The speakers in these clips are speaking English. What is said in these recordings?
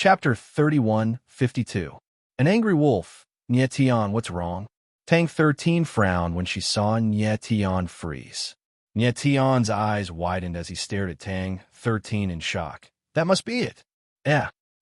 Chapter 31:52. An angry wolf. Nye Tian, what's wrong? Tang 13 frowned when she saw Nye Tian freeze. Nye Tian's eyes widened as he stared at Tang 13 in shock. That must be it.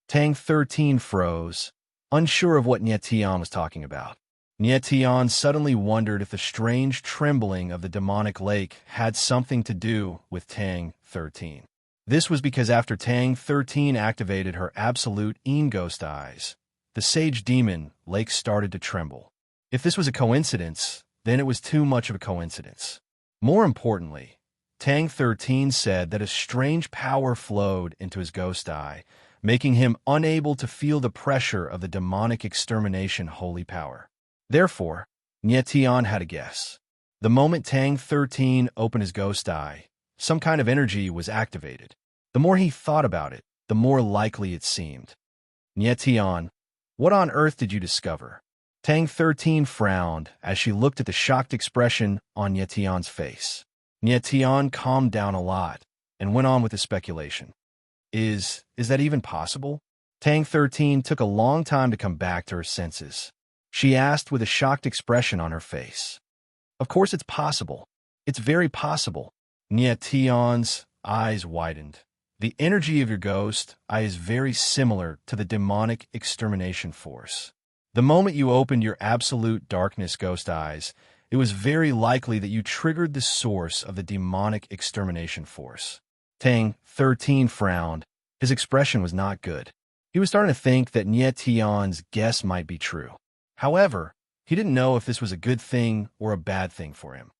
Tang 13 froze, unsure of what Nye Tian was talking about. Nye Tian suddenly wondered if the strange trembling of the demonic lake had something to do with Tang 13. This was because after Tang 13 activated her absolute ghost eyes, the sage demon lake started to tremble. If this was a coincidence, then it was too much of a coincidence. More importantly, Tang 13 said that a strange power flowed into his ghost eye, making him unable to feel the pressure of the demonic extermination holy power. Therefore, Nye Tian had a guess. The moment Tang 13 opened his ghost eye, some kind of energy was activated. The more he thought about it, the more likely it seemed. Nye Tian, what on earth did you discover? Tang 13 frowned as she looked at the shocked expression on Nye Tian's face. Nye Tian calmed down a lot and went on with his speculation. Is that even possible? Tang 13 took a long time to come back to her senses. She asked with a shocked expression on her face. Of course it's possible. It's very possible. Nye Tian's eyes widened. The energy of your ghost eye is very similar to the demonic extermination force. The moment you opened your absolute darkness ghost eyes, it was very likely that you triggered the source of the demonic extermination force. Tang 13 frowned. His expression was not good. He was starting to think that Nye Tian's guess might be true. However, he didn't know if this was a good thing or a bad thing for him.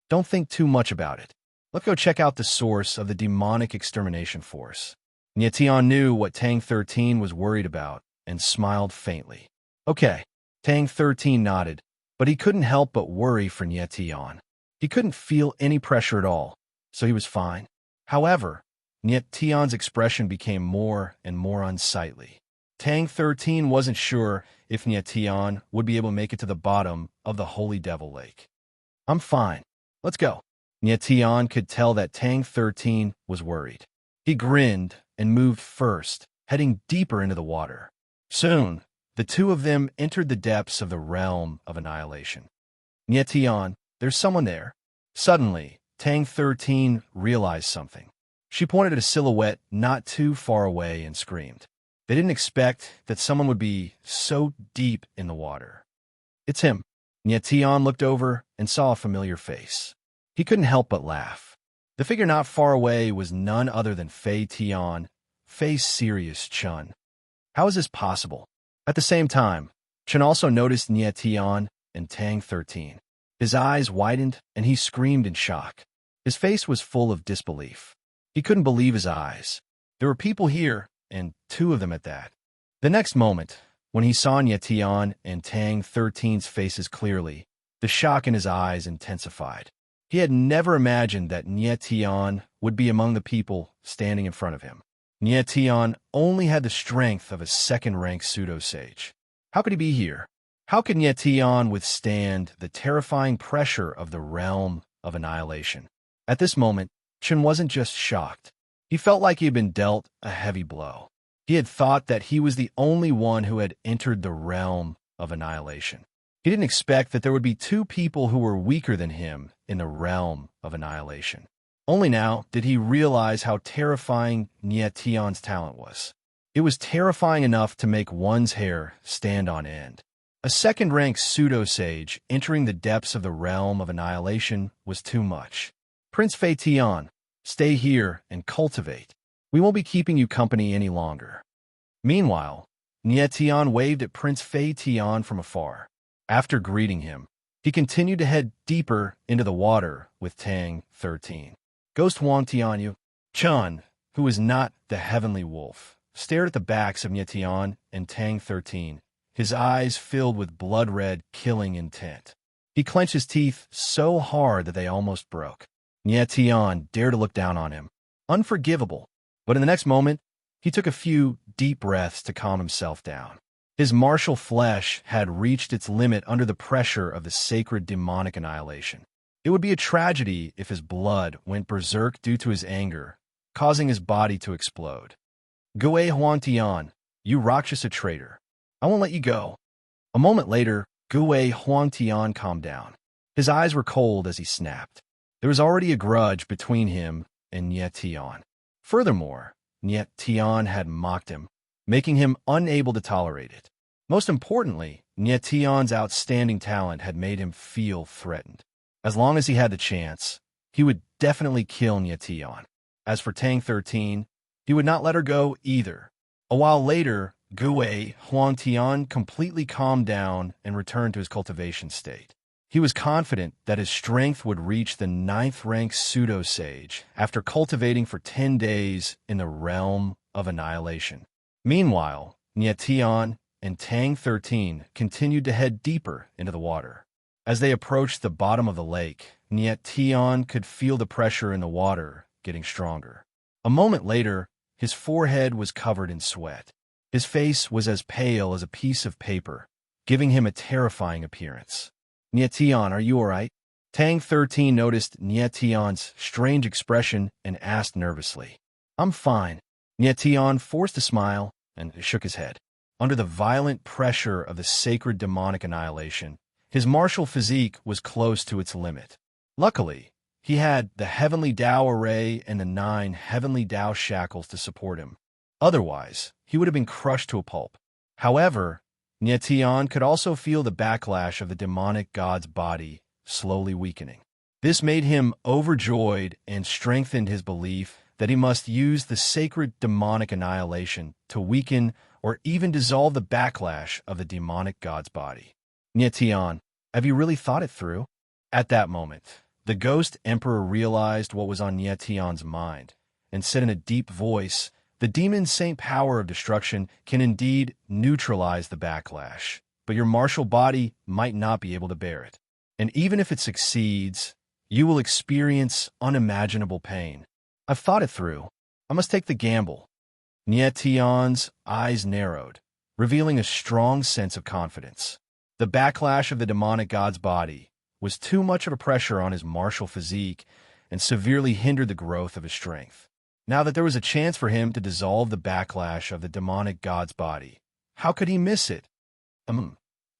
Don't think too much about it. Let's go check out the source of the demonic extermination force. Nye Tian knew what Tang 13 was worried about and smiled faintly. Okay, Tang 13 nodded, but he couldn't help but worry for Nye Tian. He couldn't feel any pressure at all, so he was fine. However, Nye Tian's expression became more and more unsightly. Tang 13 wasn't sure if Nye Tian would be able to make it to the bottom of the Holy Devil Lake. I'm fine. Let's go. Nye Tian could tell that Tang 13 was worried. He grinned and moved first, heading deeper into the water. Soon, the two of them entered the depths of the realm of annihilation. Nye Tian, there's someone there. Suddenly, Tang 13 realized something. She pointed at a silhouette not too far away and screamed. They didn't expect that someone would be so deep in the water. It's him. Nye Tian looked over and saw a familiar face. He couldn't help but laugh. The figure not far away was none other than Fei Tian, Fei's serious Chun. How is this possible? At the same time, Chun also noticed Nye Tian and Tang 13. His eyes widened and he screamed in shock. His face was full of disbelief. He couldn't believe his eyes. There were people here, and two of them at that. The next moment, when he saw Nye Tian and Tang 13's faces clearly, the shock in his eyes intensified. He had never imagined that Nye Tian would be among the people standing in front of him. Nye Tian only had the strength of a second-rank pseudo-sage. How could he be here? How could Nye Tian withstand the terrifying pressure of the realm of annihilation? At this moment, Chun wasn't just shocked. He felt like he had been dealt a heavy blow. He had thought that he was the only one who had entered the realm of annihilation. He didn't expect that there would be two people who were weaker than him in the realm of annihilation. Only now did he realize how terrifying Nye Tian's talent was. It was terrifying enough to make one's hair stand on end. A second-rank pseudo-sage entering the depths of the realm of annihilation was too much. Prince Fei Tian, stay here and cultivate. We won't be keeping you company any longer. Meanwhile, Nye Tian waved at Prince Fei Tian from afar. After greeting him, he continued to head deeper into the water with Tang 13. Ghost Wang Tianyu. Chun, who was not the heavenly wolf, stared at the backs of Nye Tian and Tang 13, his eyes filled with blood-red, killing intent. He clenched his teeth so hard that they almost broke. Nye Tian dared to look down on him. Unforgivable. But in the next moment, he took a few deep breaths to calm himself down. His martial flesh had reached its limit under the pressure of the sacred demonic annihilation. It would be a tragedy if his blood went berserk due to his anger, causing his body to explode. Gue Huantian, You Rakshasa traitor. I won't let you go. A moment later, Gue Huangtian calmed down. His eyes were cold as he snapped. There was already a grudge between him and Nye Tian. Furthermore, Nye Tian had mocked him, making him unable to tolerate it. Most importantly, Nye Tian's outstanding talent had made him feel threatened. As long as he had the chance, he would definitely kill Nye Tian. As for Tang 13, he would not let her go either. A while later, Gue Huangtian completely calmed down and returned to his cultivation state. He was confident that his strength would reach the 9th rank pseudo-sage after cultivating for 10 days in the realm of annihilation. Meanwhile, Nye Tian and Tang 13 continued to head deeper into the water. As they approached the bottom of the lake, Nye Tian could feel the pressure in the water getting stronger. A moment later, his forehead was covered in sweat. His face was as pale as a piece of paper, giving him a terrifying appearance. Nye Tian, are you all right? Tang 13 noticed Nye Tian's strange expression and asked nervously. I'm fine. Nye Tian forced a smile and shook his head. Under the violent pressure of the sacred demonic annihilation, his martial physique was close to its limit. Luckily, he had the Heavenly Tao Array and the 9 Heavenly Tao Shackles to support him. Otherwise, he would have been crushed to a pulp. However, Nye Tian could also feel the backlash of the demonic god's body slowly weakening. This made him overjoyed and strengthened his belief that he must use the sacred demonic annihilation to weaken or even dissolve the backlash of the demonic god's body. Nye Tian, have you really thought it through? At that moment, the ghost emperor realized what was on Nye Tian's mind and said in a deep voice, the demon saint power of destruction can indeed neutralize the backlash, but your martial body might not be able to bear it. And even if it succeeds, you will experience unimaginable pain. I've thought it through. I must take the gamble. Nye Tian's eyes narrowed, revealing a strong sense of confidence. The backlash of the demonic god's body was too much of a pressure on his martial physique and severely hindered the growth of his strength. Now that there was a chance for him to dissolve the backlash of the demonic god's body, how could he miss it?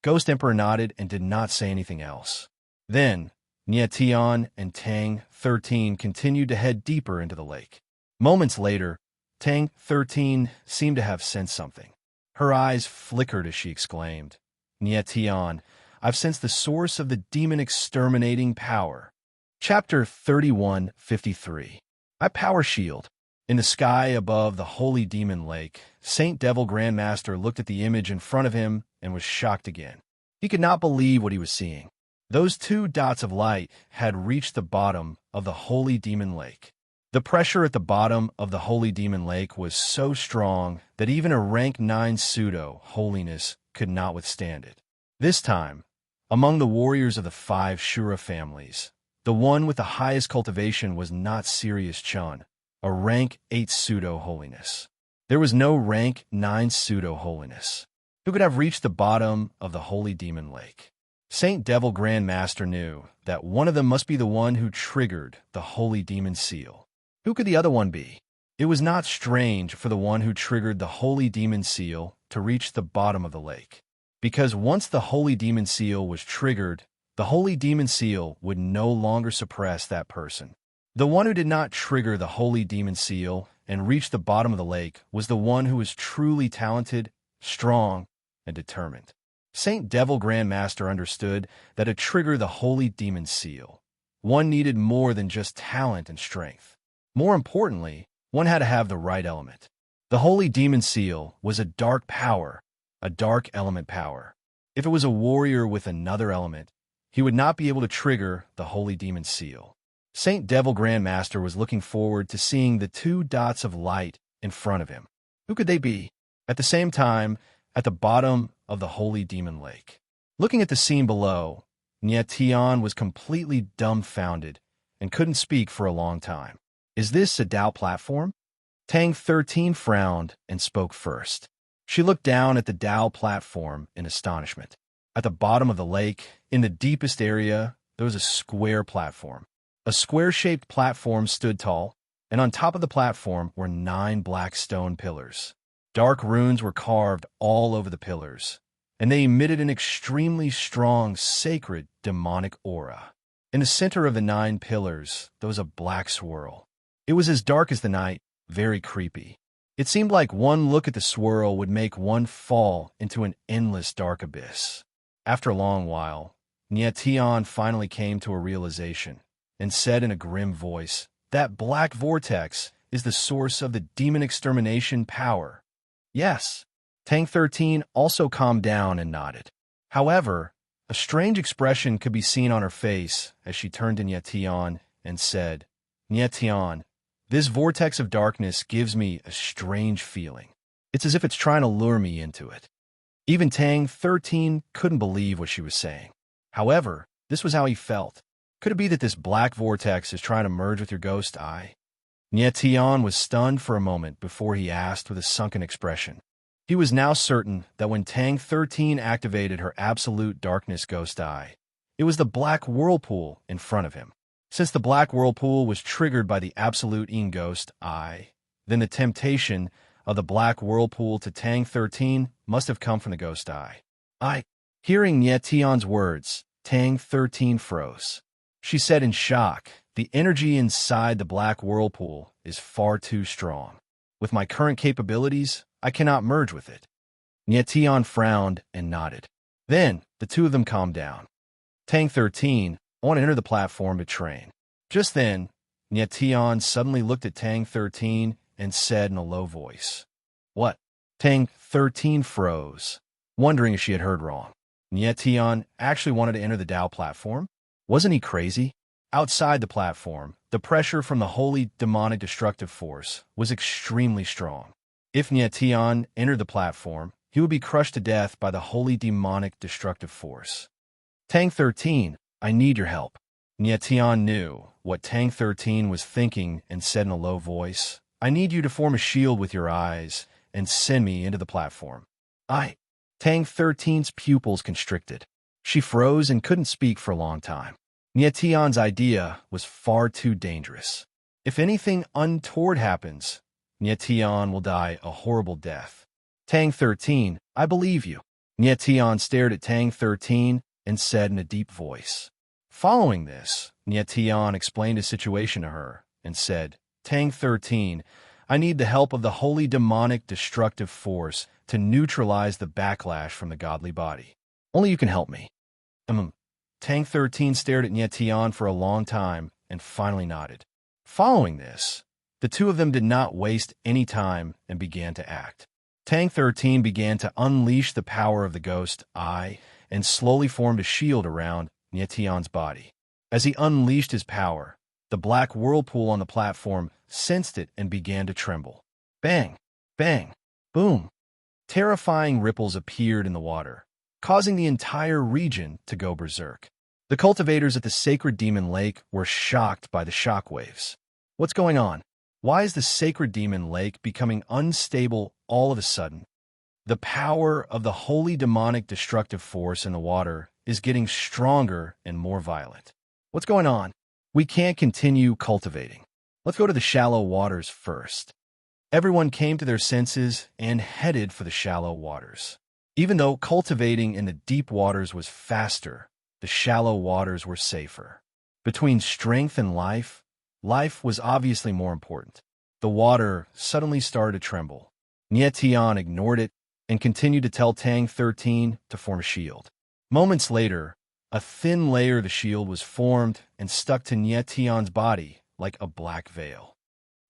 Ghost Emperor nodded and did not say anything else. Then, Nye Tian and Tang 13 continued to head deeper into the lake. Moments later, Tang 13 seemed to have sensed something. Her eyes flickered as she exclaimed, Nye Tian, I've sensed the source of the demon-exterminating power. Chapter 31:53. I Power Shield. In the sky above the holy demon lake, Saint Devil Grandmaster looked at the image in front of him and was shocked again. He could not believe what he was seeing. Those 2 dots of light had reached the bottom of the holy demon lake. The pressure at the bottom of the holy demon lake was so strong that even a rank 9 pseudo-holiness could not withstand it. This time, among the warriors of the 5 Shura families, the one with the highest cultivation was not Sirius Chun, a rank 8 pseudo-holiness. There was no rank 9 pseudo-holiness who could have reached the bottom of the holy demon lake. Saint Devil Grandmaster knew that one of them must be the one who triggered the holy demon seal. Who could the other one be? It was not strange for the one who triggered the holy demon seal to reach the bottom of the lake, because once the holy demon seal was triggered, the holy demon seal would no longer suppress that person. The one who did not trigger the holy demon seal and reach the bottom of the lake was the one who was truly talented, strong, and determined. Saint Devil Grandmaster understood that to trigger the holy demon seal, one needed more than just talent and strength. More importantly, one had to have the right element. The holy demon seal was a dark power, a dark element power. If it was a warrior with another element, he would not be able to trigger the holy demon seal. Saint Devil Grandmaster was looking forward to seeing the 2 dots of light in front of him. Who could they be? At the same time, at the bottom of the holy demon lake. Looking at the scene below, Nye Tian was completely dumbfounded and couldn't speak for a long time. Is this a Tao platform? Tang 13 frowned and spoke first. She looked down at the Tao platform in astonishment. At the bottom of the lake, in the deepest area, there was a square platform. A square-shaped platform stood tall, and on top of the platform were 9 black stone pillars. Dark runes were carved all over the pillars, and they emitted an extremely strong, sacred, demonic aura. In the center of the 9 pillars, there was a black swirl. It was as dark as the night, very creepy. It seemed like one look at the swirl would make one fall into an endless dark abyss. After a long while, Nietian finally came to a realization and said in a grim voice, "That black vortex is the source of the demon extermination power." Yes. Tang 13 also calmed down and nodded. However, a strange expression could be seen on her face as she turned to Nietian and said, "Nietian, this vortex of darkness gives me a strange feeling. It's as if it's trying to lure me into it." Even Tang 13 couldn't believe what she was saying. However, this was how he felt. Could it be that this black vortex is trying to merge with your ghost eye? Nietian was stunned for a moment before he asked with a sunken expression. He was now certain that when Tang 13 activated her absolute darkness ghost eye, it was the black whirlpool in front of him. Since the black whirlpool was triggered by the absolute ghost eye, then the temptation of the black whirlpool to Tang 13 must have come from the ghost eye. Hearing Nietian's words, Tang 13 froze. She said in shock, "The energy inside the black whirlpool is far too strong. With my current capabilities, I cannot merge with it." Nietian frowned and nodded. Then, the two of them calmed down. "Tang 13, I want to enter the platform to train." Just then, Nietian suddenly looked at Tang 13 and said in a low voice, "What?" Tang 13 froze, wondering if she had heard wrong. Nietian actually wanted to enter the Tao platform? Wasn't he crazy? Outside the platform, the pressure from the holy demonic destructive force was extremely strong. If Nietian entered the platform, he would be crushed to death by the holy demonic destructive force. "Tang 13, I need your help." Nietian knew what Tang 13 was thinking and said in a low voice, "I need you to form a shield with your eyes and send me into the platform." Tang 13's pupils constricted. She froze and couldn't speak for a long time. Nietian's idea was far too dangerous. If anything untoward happens, Nietian will die a horrible death. "Tang 13, I believe you." Nietian stared at Tang 13 and said in a deep voice. Following this, Nietian explained his situation to her and said, "Tang 13, I need the help of the holy demonic destructive force to neutralize the backlash from the godly body. Only you can help me." Tang 13 stared at Nietian for a long time and finally nodded. Following this, the two of them did not waste any time and began to act. Tang 13 began to unleash the power of the ghost eye and slowly formed a shield around Nietian's body. As he unleashed his power, the black whirlpool on the platform sensed it and began to tremble. Bang! Bang! Boom! Terrifying ripples appeared in the water, causing the entire region to go berserk. The cultivators at the sacred demon lake were shocked by the shockwaves. What's going on? Why is the sacred demon lake becoming unstable all of a sudden? The power of the holy demonic destructive force in the water is getting stronger and more violent. What's going on? We can't continue cultivating. Let's go to the shallow waters first. Everyone came to their senses and headed for the shallow waters. Even though cultivating in the deep waters was faster, the shallow waters were safer. Between strength and life was obviously more important. The water suddenly started to tremble. Nietian ignored it and continued to tell Tang 13 to form a shield. Moments later, a thin layer of the shield was formed and stuck to Nietian's body like a black veil.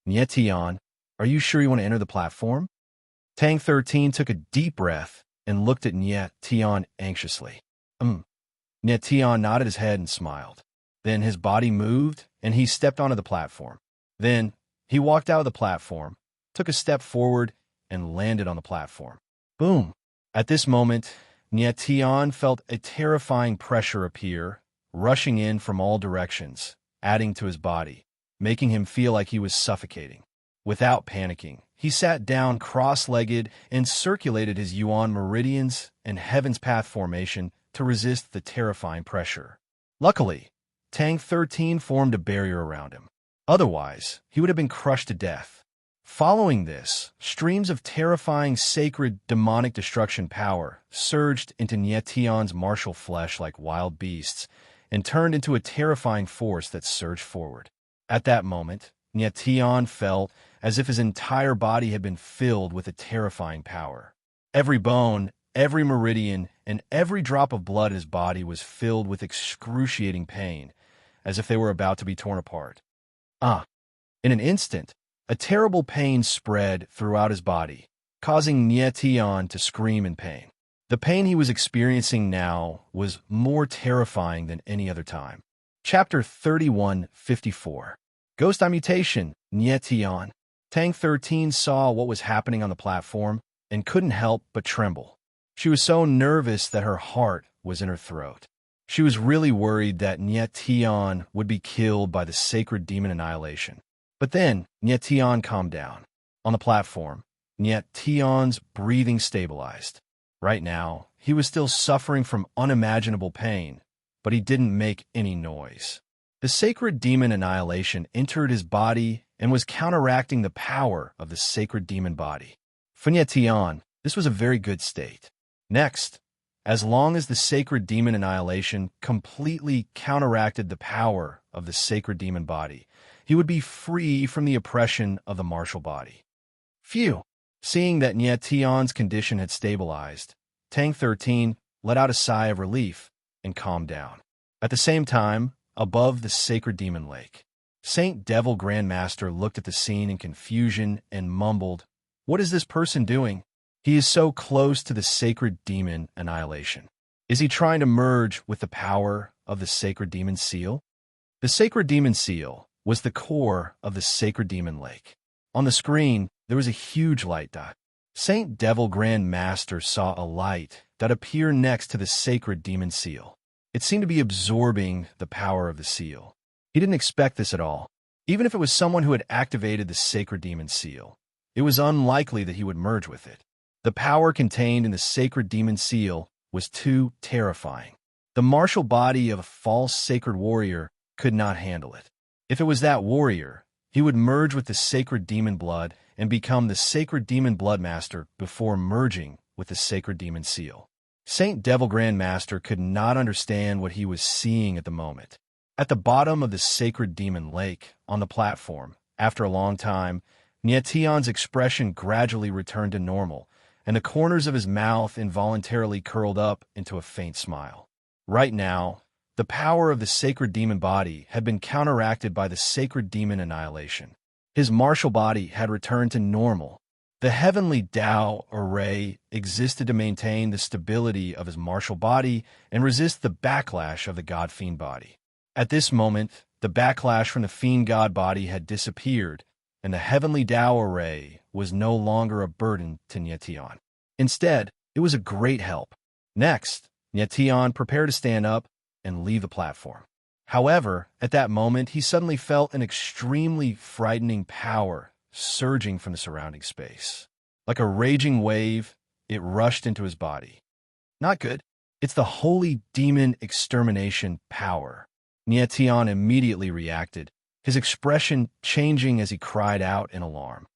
"Nietian, are you sure you want to enter the platform?" Tang 13 took a deep breath and looked at Nietian anxiously. Nietian nodded his head and smiled. Then his body moved and he stepped onto the platform. Then he walked out of the platform, took a step forward, and landed on the platform. Boom! At this moment, Nietian felt a terrifying pressure appear, rushing in from all directions, adding to his body, making him feel like he was suffocating. Without panicking, he sat down cross-legged and circulated his yuan meridians and heaven's path formation to resist the terrifying pressure. Luckily, Tang 13 formed a barrier around him. Otherwise, he would have been crushed to death. Following this, streams of terrifying sacred demonic destruction power surged into Nietion's martial flesh like wild beasts and turned into a terrifying force that surged forward. At that moment, Nietion felt as if his entire body had been filled with a terrifying power. Every bone, every meridian, and every drop of blood in his body was filled with excruciating pain, as if they were about to be torn apart. In an instant, a terrible pain spread throughout his body, causing Nietion to scream in pain. The pain he was experiencing now was more terrifying than any other time. Chapter 31:54. Ghost Eye Mutation, Nietion. Tang 13 saw what was happening on the platform and couldn't help but tremble. She was so nervous that her heart was in her throat. She was really worried that Nietion would be killed by the sacred demon annihilation. But then, Nietion calmed down. On the platform, Nietion's breathing stabilized. Right now, he was still suffering from unimaginable pain, but he didn't make any noise. The sacred demon annihilation entered his body and was counteracting the power of the sacred demon body. For Nietion, this was a very good state. Next, as long as the sacred demon annihilation completely counteracted the power of the sacred demon body, he would be free from the oppression of the martial body. Phew! Seeing that Nietion's condition had stabilized, Tang 13 let out a sigh of relief and calmed down. At the same time, above the sacred demon lake, Saint Devil Grandmaster looked at the scene in confusion and mumbled, "What is this person doing? He is so close to the sacred demon annihilation. Is he trying to merge with the power of the sacred demon seal?" The sacred demon seal was the core of the sacred demon lake. On the screen, there was a huge light dot. Saint Devil Grand Master saw a light dot appear next to the sacred demon seal. It seemed to be absorbing the power of the seal. He didn't expect this at all. Even if it was someone who had activated the sacred demon seal, it was unlikely that he would merge with it. The power contained in the sacred demon seal was too terrifying. The martial body of a false sacred warrior could not handle it. If it was that warrior, he would merge with the sacred demon blood and become the sacred demon blood master before merging with the sacred demon seal. Saint Devil Grand Master could not understand what he was seeing at the moment. At the bottom of the sacred demon lake, on the platform, after a long time, Nietion's expression gradually returned to normal, and the corners of his mouth involuntarily curled up into a faint smile. Right now, the power of the sacred demon body had been counteracted by the sacred demon annihilation. His martial body had returned to normal. The heavenly Tao array existed to maintain the stability of his martial body and resist the backlash of the god-fiend body. At this moment, the backlash from the fiend god body had disappeared, and the heavenly Tao array was no longer a burden to Nietion. Instead, it was a great help. Next, Nietion prepared to stand up and leave the platform. However, at that moment, he suddenly felt an extremely frightening power surging from the surrounding space. Like a raging wave, it rushed into his body. Not good. It's the holy demon extermination power. Nietion immediately reacted, his expression changing as he cried out in alarm.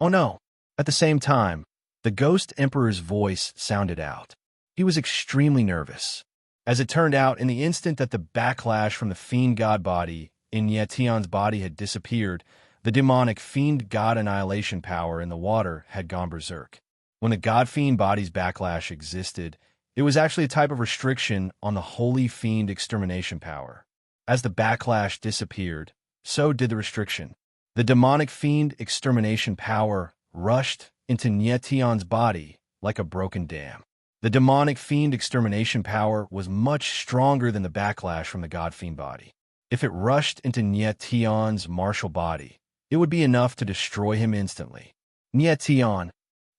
Oh no! At the same time, the Ghost Emperor's voice sounded out. He was extremely nervous. As it turned out, in the instant that the backlash from the fiend god body in Nietion's body had disappeared, the demonic fiend god annihilation power in the water had gone berserk. When the god-fiend body's backlash existed, it was actually a type of restriction on the holy fiend extermination power. As the backlash disappeared, so did the restriction. The demonic fiend extermination power rushed into Nietion's body like a broken dam. The demonic fiend extermination power was much stronger than the backlash from the god-fiend body. If it rushed into Nietion's martial body, it would be enough to destroy him instantly. Nietion,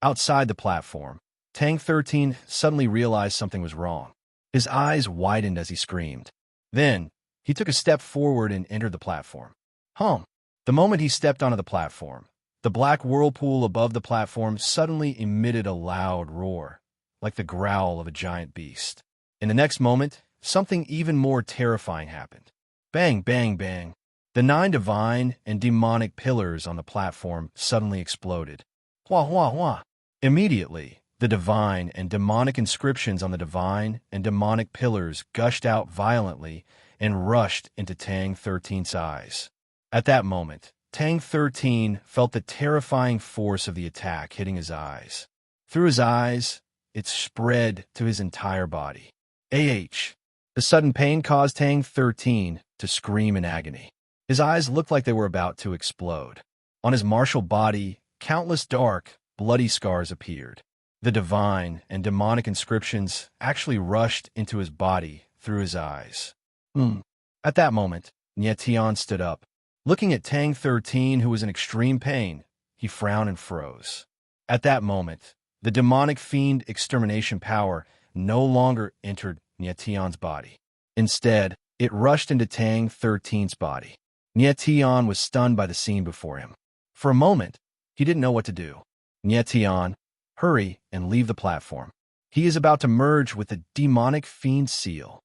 outside the platform, Tang 13 suddenly realized something was wrong. His eyes widened as he screamed. Then, he took a step forward and entered the platform. The moment he stepped onto the platform, the black whirlpool above the platform suddenly emitted a loud roar, like the growl of a giant beast. In the next moment, something even more terrifying happened. Bang, bang, bang. The 9 divine and demonic pillars on the platform suddenly exploded. Hua hua hua. Immediately, the divine and demonic inscriptions on the divine and demonic pillars gushed out violently and rushed into Tang 13's eyes. At that moment, Tang 13 felt the terrifying force of the attack hitting his eyes. Through his eyes, it spread to his entire body. The sudden pain caused Tang 13 to scream in agony. His eyes looked like they were about to explode. On his martial body, countless dark, bloody scars appeared. The divine and demonic inscriptions actually rushed into his body through his eyes. At that moment, Nie Tian stood up. Looking at Tang 13, who was in extreme pain, he frowned and froze. At that moment, the demonic fiend extermination power no longer entered Nie Tian's body. Instead, it rushed into Tang 13's body. Nie Tian was stunned by the scene before him. For a moment, he didn't know what to do. Nie Tian, hurry and leave the platform. He is about to merge with the demonic fiend seal.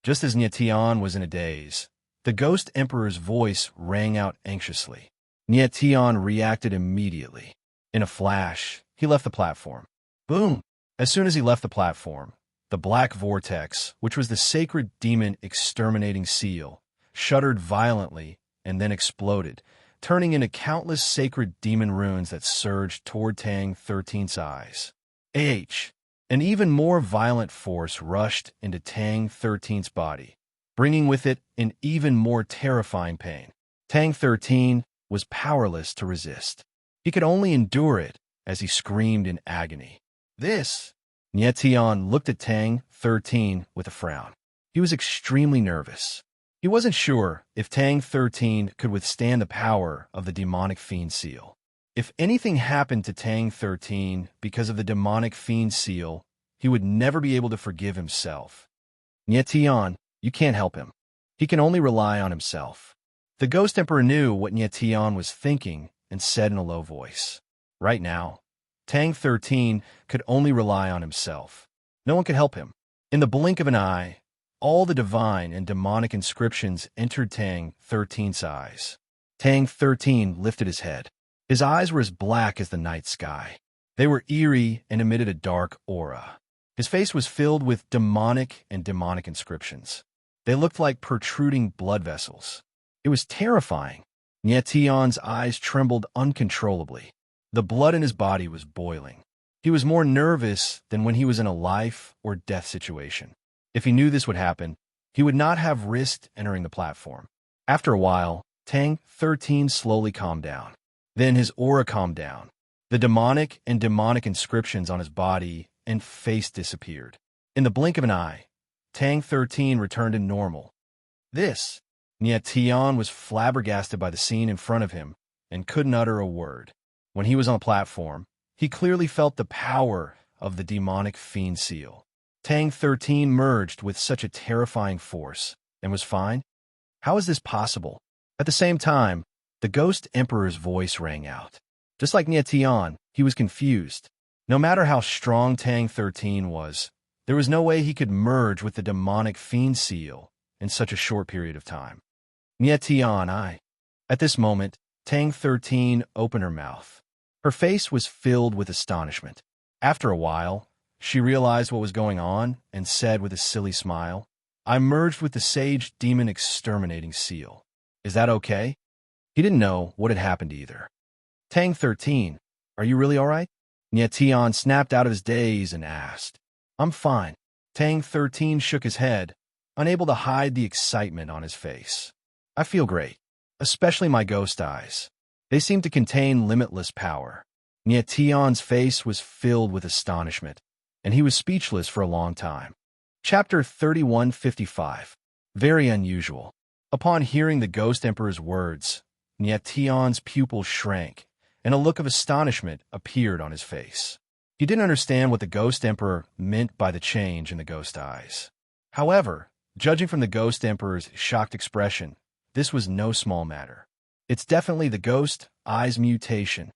Just as Nie Tian was in a daze, the Ghost Emperor's voice rang out anxiously. Nie Tian reacted immediately. In a flash, he left the platform. Boom! As soon as he left the platform, the black vortex, which was the sacred demon exterminating seal, shuddered violently and then exploded, turning into countless sacred demon runes that surged toward Tang 13's eyes. An even more violent force rushed into Tang 13's body, bringing with it an even more terrifying pain. Tang 13 was powerless to resist. He could only endure it as he screamed in agony. Nie Tian looked at Tang 13 with a frown. He was extremely nervous. He wasn't sure if Tang 13 could withstand the power of the demonic fiend seal. If anything happened to Tang 13 because of the demonic fiend seal, he would never be able to forgive himself. Nie Tian, you can't help him. He can only rely on himself. The Ghost Emperor knew what Nie Tian was thinking and said in a low voice. Right now, Tang 13 could only rely on himself. No one could help him. In the blink of an eye, all the divine and demonic inscriptions entered Tang 13's eyes. Tang 13 lifted his head. His eyes were as black as the night sky. They were eerie and emitted a dark aura. His face was filled with demonic and demonic inscriptions. They looked like protruding blood vessels. It was terrifying. Nie Tian's eyes trembled uncontrollably. The blood in his body was boiling. He was more nervous than when he was in a life or death situation. If he knew this would happen, he would not have risked entering the platform. After a while, Tang 13 slowly calmed down. Then his aura calmed down. The demonic and demonic inscriptions on his body and face disappeared. In the blink of an eye, Tang 13 returned to normal. Nie Tian was flabbergasted by the scene in front of him and couldn't utter a word. When he was on the platform, he clearly felt the power of the demonic fiend seal. Tang 13 merged with such a terrifying force and was fine? How is this possible? At the same time, the Ghost Emperor's voice rang out. Just like Nie Tian, he was confused. No matter how strong Tang 13 was, there was no way he could merge with the demonic fiend seal in such a short period of time. Nie Tian, At this moment, Tang 13 opened her mouth. Her face was filled with astonishment. After a while, she realized what was going on and said with a silly smile, I merged with the sage demon exterminating seal. Is that okay? He didn't know what had happened either. Tang 13, are you really all right? Nie Tian snapped out of his daze and asked. I'm fine. Tang 13 shook his head, unable to hide the excitement on his face. I feel great, especially my ghost eyes. They seem to contain limitless power. Nie Tian's face was filled with astonishment, and he was speechless for a long time. Chapter 3155. Very unusual. Upon hearing the Ghost Emperor's words, Nie Tian's pupils shrank, and a look of astonishment appeared on his face. He didn't understand what the Ghost Emperor meant by the change in the ghost eyes. However, judging from the Ghost Emperor's shocked expression, this was no small matter. It's definitely the ghost eyes mutation.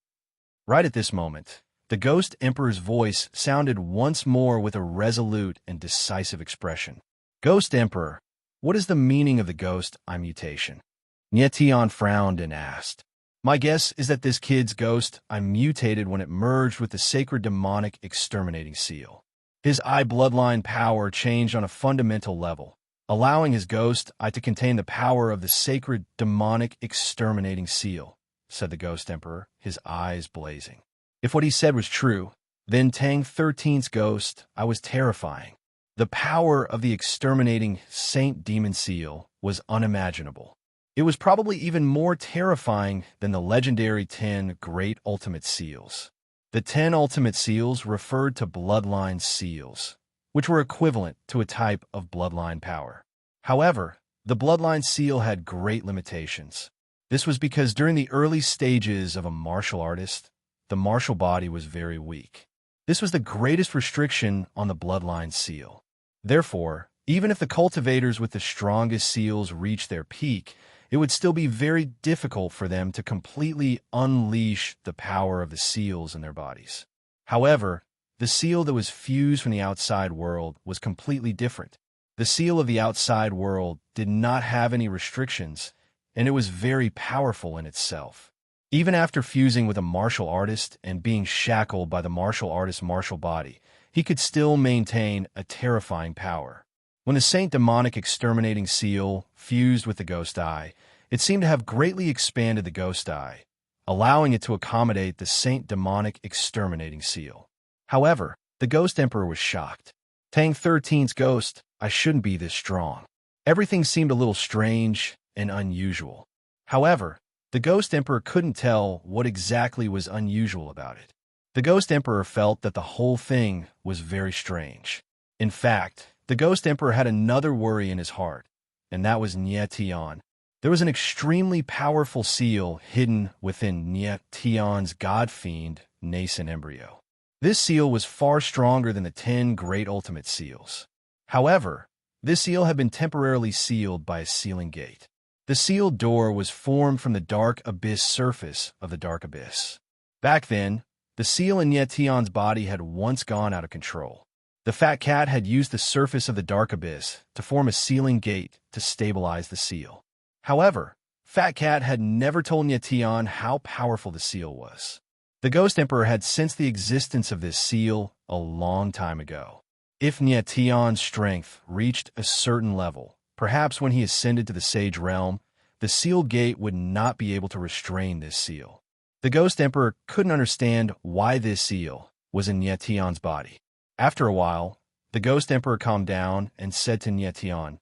Right at this moment, the Ghost Emperor's voice sounded once more with a resolute and decisive expression. Ghost Emperor, what is the meaning of the ghost eye mutation? Nietion frowned and asked. My guess is that this kid's ghost I mutated when it merged with the sacred demonic exterminating seal. His eye bloodline power changed on a fundamental level, allowing his ghost eye to contain the power of the sacred demonic exterminating seal, said the Ghost Emperor, his eyes blazing. If what he said was true, then Tang 13's ghost eye was terrifying. The power of the exterminating Saint Demon Seal was unimaginable. It was probably even more terrifying than the legendary 10 Great Ultimate Seals. The 10 Ultimate Seals referred to bloodline seals, which were equivalent to a type of bloodline power. However, the bloodline seal had great limitations. This was because during the early stages of a martial artist, the martial body was very weak. This was the greatest restriction on the bloodline seal. Therefore, even if the cultivators with the strongest seals reached their peak, it would still be very difficult for them to completely unleash the power of the seals in their bodies. However, the seal that was fused from the outside world was completely different. The seal of the outside world did not have any restrictions, and it was very powerful in itself. Even after fusing with a martial artist and being shackled by the martial artist's martial body, he could still maintain a terrifying power. When the Saint Demonic Exterminating Seal fused with the Ghost Eye, it seemed to have greatly expanded the Ghost Eye, allowing it to accommodate the Saint Demonic Exterminating Seal. However, the Ghost Emperor was shocked. Tang 13's ghost eye shouldn't be this strong. Everything seemed a little strange and unusual. However, the Ghost Emperor couldn't tell what exactly was unusual about it. The Ghost Emperor felt that the whole thing was very strange. In fact, the Ghost Emperor had another worry in his heart, and that was Nietion. There was an extremely powerful seal hidden within Nietion's god fiend nascent embryo. This seal was far stronger than the 10 Great Ultimate Seals. However, this seal had been temporarily sealed by a sealing gate. The sealed door was formed from the dark abyss surface of the dark abyss. Back then, the seal in Nietion's body had once gone out of control. The fat cat had used the surface of the dark abyss to form a sealing gate to stabilize the seal. However, Fat Cat had never told Nietion how powerful the seal was. The Ghost Emperor had sensed the existence of this seal a long time ago. If Nietion's strength reached a certain level, perhaps when he ascended to the Sage Realm, the sealed gate would not be able to restrain this seal. The Ghost Emperor couldn't understand why this seal was in Nietion's body. After a while, the Ghost Emperor calmed down and said to Nietion,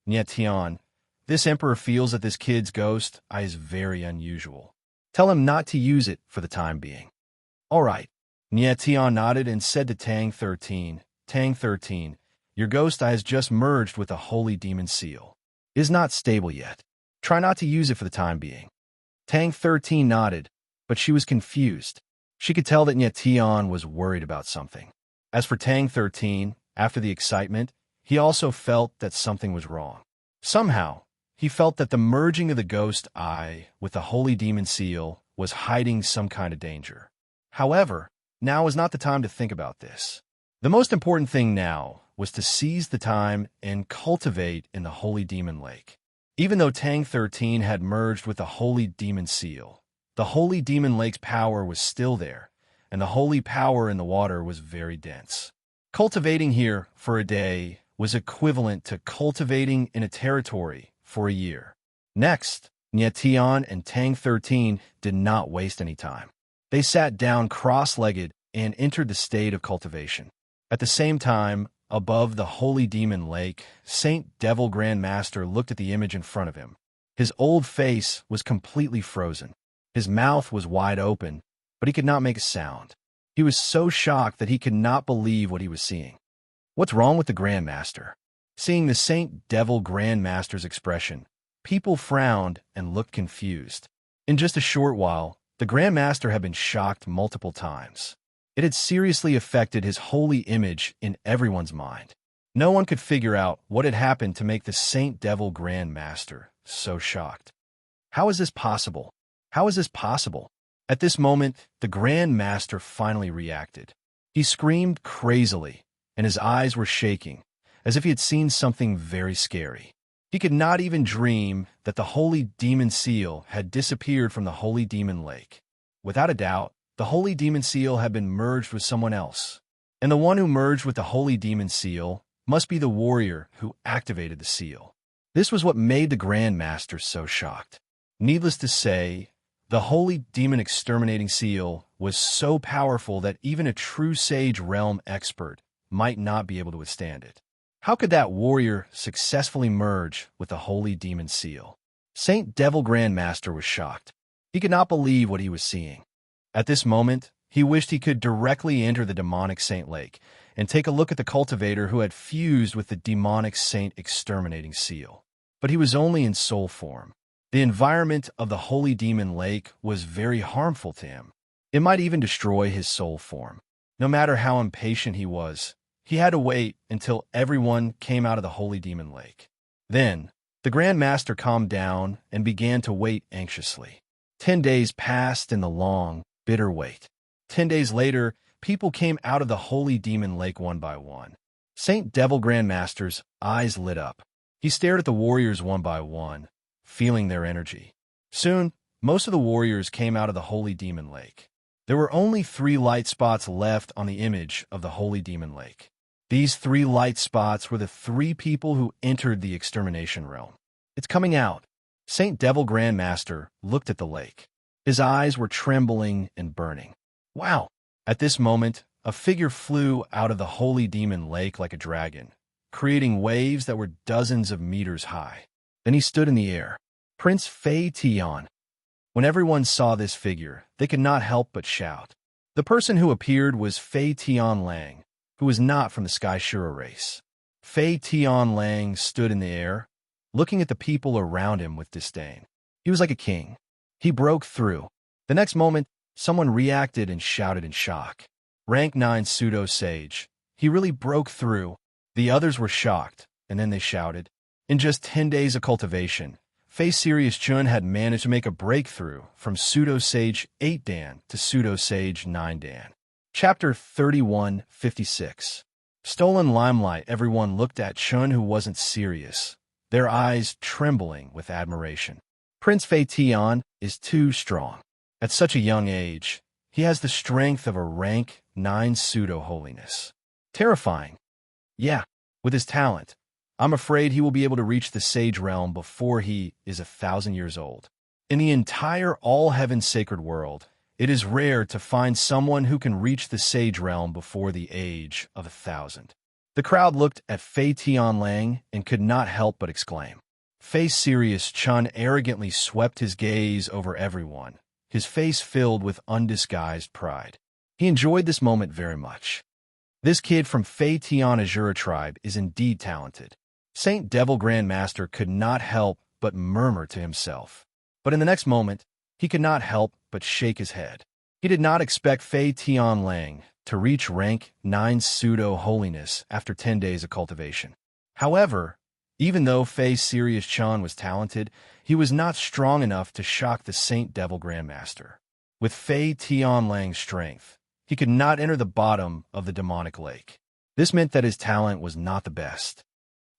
Nietion, this Emperor feels that this kid's ghost eye is very unusual. Tell him not to use it for the time being. All right. Nietion nodded and said to Tang 13, Tang 13, your ghost eye has just merged with the holy demon seal. It is not stable yet. Try not to use it for the time being. Tang 13 nodded, but she was confused. She could tell that Nietion was worried about something. As for Tang 13, after the excitement, he also felt that something was wrong. Somehow, he felt that the merging of the ghost eye with the holy demon seal was hiding some kind of danger. However, now was not the time to think about this. The most important thing now was to seize the time and cultivate in the holy demon lake. Even though Tang 13 had merged with the holy demon seal, the holy demon lake's power was still there, and the holy power in the water was very dense. Cultivating here for a day was equivalent to cultivating in a territory for a year. Next, Nietion and Tang 13 did not waste any time. They sat down cross-legged and entered the state of cultivation. At the same time, above the holy demon lake, Saint Devil Grand Master looked at the image in front of him. His old face was completely frozen. His mouth was wide open, but he could not make a sound. He was so shocked that he could not believe what he was seeing. What's wrong with the Grand Master? Seeing the Saint Devil Grand Master's expression, people frowned and looked confused. In just a short while, the Grand Master had been shocked multiple times. It had seriously affected his holy image in everyone's mind. No one could figure out what had happened to make the Saint Devil Grand Master so shocked. How is this possible? How is this possible? At this moment, the Grand Master finally reacted. He screamed crazily, and his eyes were shaking, as if he had seen something very scary. He could not even dream that the holy demon seal had disappeared from the holy demon lake. Without a doubt, the holy demon seal had been merged with someone else. And the one who merged with the holy demon seal must be the warrior who activated the seal. This was what made the Grand Master so shocked. Needless to say, the holy demon exterminating seal was so powerful that even a true sage realm expert might not be able to withstand it. How could that warrior successfully merge with the holy demon seal? Saint Devil Grand Master was shocked. He could not believe what he was seeing. At this moment, he wished he could directly enter the demonic Saint Lake and take a look at the cultivator who had fused with the demonic Saint exterminating seal. But he was only in soul form. The environment of the holy demon lake was very harmful to him. It might even destroy his soul form. No matter how impatient he was, he had to wait until everyone came out of the holy demon lake. Then, the Grand Master calmed down and began to wait anxiously. 10 days passed in the long, bitter wait. 10 days later, people came out of the holy demon lake one by one. Saint Devil Grand Master's eyes lit up. He stared at the warriors one by one, feeling their energy. Soon, most of the warriors came out of the holy demon lake. There were only 3 light spots left on the image of the holy demon lake. These 3 light spots were the 3 people who entered the extermination realm. It's coming out. Saint Devil Grand Master looked at the lake. His eyes were trembling and burning. Wow! At this moment, a figure flew out of the holy demon lake like a dragon, creating waves that were dozens of meters high. Then he stood in the air. Prince Fei Tian. When everyone saw this figure, they could not help but shout. The person who appeared was Fei Tian Lang, who was not from the Sky Shura race. Fei Tian Lang stood in the air, looking at the people around him with disdain. He was like a king. He broke through. The next moment, someone reacted and shouted in shock. Rank 9 pseudo-sage. He really broke through. The others were shocked, and then they shouted. In just 10 days of cultivation, Fei Sirius Chun had managed to make a breakthrough from pseudo-sage 8 Dan to pseudo-sage 9 Dan. Chapter 31:56. Stolen limelight. Everyone looked at Chun, who wasn't serious, their eyes trembling with admiration. Prince Fei Tian is too strong. At such a young age, he has the strength of a rank 9 pseudo-holiness. Terrifying. Yeah, with his talent, I'm afraid he will be able to reach the sage realm before he is 1,000 years old. In the entire all-heaven sacred world, it is rare to find someone who can reach the sage realm before the age of 1,000. The crowd looked at Fei Tian Lang and could not help but exclaim. Fei Sirius Chun arrogantly swept his gaze over everyone, his face filled with undisguised pride. He enjoyed this moment very much. This kid from Fei Tian Azura tribe is indeed talented. Saint Devil Grand Master could not help but murmur to himself. But in the next moment, he could not help but shake his head. He did not expect Fei Tian Lang to reach rank 9 pseudo-holiness after 10 days of cultivation. However, even though Fei Sirius Chun was talented, he was not strong enough to shock the Saint Devil Grand Master. With Fei Tian Lang's strength, he could not enter the bottom of the demonic lake. This meant that his talent was not the best.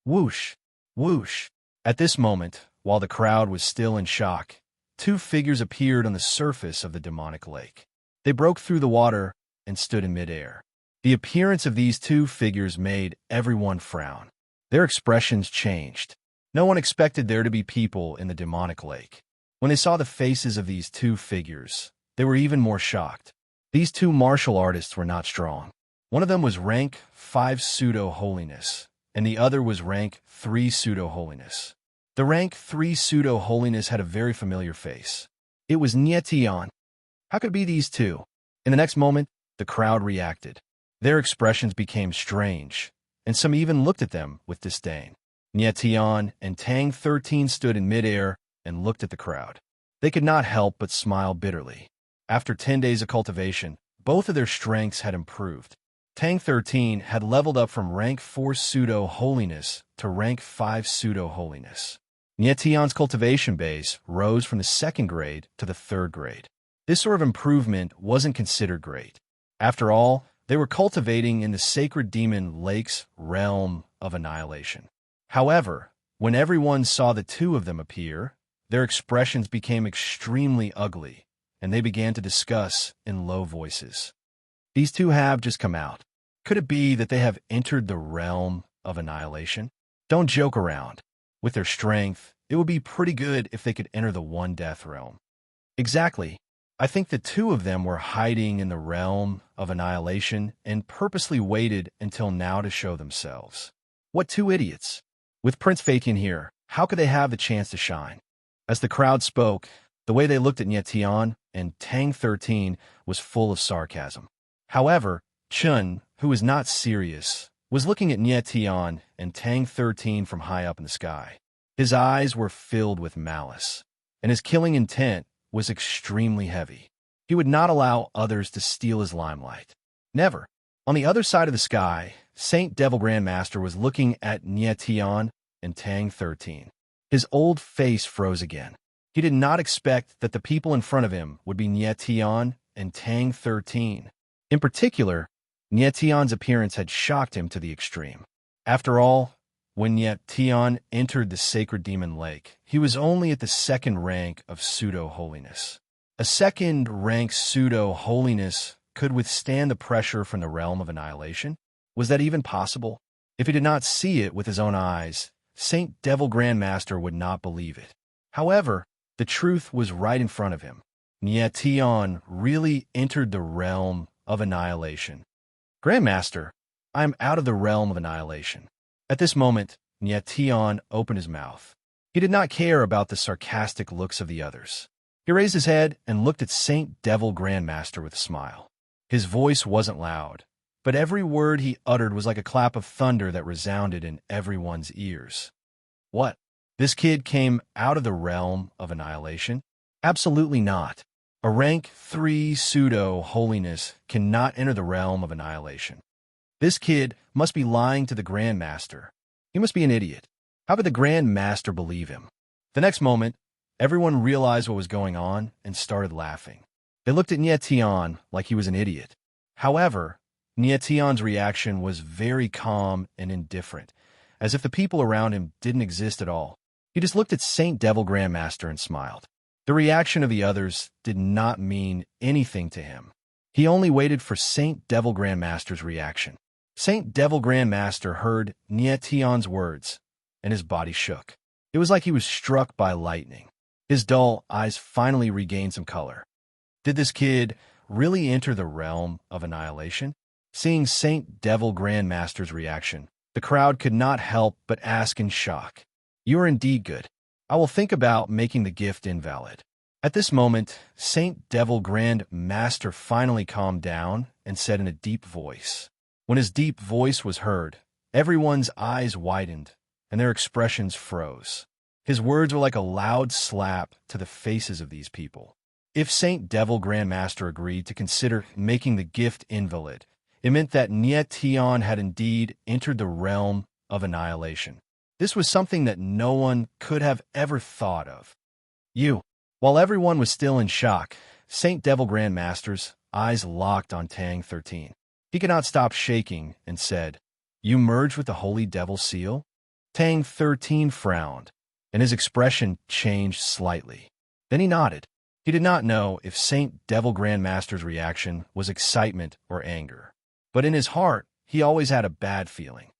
Whoosh! Whoosh! At this moment, while the crowd was still in shock, 2 figures appeared on the surface of the demonic lake. They broke through the water and stood in midair. The appearance of these 2 figures made everyone frown. Their expressions changed. No one expected there to be people in the demonic lake. When they saw the faces of these 2 figures, they were even more shocked. These 2 martial artists were not strong. One of them was rank 5 pseudo-holiness, and the other was rank 3 pseudo-holiness. The rank 3 pseudo-holiness had a very familiar face. It was Nie Tian. How could it be these 2? In the next moment, the crowd reacted. Their expressions became strange, and some even looked at them with disdain. Nie Tian and Tang 13 stood in midair and looked at the crowd. They could not help but smile bitterly. After 10 days of cultivation, both of their strengths had improved. Tang 13 had leveled up from rank 4 pseudo-holiness to rank 5 pseudo-holiness. Nie Tian's cultivation base rose from the 2nd grade to the 3rd grade. This sort of improvement wasn't considered great. After all, they were cultivating in the sacred demon lake's realm of annihilation. However, When everyone saw the two of them appear, their expressions became extremely ugly, and they began to discuss in low voices. These two have just come out. Could it be that they have entered the realm of annihilation? Don't joke around. With their strength, it would be pretty good if they could enter the one death realm. Exactly. I think the two of them were hiding in the realm of annihilation and purposely waited until now to show themselves. What two idiots! With Prince Fatian here, how could they have the chance to shine? As the crowd spoke, the way they looked at Nietian and Tang 13 was full of sarcasm. However, Chun, who was not serious, was looking at Nietian and Tang 13 from high up in the sky. His eyes were filled with malice, and his killing intent was extremely heavy. He would not allow others to steal his limelight. Never. On the other side of the sky, Saint Devil Grandmaster was looking at Nietian and Tang 13. His old face froze again. He did not expect that the people in front of him would be Nietian and Tang 13. In particular, Nietian's appearance had shocked him to the extreme. After all, when Nietian entered the sacred demon lake, he was only at the second rank of pseudo-holiness. A second-rank pseudo-holiness could withstand the pressure from the realm of annihilation? Was that even possible? If he did not see it with his own eyes, Saint Devil Grandmaster would not believe it. However, the truth was right in front of him. Nietian really entered the realm of annihilation. Grandmaster, I am out of the realm of annihilation. At this moment, Nietian opened his mouth. He did not care about the sarcastic looks of the others. He raised his head and looked at Saint Devil Grandmaster with a smile. His voice wasn't loud, but every word he uttered was like a clap of thunder that resounded in everyone's ears. What? This kid came out of the realm of annihilation? Absolutely not. A rank 3 pseudo-holiness cannot enter the realm of annihilation. This kid must be lying to the Grandmaster. He must be an idiot. How could the Grandmaster believe him? The next moment, everyone realized what was going on and started laughing. They looked at Nietian like he was an idiot. However, Nietian's reaction was very calm and indifferent, as if the people around him didn't exist at all. He just looked at Saint Devil Grandmaster and smiled. The reaction of the others did not mean anything to him. He only waited for Saint Devil Grandmaster's reaction. Saint Devil Grandmaster heard Nietian's words, and his body shook. It was like he was struck by lightning. His dull eyes finally regained some color. Did this kid really enter the realm of annihilation? Seeing Saint Devil Grandmaster's reaction, the crowd could not help but ask in shock. You are indeed good. I will think about making the gift invalid. At this moment, Saint Devil Grandmaster finally calmed down and said in a deep voice. When his deep voice was heard, everyone's eyes widened and their expressions froze. His words were like a loud slap to the faces of these people. If Saint Devil Grandmaster agreed to consider making the gift invalid, it meant that Nietian had indeed entered the realm of annihilation. This was something that no one could have ever thought of. While everyone was still in shock, Saint Devil Grandmaster's eyes locked on Tang 13. He could not stop shaking and said, You merged with the Holy Devil Seal? Tang 13 frowned, and his expression changed slightly. Then he nodded. He did not know if Saint Devil Grandmaster's reaction was excitement or anger. But in his heart, he always had a bad feeling.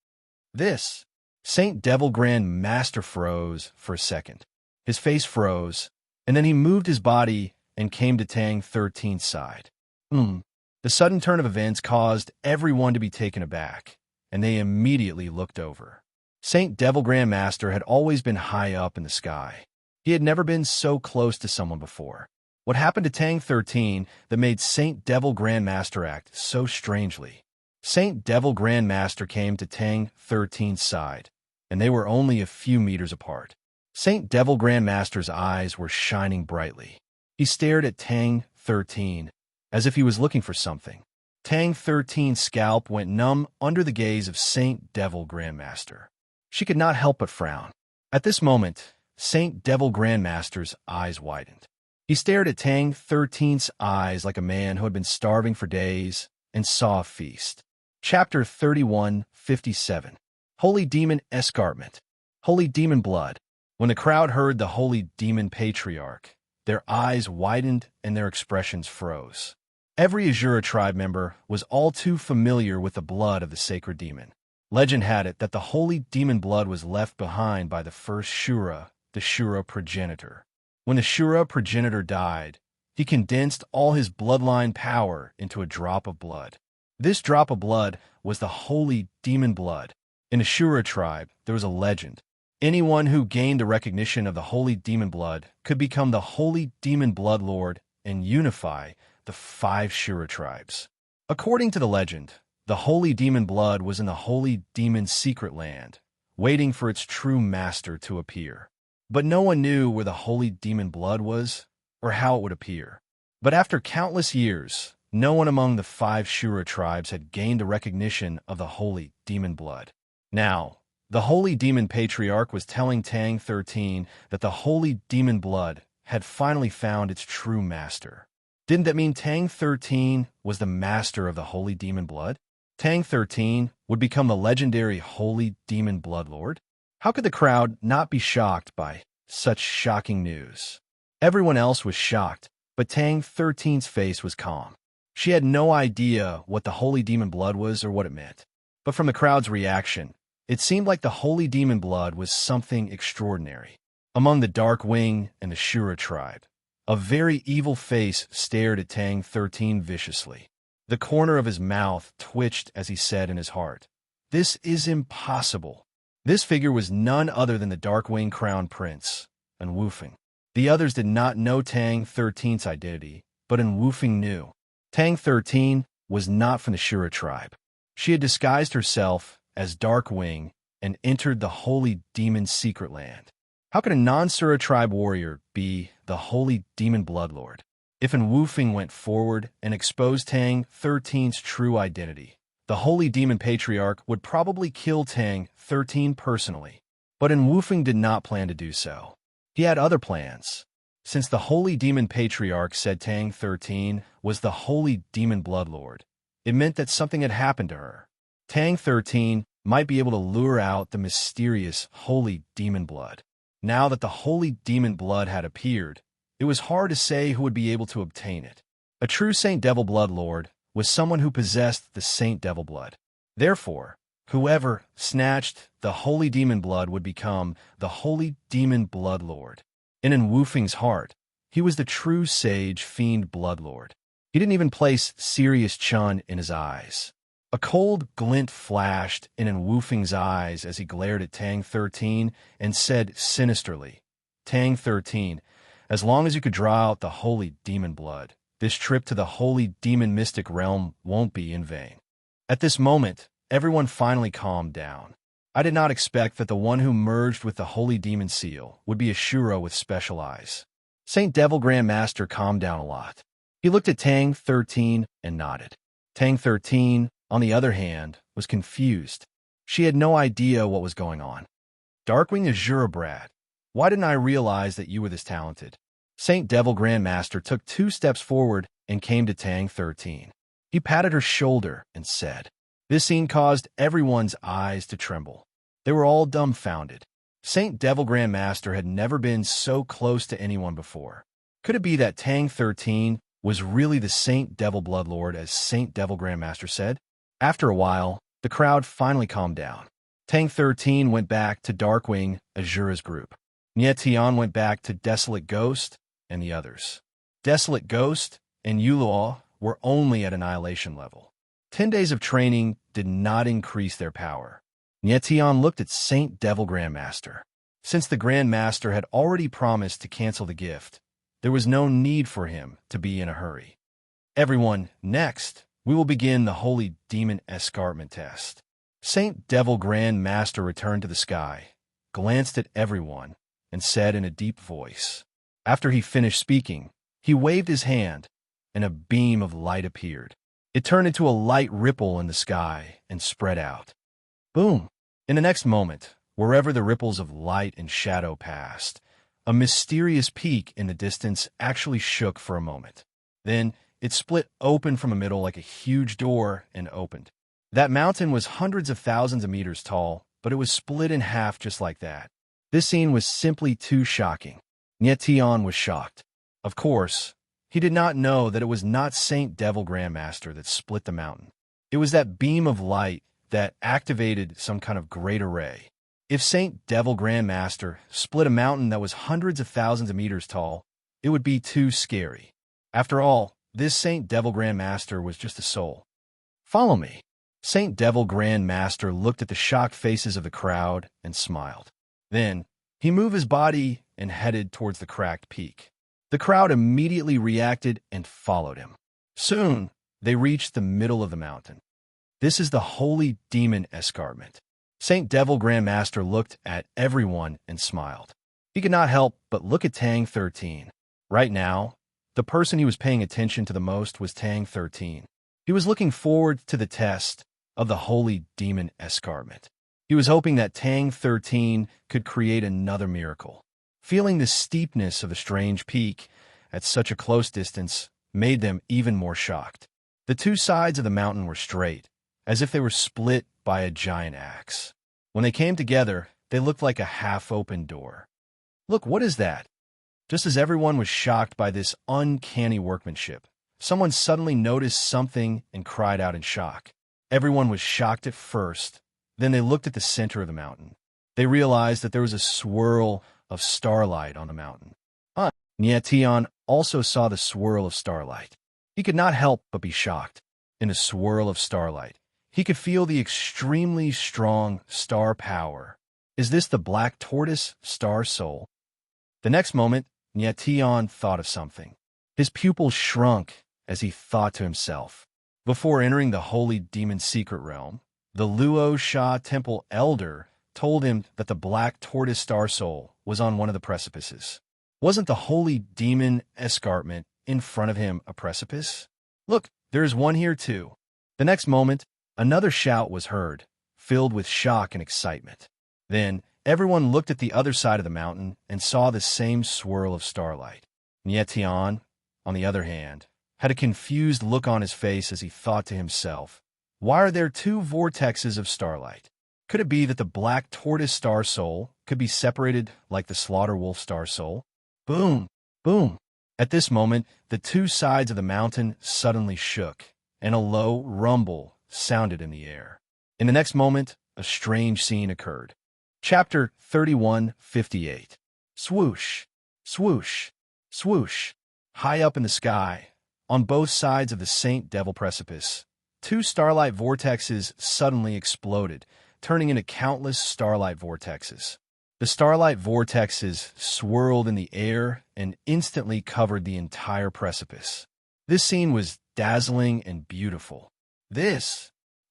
Saint Devil Grandmaster froze for a second. His face froze, and then he moved his body and came to Tang 13's side. The sudden turn of events caused everyone to be taken aback, and they immediately looked over. Saint Devil Grandmaster had always been high up in the sky. He had never been so close to someone before. What happened to Tang 13 that made Saint Devil Grandmaster act so strangely? Saint Devil Grandmaster came to Tang 13's side, and they were only a few meters apart. Saint Devil Grandmaster's eyes were shining brightly. He stared at Tang 13, as if he was looking for something. Tang 13's scalp went numb under the gaze of Saint Devil Grandmaster. She could not help but frown. At this moment, Saint Devil Grandmaster's eyes widened. He stared at Tang 13's eyes like a man who had been starving for days and saw a feast. Chapter 31:57. Holy Demon Escarpment. Holy demon blood. When the crowd heard the holy demon patriarch, their eyes widened and their expressions froze. Every Azura tribe member was all too familiar with the blood of the sacred demon. Legend had it that the holy demon blood was left behind by the first Shura, the Shura progenitor. When the Shura progenitor died, he condensed all his bloodline power into a drop of blood. This drop of blood was the holy demon blood. In the Shura tribe, there was a legend. Anyone who gained the recognition of the holy demon blood could become the holy demon blood lord and unify the 5 Shura tribes. According to the legend, the holy demon blood was in the holy demon secret land, waiting for its true master to appear. But no one knew where the holy demon blood was or how it would appear. But after countless years, no one among the 5 Shura tribes had gained the recognition of the holy demon blood. Now, the holy demon patriarch was telling Tang 13 that the holy demon blood had finally found its true master. Didn't that mean Tang 13 was the master of the holy demon blood? Tang 13 would become the legendary holy demon blood lord? How could the crowd not be shocked by such shocking news? Everyone else was shocked, but Tang 13's face was calm. She had no idea what the holy demon blood was or what it meant. But from the crowd's reaction, it seemed like the holy demon blood was something extraordinary. Among the Dark Wing and the Shura tribe, a very evil face stared at Tang 13 viciously. The corner of his mouth twitched as he said in his heart, "This is impossible." This figure was none other than the Dark Wing Crown Prince, Unwufeng. The others did not know Tang 13's identity, but Unwufeng knew. Tang 13 was not from the Shura tribe. She had disguised herself as Dark Wing and entered the holy demon secret land. How could a non-Shura tribe warrior be the holy demon bloodlord? If Unwufeng went forward and exposed Tang 13's true identity, the holy demon patriarch would probably kill Tang 13 personally. But Unwufeng did not plan to do so. He had other plans. Since the holy demon patriarch said Tang 13 was the holy demon bloodlord, it meant that something had happened to her. Tang 13 might be able to lure out the mysterious holy demon blood. Now that the holy demon blood had appeared, it was hard to say who would be able to obtain it. A true Saint Devil Blood Lord was someone who possessed the Saint Devil Blood. Therefore, whoever snatched the holy demon blood would become the holy demon blood lord. In Unwufeng's heart, he was the true sage fiend blood lord. He didn't even place serious chun in his eyes. A cold glint flashed in Unwufeng's eyes as he glared at Tang 13 and said sinisterly, "Tang 13, as long as you could draw out the holy demon blood, this trip to the holy demon mystic realm won't be in vain." At this moment, everyone finally calmed down. I did not expect that the one who merged with the holy demon seal would be a Shura with special eyes. Saint Devil Grand Master calmed down a lot. He looked at Tang 13 and nodded. Tang 13, on the other hand, was confused. She had no idea what was going on. "Darkwing Azura Brad, why didn't I realize that you were this talented?" Saint Devil Grand Master took 2 steps forward and came to Tang 13. He patted her shoulder and said, This scene caused everyone's eyes to tremble. They were all dumbfounded. Saint Devil Grand Master had never been so close to anyone before. Could it be that Tang 13 was really the Saint Devil Bloodlord as Saint Devil Grand Master said? After a while, the crowd finally calmed down. Tang 13 went back to Darkwing Azura's group. Nie Tian went back to Desolate Ghost and the others. Desolate Ghost and Yuluo were only at annihilation level. 10 days of training did not increase their power. Nie Tian looked at Saint Devil Grandmaster. Since the Grandmaster had already promised to cancel the gift, there was no need for him to be in a hurry. Everyone, next, we will begin the Holy Demon Escarpment Test. Saint Devil Grandmaster returned to the sky, glanced at everyone, and said in a deep voice. After he finished speaking, he waved his hand, and a beam of light appeared. It turned into a light ripple in the sky and spread out. Boom! In the next moment, wherever the ripples of light and shadow passed, a mysterious peak in the distance actually shook for a moment. Then, it split open from the middle like a huge door and opened. That mountain was hundreds of thousands of meters tall, but it was split in half just like that. This scene was simply too shocking. Nyetian was shocked. Of course, he did not know that it was not Saint Devil Grandmaster that split the mountain. It was that beam of light that activated some kind of great array. If Saint Devil Grandmaster split a mountain that was hundreds of thousands of meters tall, it would be too scary. After all, this Saint Devil Grandmaster was just a soul. Follow me. Saint Devil Grandmaster looked at the shocked faces of the crowd and smiled. Then, he moved his body and headed towards the cracked peak. The crowd immediately reacted and followed him. Soon, they reached the middle of the mountain. This is the holy demon escarpment. Saint Devil Grandmaster looked at everyone and smiled. He could not help but look at Tang 13. Right now, the person he was paying attention to the most was Tang 13. He was looking forward to the test of the holy demon escarpment. He was hoping that Tang 13 could create another miracle. Feeling the steepness of the strange peak at such a close distance made them even more shocked. The two sides of the mountain were straight, as if they were split by a giant axe. When they came together, they looked like a half-open door. Look, what is that? Just as everyone was shocked by this uncanny workmanship, someone suddenly noticed something and cried out in shock. Everyone was shocked at first. Then they looked at the center of the mountain. They realized that there was a swirl of starlight on the mountain. Nyetian also saw the swirl of starlight. He could not help but be shocked. In the swirl of starlight, he could feel the extremely strong star power. Is this the black tortoise star soul? The next moment, Nyetian thought of something. His pupils shrunk as he thought to himself. Before entering the holy demon's secret realm, the Luo Sha temple elder told him that the black tortoise star soul was on one of the precipices. Wasn't the holy demon escarpment in front of him a precipice? Look, there's one here too. The next moment, another shout was heard, filled with shock and excitement. Then, everyone looked at the other side of the mountain and saw the same swirl of starlight. Nyetian, on the other hand, had a confused look on his face as he thought to himself, why are there two vortexes of starlight? Could it be that the black tortoise star soul could be separated like the slaughter wolf star soul? Boom! Boom! At this moment, the two sides of the mountain suddenly shook, and a low rumble sounded in the air. In the next moment, a strange scene occurred. Chapter 31:58. Swoosh! Swoosh! Swoosh! High up in the sky, on both sides of the Saint Devil precipice, two starlight vortexes suddenly exploded, turning into countless starlight vortexes. The starlight vortexes swirled in the air and instantly covered the entire precipice. This scene was dazzling and beautiful.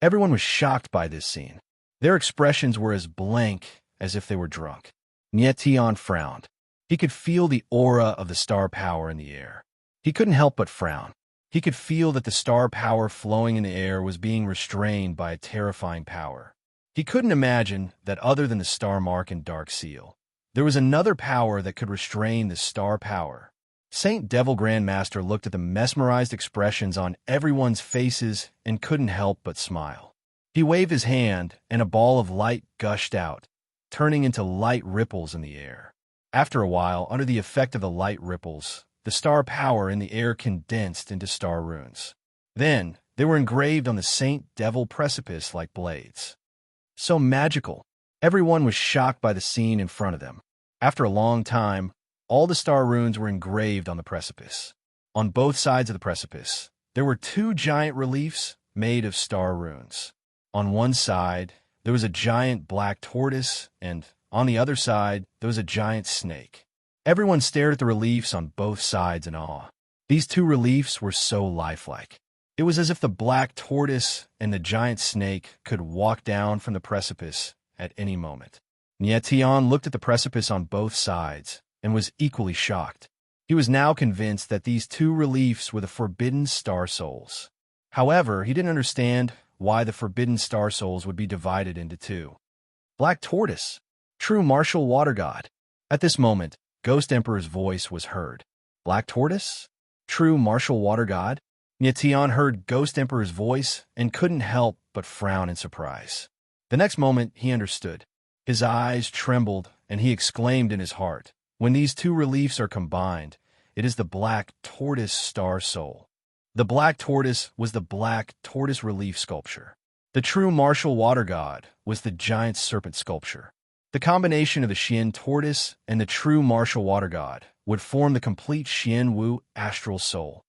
Everyone was shocked by this scene. Their expressions were as blank as if they were drunk. Nyetian frowned. He could feel the aura of the star power in the air. He couldn't help but frown. He could feel that the star power flowing in the air was being restrained by a terrifying power. He couldn't imagine that other than the star mark and dark seal, there was another power that could restrain the star power. Saint Devil Grandmaster looked at the mesmerized expressions on everyone's faces and couldn't help but smile. He waved his hand, and a ball of light gushed out, turning into light ripples in the air. After a while, under the effect of the light ripples, the star power in the air condensed into star runes. Then, they were engraved on the Saint Devil precipice like blades. So magical. Everyone was shocked by the scene in front of them. After a long time, all the star runes were engraved on the precipice. On both sides of the precipice, there were two giant reliefs made of star runes. On one side, there was a giant black tortoise, and on the other side, there was a giant snake. Everyone stared at the reliefs on both sides in awe. These two reliefs were so lifelike. It was as if the black tortoise and the giant snake could walk down from the precipice at any moment. Nyetian looked at the precipice on both sides and was equally shocked. He was now convinced that these two reliefs were the forbidden star souls. However, he didn't understand why the forbidden star souls would be divided into two. Black tortoise, true martial water god. At this moment, Ghost Emperor's voice was heard. Black tortoise, true martial water god? Nyetian heard Ghost Emperor's voice and couldn't help but frown in surprise. The next moment, he understood. His eyes trembled, and he exclaimed in his heart, "When these two reliefs are combined, it is the black tortoise star soul." The black tortoise was the black tortoise relief sculpture. The true martial water god was the giant serpent sculpture. The combination of the Xian tortoise and the true martial water god would form the complete Xian Wu astral soul.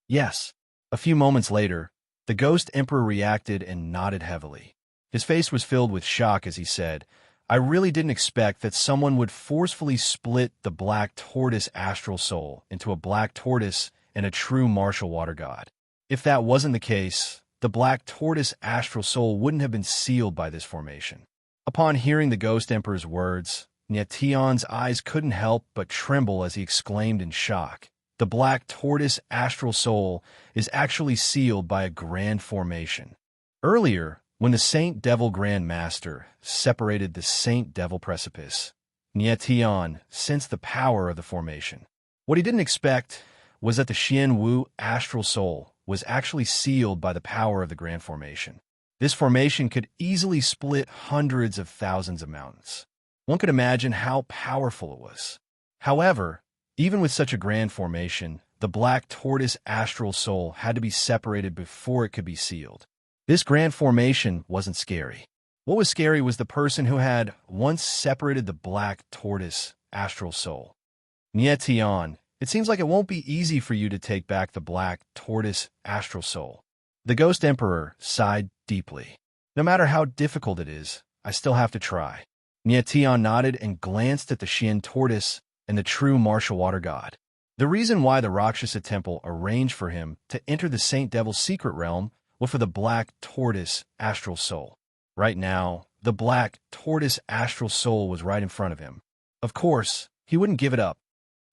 Yes. A few moments later, the ghost emperor reacted and nodded heavily. His face was filled with shock as he said, "I really didn't expect that someone would forcefully split the black tortoise astral soul into a black tortoise and a true martial water god. If that wasn't the case, the black tortoise astral soul wouldn't have been sealed by this formation." Upon hearing the ghost emperor's words, Nietion's eyes couldn't help but tremble as he exclaimed in shock, "The black tortoise astral soul is actually sealed by a grand formation." Earlier, when the Saint Devil Grand Master separated the Saint Devil Precipice, Nietion sensed the power of the formation. What he didn't expect was that the Xian Wu astral soul was actually sealed by the power of the Grand Formation. This formation could easily split hundreds of thousands of mountains. One could imagine how powerful it was. However, even with such a grand formation, the black tortoise astral soul had to be separated before it could be sealed. This grand formation wasn't scary. What was scary was the person who had once separated the black tortoise astral soul. Nietion, it seems like it won't be easy for you to take back the black tortoise astral soul. The ghost emperor sighed deeply. No matter how difficult it is, I still have to try. Nietion nodded and glanced at the Xian tortoise and the true martial water god. The reason why the Rakshasa temple arranged for him to enter the Saint Devil's secret realm was for the black tortoise astral soul. Right now, the black tortoise astral soul was right in front of him. Of course, he wouldn't give it up.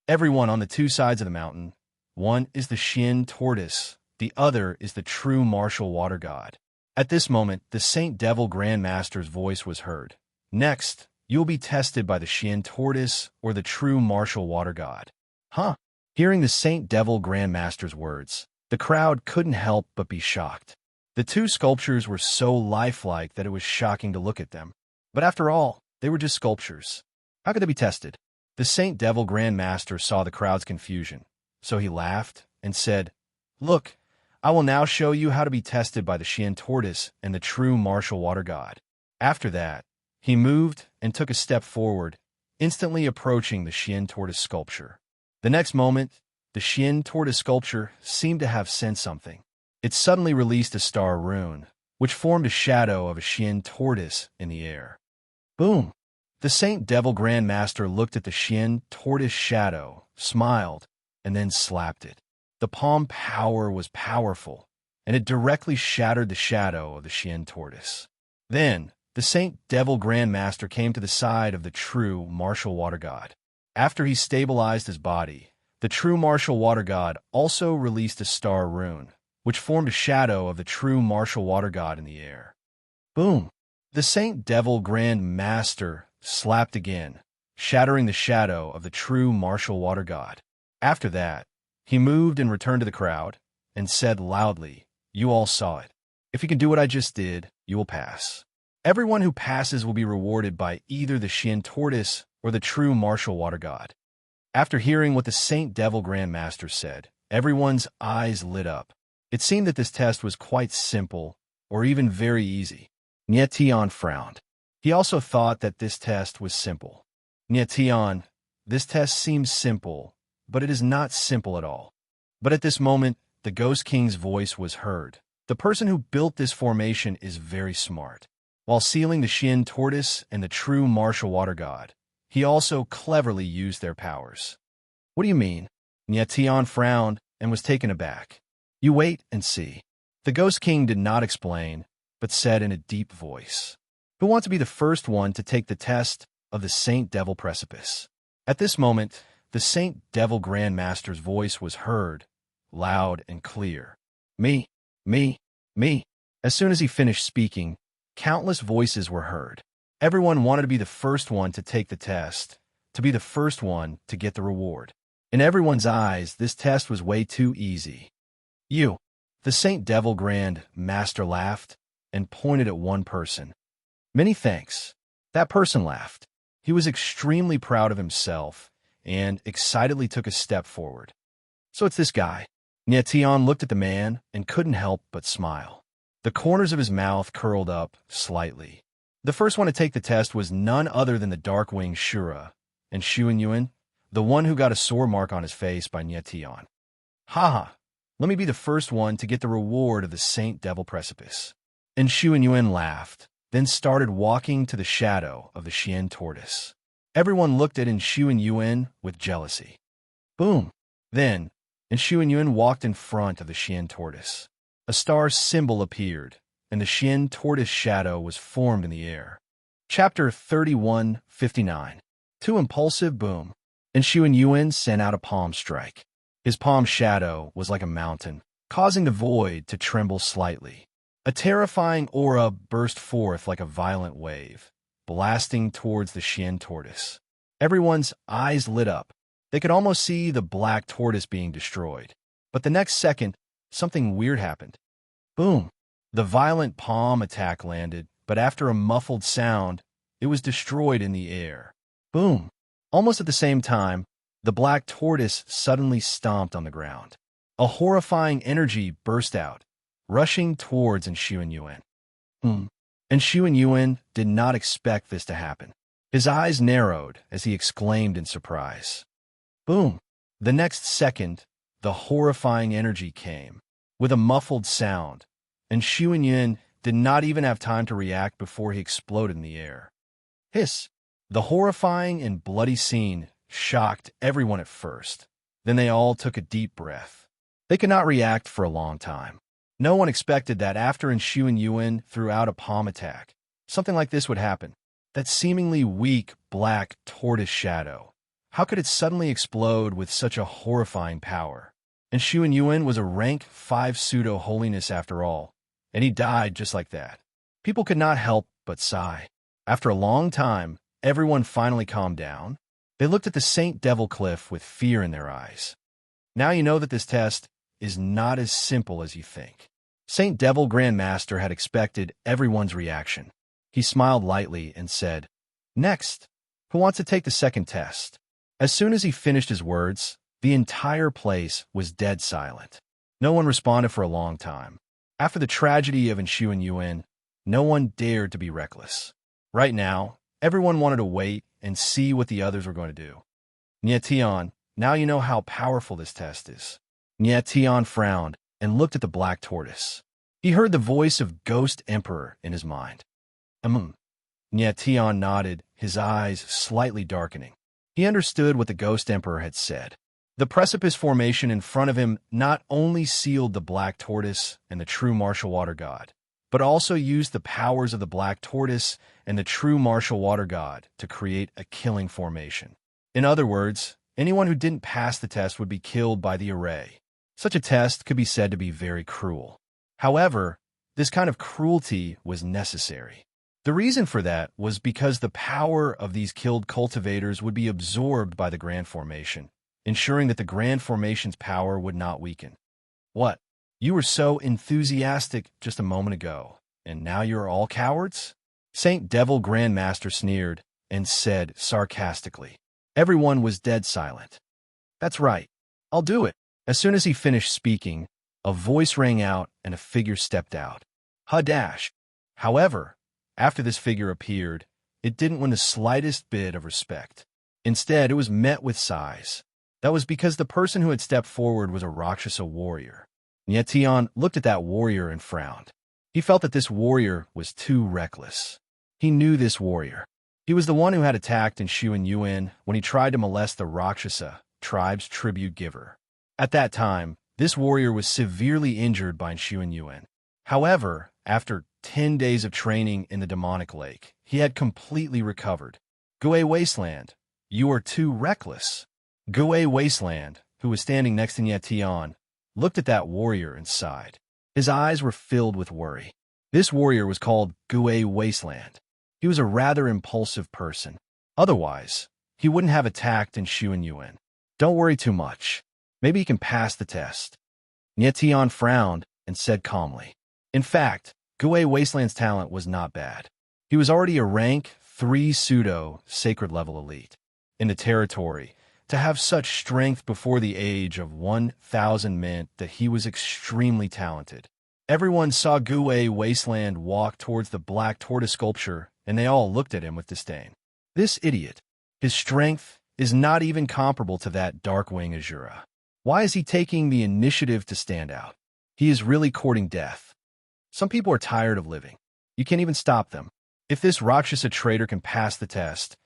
Everyone on the two sides of the mountain, one is the Xian tortoise, the other is the true martial water god. At this moment, the Saint Devil Grand Master's voice was heard. "Next, you'll be tested by the Xian tortoise or the true martial water god." Huh? Hearing the Saint Devil Grand Master's words, the crowd couldn't help but be shocked. The two sculptures were so lifelike that it was shocking to look at them. But after all, they were just sculptures. How could they be tested? The Saint Devil Grand Master saw the crowd's confusion, so he laughed and said, "Look, I will now show you how to be tested by the Xian tortoise and the true martial water god." After that, he moved and took a step forward, instantly approaching the Xian tortoise sculpture. The next moment, the Xian tortoise sculpture seemed to have sensed something. It suddenly released a star rune, which formed a shadow of a Xian tortoise in the air. Boom! The Saint Devil Grand Master looked at the Xian tortoise shadow, smiled, and then slapped it. The palm power was powerful, and it directly shattered the shadow of the Xian tortoise. Then, the Saint Devil Grand Master came to the side of the true martial water god. After he stabilized his body, the true martial water god also released a star rune, which formed a shadow of the true martial water god in the air. Boom! The Saint Devil Grand Master slapped again, shattering the shadow of the true martial water god. After that, he moved and returned to the crowd and said loudly, "You all saw it. If you can do what I just did, you will pass. Everyone who passes will be rewarded by either the Xian tortoise or the true martial water god." After hearing what the Saint Devil Grand Master said, everyone's eyes lit up. It seemed that this test was quite simple, or even very easy. Nietion frowned. He also thought that this test was simple. "Nietion, this test seems simple, but it is not simple at all." But at this moment, the Ghost King's voice was heard. "The person who built this formation is very smart. While sealing the Xian tortoise and the true martial water god, he also cleverly used their powers." "What do you mean?" Nietion frowned and was taken aback. "You wait and see." The Ghost King did not explain, but said in a deep voice, "Who wants to be the first one to take the test of the Saint Devil Precipice?" At this moment, the Saint Devil Grand Master's voice was heard, loud and clear. "Me, me, me." As soon as he finished speaking, countless voices were heard. Everyone wanted to be the first one to take the test, to be the first one to get the reward. In everyone's eyes, this test was way too easy. "You." The Saint Devil Grand Master laughed and pointed at one person. "Many thanks. That person laughed. He was extremely proud of himself and excitedly took a step forward. So it's this guy. Nietian looked at the man and couldn't help but smile. The corners of his mouth curled up slightly. The first one to take the test was none other than the Darkwing Shura, and Xuan Yuan, the one who got a sore mark on his face by Nietian. Haha, let me be the first one to get the reward of the Saint Devil Precipice. And Xuan Yuan laughed, then started walking to the shadow of the Xian tortoise. Everyone looked at Xuan Yuan with jealousy. Boom! Then, Xuan Yuan walked in front of the Xian tortoise. A star symbol appeared, and the Xian tortoise shadow was formed in the air. Chapter 31:59. Too impulsive, boom. And Xuan Yuan sent out a palm strike. His palm shadow was like a mountain, causing the void to tremble slightly. A terrifying aura burst forth like a violent wave, blasting towards the Xian tortoise. Everyone's eyes lit up. They could almost see the black tortoise being destroyed. But the next second, something weird happened. Boom! The violent palm attack landed, but after a muffled sound, it was destroyed in the air. Boom! Almost at the same time, the black tortoise suddenly stomped on the ground. A horrifying energy burst out, rushing towards Xuan Yuan. And Xuan Yuan did not expect this to happen. His eyes narrowed as he exclaimed in surprise. Boom! The next second, the horrifying energy came, with a muffled sound, and Xuan Yuan did not even have time to react before he exploded in the air. Hiss! The horrifying and bloody scene shocked everyone at first. Then they all took a deep breath. They could not react for a long time. No one expected that after Xuan Yuan threw out a palm attack, something like this would happen. That seemingly weak, black tortoise shadow. How could it suddenly explode with such a horrifying power? And Xuan Yuan was a rank 5 pseudo-holiness after all, and he died just like that. People could not help but sigh. After a long time, everyone finally calmed down. They looked at the Saint Devil Cliff with fear in their eyes. Now you know that this test is not as simple as you think. Saint Devil Grandmaster had expected everyone's reaction. He smiled lightly and said, "Next, who wants to take the second test?" As soon as he finished his words, the entire place was dead silent. No one responded for a long time. After the tragedy of Xuan Yuan, no one dared to be reckless. Right now, everyone wanted to wait and see what the others were going to do. Nietian, now you know how powerful this test is. Nietian frowned and looked at the black tortoise. He heard the voice of Ghost Emperor in his mind. Nietian nodded, his eyes slightly darkening. He understood what the Ghost Emperor had said. The precipice formation in front of him not only sealed the black tortoise and the true martial water god, but also used the powers of the black tortoise and the true martial water god to create a killing formation. In other words, anyone who didn't pass the test would be killed by the array. Such a test could be said to be very cruel. However, this kind of cruelty was necessary. The reason for that was because the power of these killed cultivators would be absorbed by the Grand Formation, ensuring that the Grand Formation's power would not weaken. What? You were so enthusiastic just a moment ago, and now you're all cowards? Saint Devil Grandmaster sneered and said sarcastically. Everyone was dead silent. That's right. I'll do it. As soon as he finished speaking, a voice rang out and a figure stepped out. Hadash. However, after this figure appeared, it didn't win the slightest bit of respect. Instead, it was met with sighs. That was because the person who had stepped forward was a Rakshasa warrior. Nietian looked at that warrior and frowned. He felt that this warrior was too reckless. He knew this warrior. He was the one who had attacked Xuan Yuan when he tried to molest the Rakshasa tribe's tribute giver. At that time, this warrior was severely injured by Xuan Yuan. However, after 10 days of training in the demonic lake, he had completely recovered. Gue Wasteland, you are too reckless. Gue Wasteland, who was standing next to Nietian, looked at that warrior and sighed. His eyes were filled with worry. This warrior was called Gue Wasteland. He was a rather impulsive person. Otherwise, he wouldn't have attacked Xuan Yuan. Don't worry too much. Maybe he can pass the test. Nietian frowned and said calmly. In fact, Gue Wasteland's talent was not bad. He was already a rank 3 pseudo-sacred level elite in the territory. To have such strength before the age of 1,000 meant that he was extremely talented. Everyone saw Gue Wasteland walk towards the black tortoise sculpture, and they all looked at him with disdain. This idiot. His strength is not even comparable to that Darkwing Azura. Why is he taking the initiative to stand out? He is really courting death. Some people are tired of living. You can't even stop them. If this Rakshasa traitor can pass the test,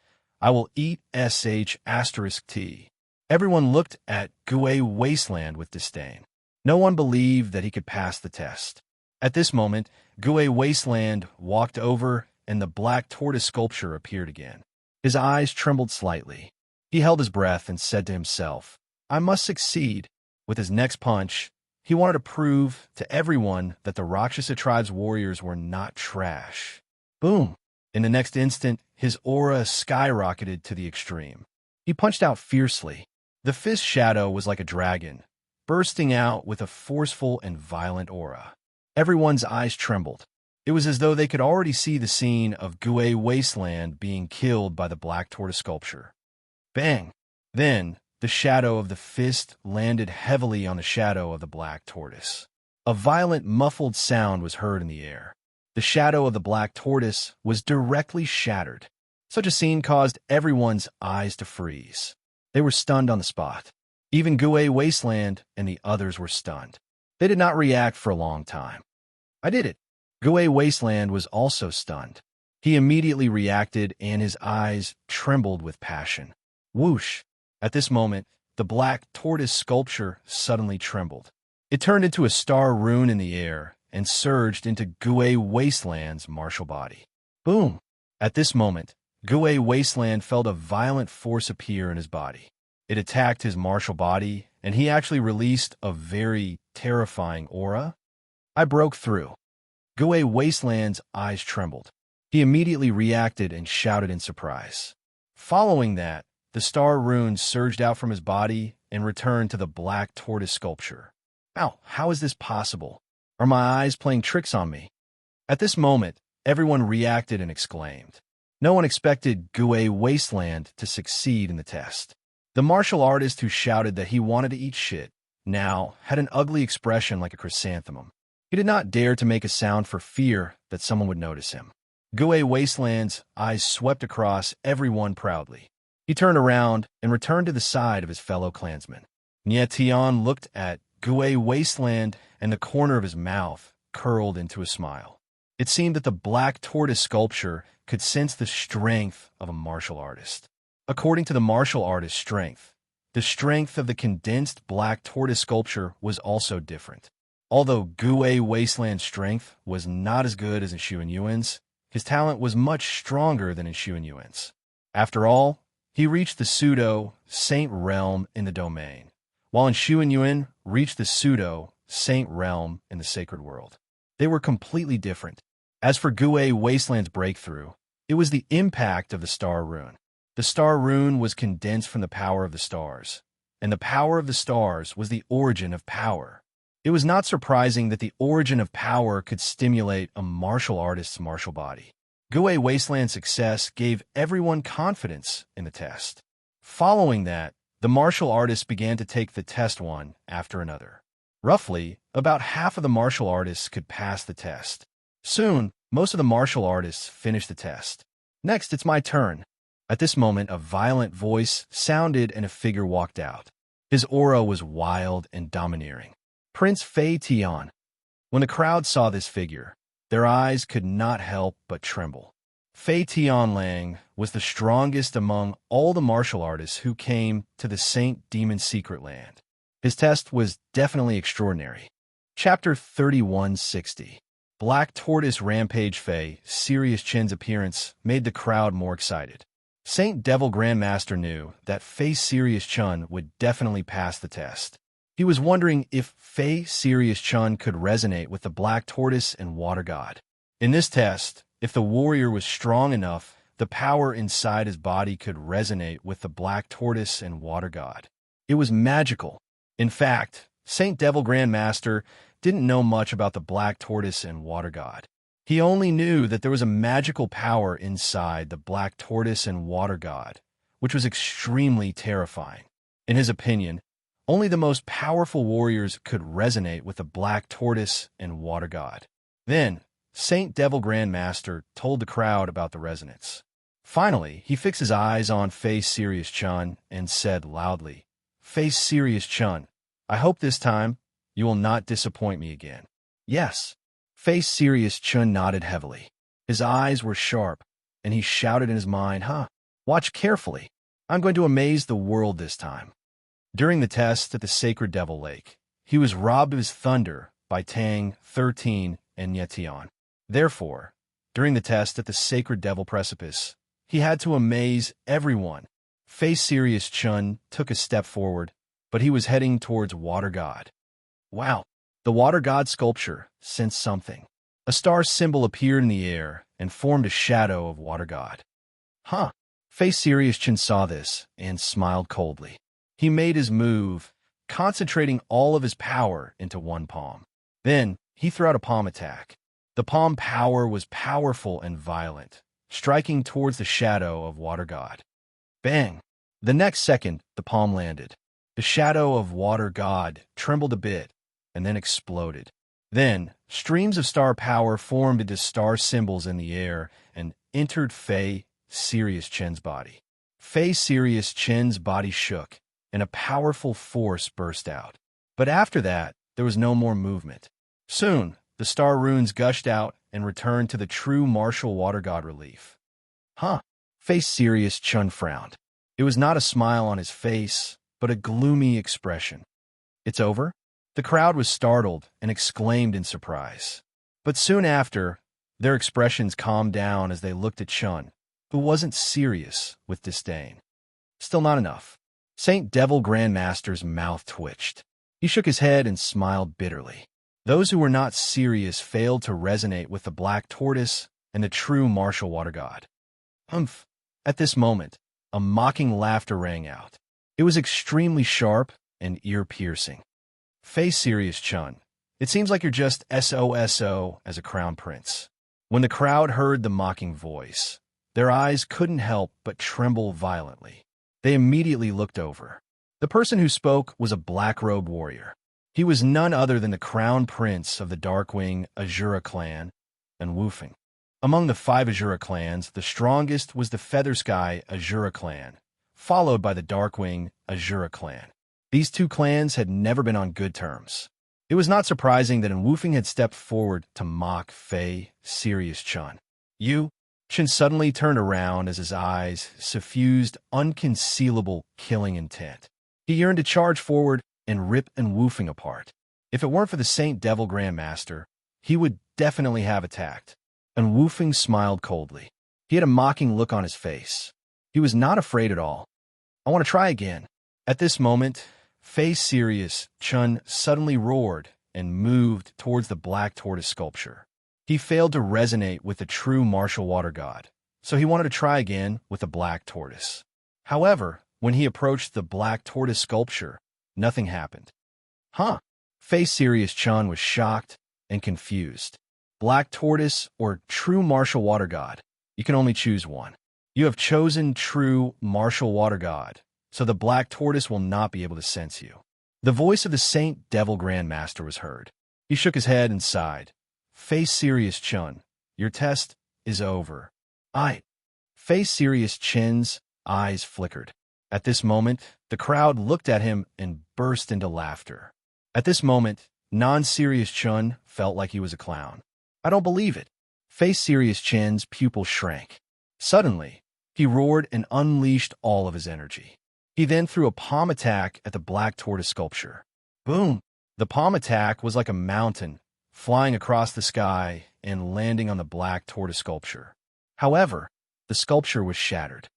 I will eat **T. Everyone looked at Gue Wasteland with disdain. No one believed that he could pass the test. At this moment, Gue Wasteland walked over and the black tortoise sculpture appeared again. His eyes trembled slightly. He held his breath and said to himself, I must succeed. With his next punch, he wanted to prove to everyone that the Rakshasa tribe's warriors were not trash. Boom! In the next instant, his aura skyrocketed to the extreme. He punched out fiercely. The fist shadow was like a dragon, bursting out with a forceful and violent aura. Everyone's eyes trembled. It was as though they could already see the scene of Gue Wasteland being killed by the black tortoise sculpture. Bang! Then, the shadow of the fist landed heavily on the shadow of the black tortoise. A violent, muffled sound was heard in the air. The shadow of the black tortoise was directly shattered. Such a scene caused everyone's eyes to freeze. They were stunned on the spot. Even Gue Wasteland and the others were stunned. They did not react for a long time. I did it. Gue Wasteland was also stunned. He immediately reacted and his eyes trembled with passion. Whoosh! At this moment, the black tortoise sculpture suddenly trembled. It turned into a star rune in the air and surged into Gue Wasteland's martial body. Boom! At this moment, Gue Wasteland felt a violent force appear in his body. It attacked his martial body, and he actually released a very terrifying aura. I broke through. Gue Wasteland's eyes trembled. He immediately reacted and shouted in surprise. Following that, the star rune surged out from his body and returned to the black tortoise sculpture. Ow, how is this possible? Are my eyes playing tricks on me? At this moment, everyone reacted and exclaimed. No one expected Gue Wasteland to succeed in the test. The martial artist who shouted that he wanted to eat shit now had an ugly expression like a chrysanthemum. He did not dare to make a sound for fear that someone would notice him. Gue Wasteland's eyes swept across everyone proudly. He turned around and returned to the side of his fellow clansmen. Nietion looked at Gue Wasteland and the corner of his mouth curled into a smile. It seemed that the black tortoise sculpture could sense the strength of a martial artist. According to the martial artist's strength, the strength of the condensed black tortoise sculpture was also different. Although Gue Wasteland's strength was not as good as Inshuan Yuan's, his talent was much stronger than Inshuan Yuan's. After all, he reached the pseudo-saint realm in the domain, while Inshuan Yuan reached the pseudo-saint realm in the sacred world. They were completely different. As for Gue Wasteland's breakthrough, it was the impact of the star rune. The star rune was condensed from the power of the stars, and the power of the stars was the origin of power. It was not surprising that the origin of power could stimulate a martial artist's martial body. Gue Wasteland's success gave everyone confidence in the test. Following that, the martial artists began to take the test one after another. Roughly, about half of the martial artists could pass the test. Soon, most of the martial artists finished the test. Next, it's my turn. At this moment, a violent voice sounded and a figure walked out. His aura was wild and domineering. Prince Fei Tian. When the crowd saw this figure, their eyes could not help but tremble. Fei Tianlang was the strongest among all the martial artists who came to the Saint Demon Secret Land. His test was definitely extraordinary. Chapter 3160. Black Tortoise Rampage Fei Serious Chin's appearance made the crowd more excited. Saint Devil Grandmaster knew that Fei Serious Chun would definitely pass the test. He was wondering if Fei Serious Chun could resonate with the Black Tortoise and Water God. In this test, if the warrior was strong enough, the power inside his body could resonate with the Black Tortoise and Water God. It was magical. In fact, Saint Devil Grandmaster didn't know much about the Black Tortoise and Water God. He only knew that there was a magical power inside the black tortoise and water god, which was extremely terrifying. In his opinion, only the most powerful warriors could resonate with the black tortoise and water god. Then, Saint Devil Grandmaster told the crowd about the resonance. Finally, he fixed his eyes on Face Serious Chun and said loudly, "Face Serious Chun, I hope this time you will not disappoint me again." Yes. Face Serious Chun nodded heavily. His eyes were sharp, and he shouted in his mind, Watch carefully. I'm going to amaze the world this time." During the test at the Sacred Devil Lake, he was robbed of his thunder by Tang, 13, and Yetion. Therefore, during the test at the Sacred Devil Precipice, he had to amaze everyone. Face Serious Chun took a step forward, but he was heading towards Water God. Wow! The Water God sculpture sensed something. A star symbol appeared in the air and formed a shadow of Water God. Face Serious Chun saw this and smiled coldly. He made his move, concentrating all of his power into one palm. Then, he threw out a palm attack. The palm power was powerful and violent, striking towards the shadow of Water God. Bang! The next second, the palm landed. The shadow of Water God trembled a bit, and then exploded. Then, streams of star power formed into star symbols in the air and entered Face Serious Chun's body. Face Serious Chun's body shook, and a powerful force burst out. But after that, there was no more movement. Soon, the star runes gushed out and returned to the true martial water god relief. Face Serious Chun frowned. It was not a smile on his face, but a gloomy expression. "It's over?" The crowd was startled and exclaimed in surprise. But soon after, their expressions calmed down as they looked at Chun, who wasn't serious, with disdain. Still not enough. Saint Devil Grandmaster's mouth twitched. He shook his head and smiled bitterly. Those who were not serious failed to resonate with the black tortoise and the true martial water god. At this moment, a mocking laughter rang out. It was extremely sharp and ear-piercing. Face Serious Chun, it seems like you're just SOSO as a crown prince. When the crowd heard the mocking voice, their eyes couldn't help but tremble violently. They immediately looked over. The person who spoke was a black-robed warrior. He was none other than the crown prince of the Darkwing Azura clan and Woofing. Among the 5 Azura clans, the strongest was the Feathersky Azura clan, followed by the Darkwing Azura clan. These 2 clans had never been on good terms. It was not surprising that Woofing had stepped forward to mock Face Serious Chun. Chun suddenly turned around as his eyes suffused unconcealable killing intent. He yearned to charge forward and rip Woofing apart. If it weren't for the Saint Devil Grandmaster, he would definitely have attacked. And Woofing smiled coldly. He had a mocking look on his face. He was not afraid at all. "I want to try again." At this moment, Face Serious Chun suddenly roared and moved towards the black tortoise sculpture. He failed to resonate with the true martial water god, so he wanted to try again with the black tortoise. However, when he approached the black tortoise sculpture, nothing happened. Face Serious Chun was shocked and confused. Black tortoise or true martial water god? You can only choose one. You have chosen true martial water god, so the black tortoise will not be able to sense you. The voice of the Saint Devil Grandmaster was heard. He shook his head and sighed. "Face Serious Chun, your test is over." Face Serious Chun's eyes flickered. At this moment, the crowd looked at him and burst into laughter. At this moment, non-serious Chun felt like he was a clown. "I don't believe it." Face Serious Chun's pupil shrank. Suddenly, he roared and unleashed all of his energy. He then threw a palm attack at the black tortoise sculpture. Boom! The palm attack was like a mountain, flying across the sky and landing on the black tortoise sculpture. However, the sculpture was shattered.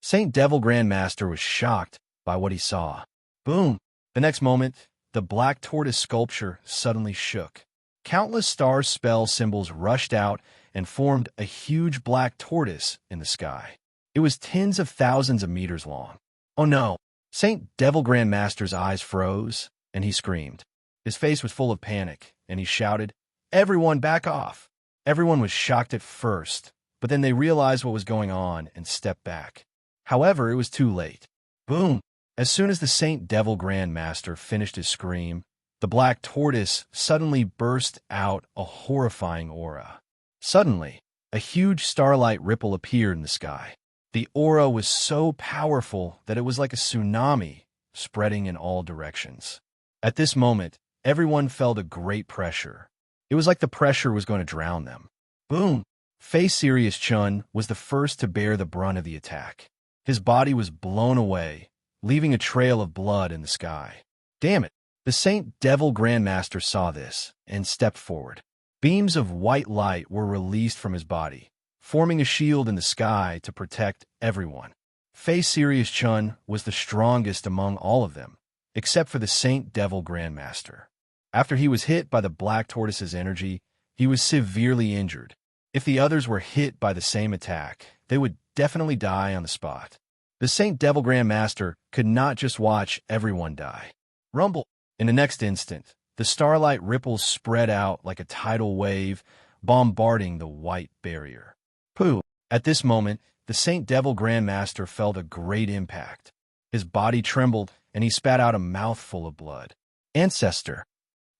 Saint Devil Grandmaster was shocked by what he saw. Boom! The next moment, the black tortoise sculpture suddenly shook. Countless star spell symbols rushed out and formed a huge black tortoise in the sky. It was tens of thousands of meters long. Oh no! Saint Devil Grandmaster's eyes froze, and he screamed. His face was full of panic, and he shouted, "Everyone back off! Everyone was shocked at first, but then they realized what was going on and stepped back. However, it was too late. Boom! As soon as the Saint Devil Grand Master finished his scream, the black tortoise suddenly burst out a horrifying aura. Suddenly, a huge starlight ripple appeared in the sky. The aura was so powerful that it was like a tsunami, spreading in all directions. At this moment, everyone felt a great pressure. It was like the pressure was going to drown them. Boom! Fei Sirius Chun was the first to bear the brunt of the attack. His body was blown away, leaving a trail of blood in the sky. Damn it! The Saint Devil Grandmaster saw this and stepped forward. Beams of white light were released from his body, forming a shield in the sky to protect everyone. Fei Sirius Chun was the strongest among all of them, except for the Saint Devil Grandmaster. After he was hit by the Black Tortoise's energy, he was severely injured. If the others were hit by the same attack, they would definitely die on the spot. The Saint Devil Grandmaster could not just watch everyone die. Rumble! In the next instant, the starlight ripples spread out like a tidal wave, bombarding the white barrier. Pooh! At this moment, the Saint Devil Grandmaster felt a great impact. His body trembled, and he spat out a mouthful of blood. Ancestor!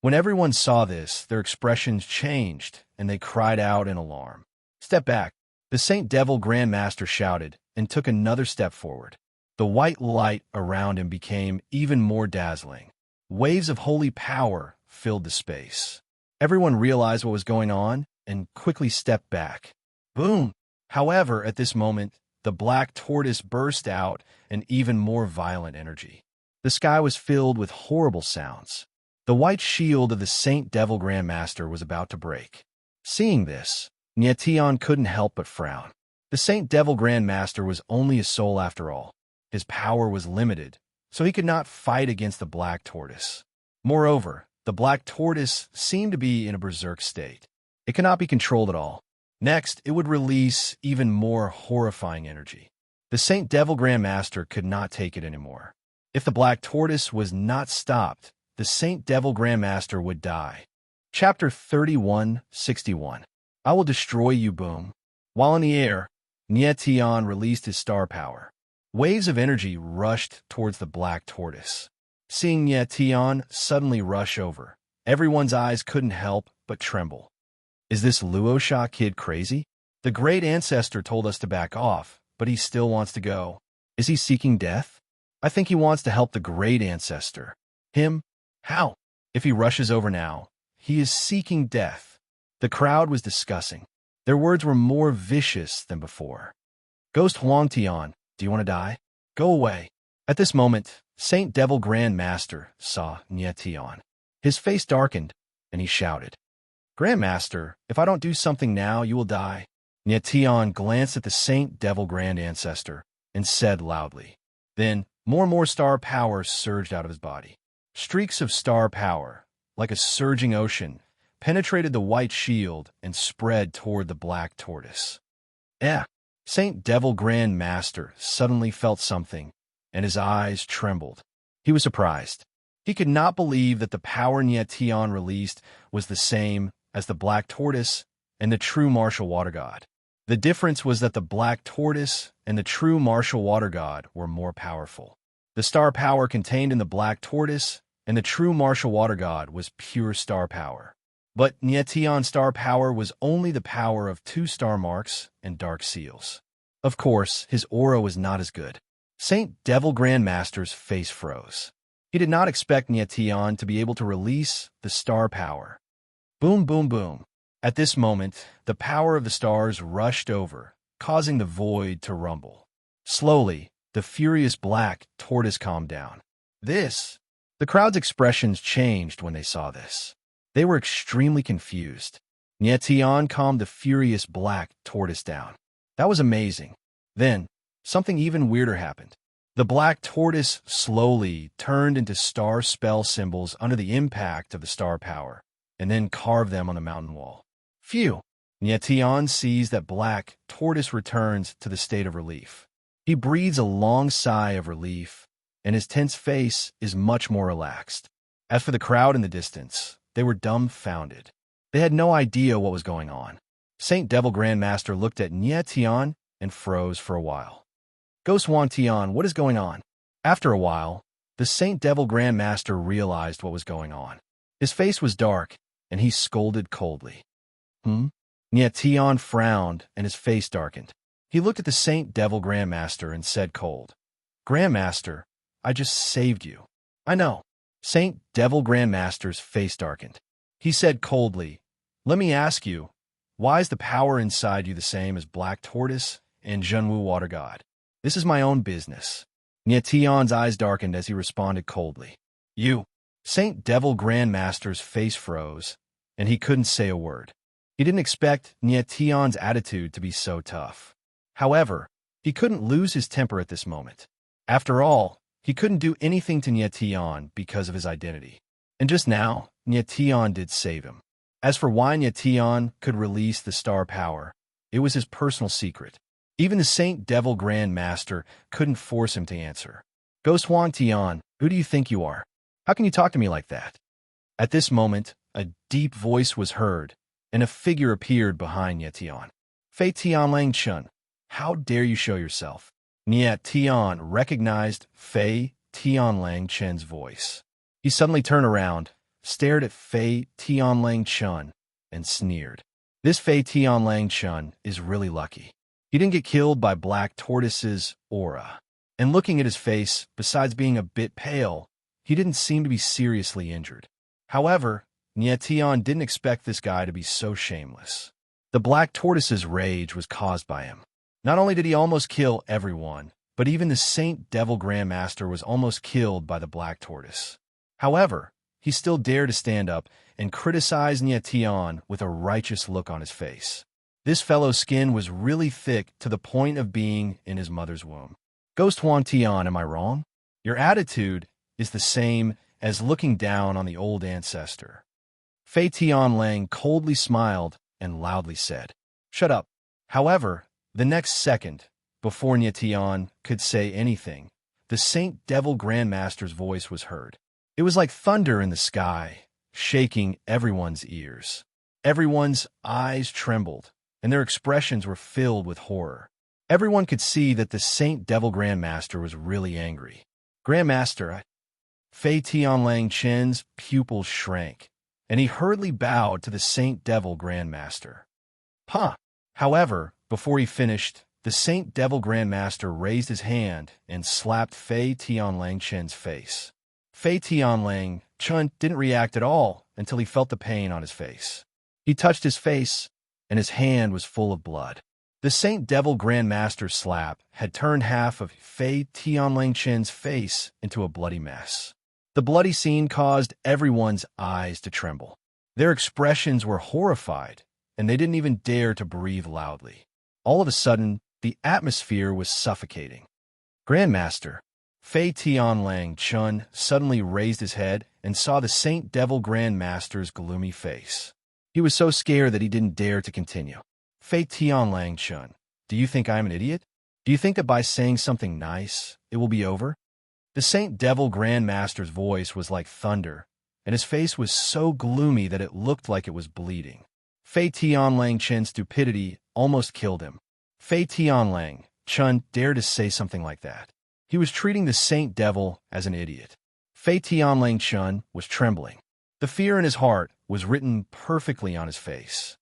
When everyone saw this, their expressions changed, and they cried out in alarm. Step back! The Saint Devil Grandmaster shouted, and took another step forward. The white light around him became even more dazzling. Waves of holy power filled the space. Everyone realized what was going on, and quickly stepped back. Boom! However, at this moment, the black tortoise burst out in even more violent energy. The sky was filled with horrible sounds. The white shield of the Saint Devil Grandmaster was about to break. Seeing this, Nietian couldn't help but frown. The Saint Devil Grandmaster was only a soul after all. His power was limited, so he could not fight against the black tortoise. Moreover, the black tortoise seemed to be in a berserk state. It could not be controlled at all. Next, it would release even more horrifying energy. The Saint Devil Grandmaster could not take it anymore. If the black tortoise was not stopped, the Saint Devil Grandmaster would die. Chapter 3161. I will destroy you, boom. While in the air, Nietian released his star power. Waves of energy rushed towards the black tortoise. Seeing Nietian suddenly rush over, everyone's eyes couldn't help but tremble. Is this Luosha kid crazy? The great ancestor told us to back off, but he still wants to go. Is he seeking death? I think he wants to help the great ancestor. Him? How? If he rushes over now, he is seeking death. The crowd was discussing. Their words were more vicious than before. Ghost Huangtian, do you want to die? Go away. At this moment, Saint Devil Grand Master saw Nietian. His face darkened, and he shouted, Grandmaster, if I don't do something now, you will die. Nietian glanced at the Saint Devil Grand Ancestor and said loudly. Then, more and more star power surged out of his body. Streaks of star power, like a surging ocean, penetrated the white shield and spread toward the black tortoise. Saint Devil Grand Master suddenly felt something, and his eyes trembled. He was surprised. He could not believe that the power Nietian released was the same as the black tortoise and the true martial water god. The difference was that the black tortoise and the true martial water god were more powerful. The star power contained in the black tortoise and the true martial water god was pure star power. But Nietian's star power was only the power of 2 star marks and dark seals. Of course, his aura was not as good. Saint Devil Grandmaster's face froze. He did not expect Nietian to be able to release the star power. Boom, boom, boom. At this moment, the power of the stars rushed over, causing the void to rumble. Slowly, the furious black tortoise calmed down. The crowd's expressions changed when they saw this. They were extremely confused. Nietian calmed the furious black tortoise down. That was amazing. Then, something even weirder happened. The black tortoise slowly turned into star spell symbols under the impact of the star power, and then carved them on the mountain wall. Phew! Nietian sees that black tortoise returns to the state of relief. He breathes a long sigh of relief, and his tense face is much more relaxed. As for the crowd in the distance, they were dumbfounded. They had no idea what was going on. Saint Devil Grandmaster looked at Nie Tian and froze for a while. Ghost Wan Tian, what is going on? After a while, the Saint Devil Grandmaster realized what was going on. His face was dark, and he scolded coldly. Nie Tian frowned, and his face darkened. He looked at the Saint Devil Grandmaster and said cold, Grandmaster, I just saved you. I know. Saint Devil Grandmaster's face darkened. He said coldly, let me ask you, why is the power inside you the same as Black Tortoise and Junwu Water God? This is my own business. Nie Tian's eyes darkened as he responded coldly. You. Saint Devil Grandmaster's face froze, and he couldn't say a word. He didn't expect Nie Tian's attitude to be so tough. However, he couldn't lose his temper at this moment. After all, he couldn't do anything to Nie Tian because of his identity. And just now, Nie Tian did save him. As for why Nie Tian could release the star power, it was his personal secret. Even the Saint Devil Grandmaster couldn't force him to answer. Ghost Huan Tian, who do you think you are? How can you talk to me like that? At this moment, a deep voice was heard, and a figure appeared behind Nie Tian. Fei Tianlang Chun, how dare you show yourself? Nie Tian recognized Fei Tianlang Chen's voice. He suddenly turned around, stared at Fei Tianlang Chun, and sneered. This Fei Tianlang Chun is really lucky. He didn't get killed by Black Tortoise's aura. And looking at his face, besides being a bit pale, he didn't seem to be seriously injured. However, Nie Tian didn't expect this guy to be so shameless. The Black Tortoise's rage was caused by him. Not only did he almost kill everyone, but even the Saint Devil Grandmaster was almost killed by the Black Tortoise. However, he still dared to stand up and criticize Nie Tian with a righteous look on his face. This fellow's skin was really thick to the point of being in his mother's womb. Ghost Huan Tian, am I wrong? Your attitude is the same as looking down on the old ancestor. Fei Tianlang coldly smiled and loudly said, Shut up. However, the next second, before Nie Tian could say anything, the Saint Devil Grandmaster's voice was heard. It was like thunder in the sky, shaking everyone's ears. Everyone's eyes trembled, and their expressions were filled with horror. Everyone could see that the Saint Devil Grandmaster was really angry. Grandmaster, Fei Tianlang Chen's pupils shrank, and he hurriedly bowed to the Saint Devil Grandmaster. However, before he finished, the Saint Devil Grandmaster raised his hand and slapped Fei Tianlang Chen's face. Fei Tianlang Chen didn't react at all until he felt the pain on his face. He touched his face, and his hand was full of blood. The Saint Devil Grandmaster's slap had turned half of Fei Tianlang Chen's face into a bloody mess. The bloody scene caused everyone's eyes to tremble. Their expressions were horrified, and they didn't even dare to breathe loudly. All of a sudden, the atmosphere was suffocating. Grandmaster, Fei Tianlang Chun suddenly raised his head and saw the Saint Devil Grandmaster's gloomy face. He was so scared that he didn't dare to continue. Fei Tianlang Chun, do you think I'm an idiot? Do you think that by saying something nice, it will be over? The Saint Devil Grandmaster's voice was like thunder, and his face was so gloomy that it looked like it was bleeding. Fei Tianlang Chen's stupidity almost killed him. Fei Tianlang Chun dared to say something like that. He was treating the Saint Devil as an idiot. Fei Tianlang Chun was trembling. The fear in his heart was written perfectly on his face.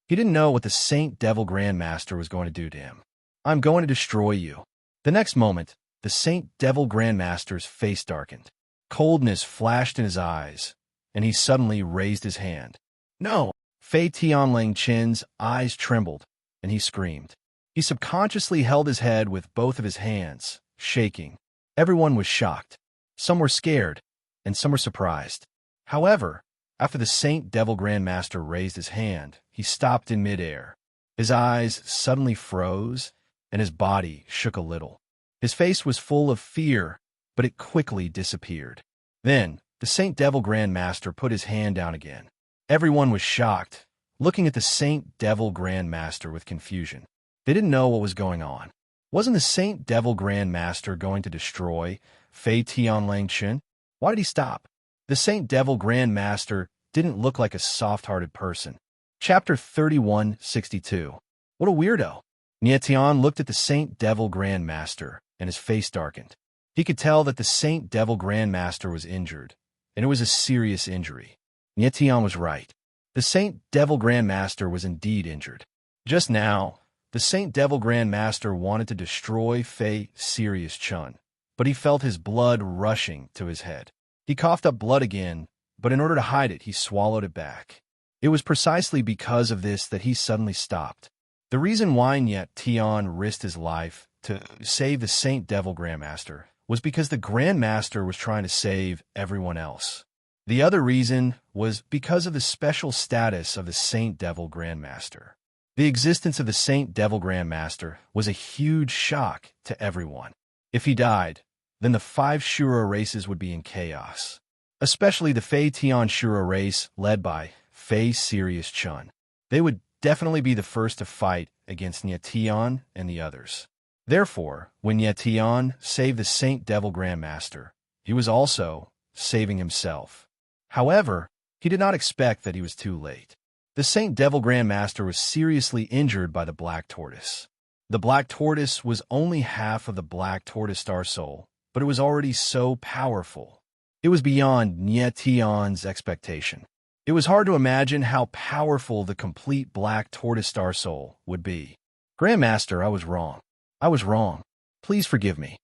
He didn't know what the Saint Devil Grandmaster was going to do to him. I'm going to destroy you. The next moment, the Saint Devil Grandmaster's face darkened. Coldness flashed in his eyes, and he suddenly raised his hand. No! Fei Tianlang Chen's eyes trembled, and he screamed. He subconsciously held his head with both of his hands, shaking. Everyone was shocked. Some were scared, and some were surprised. However, after the Saint Devil Grandmaster raised his hand, he stopped in midair. His eyes suddenly froze, and his body shook a little. His face was full of fear, but it quickly disappeared. Then, the Saint Devil Grandmaster put his hand down again. Everyone was shocked, looking at the Saint Devil Grandmaster with confusion. They didn't know what was going on. Wasn't the Saint Devil Grandmaster going to destroy Fei Tianlang Chen? Why did he stop? The Saint Devil Grandmaster didn't look like a soft-hearted person. Chapter 3162. What a weirdo. Nietian looked at the Saint Devil Grand Master, and his face darkened. He could tell that the Saint Devil Grand Master was injured, and it was a serious injury. Nietian was right. The Saint Devil Grand Master was indeed injured. Just now, the Saint Devil Grand Master wanted to destroy Fei Sirius Chun, but he felt his blood rushing to his head. He coughed up blood again, but in order to hide it, he swallowed it back. It was precisely because of this that he suddenly stopped. The reason why Niet Tian risked his life to save the Saint Devil Grandmaster was because the Grandmaster was trying to save everyone else. The other reason was because of the special status of the Saint Devil Grandmaster. The existence of the Saint Devil Grandmaster was a huge shock to everyone. If he died, then the 5 Shura races would be in chaos, especially the Fei Tian Shura race led by Fei Sirius Chun. They would definitely be the first to fight against Niet Tian and the others. Therefore, when Niet Tian saved the Saint Devil Grandmaster, he was also saving himself. However, he did not expect that he was too late. The Saint Devil Grandmaster was seriously injured by the Black Tortoise. The Black Tortoise was only half of the Black Tortoise Star Soul, but it was already so powerful. It was beyond Niet Tian's expectation. It was hard to imagine how powerful the complete Black Tortoise Star Soul would be. Grandmaster, I was wrong. I was wrong. Please forgive me.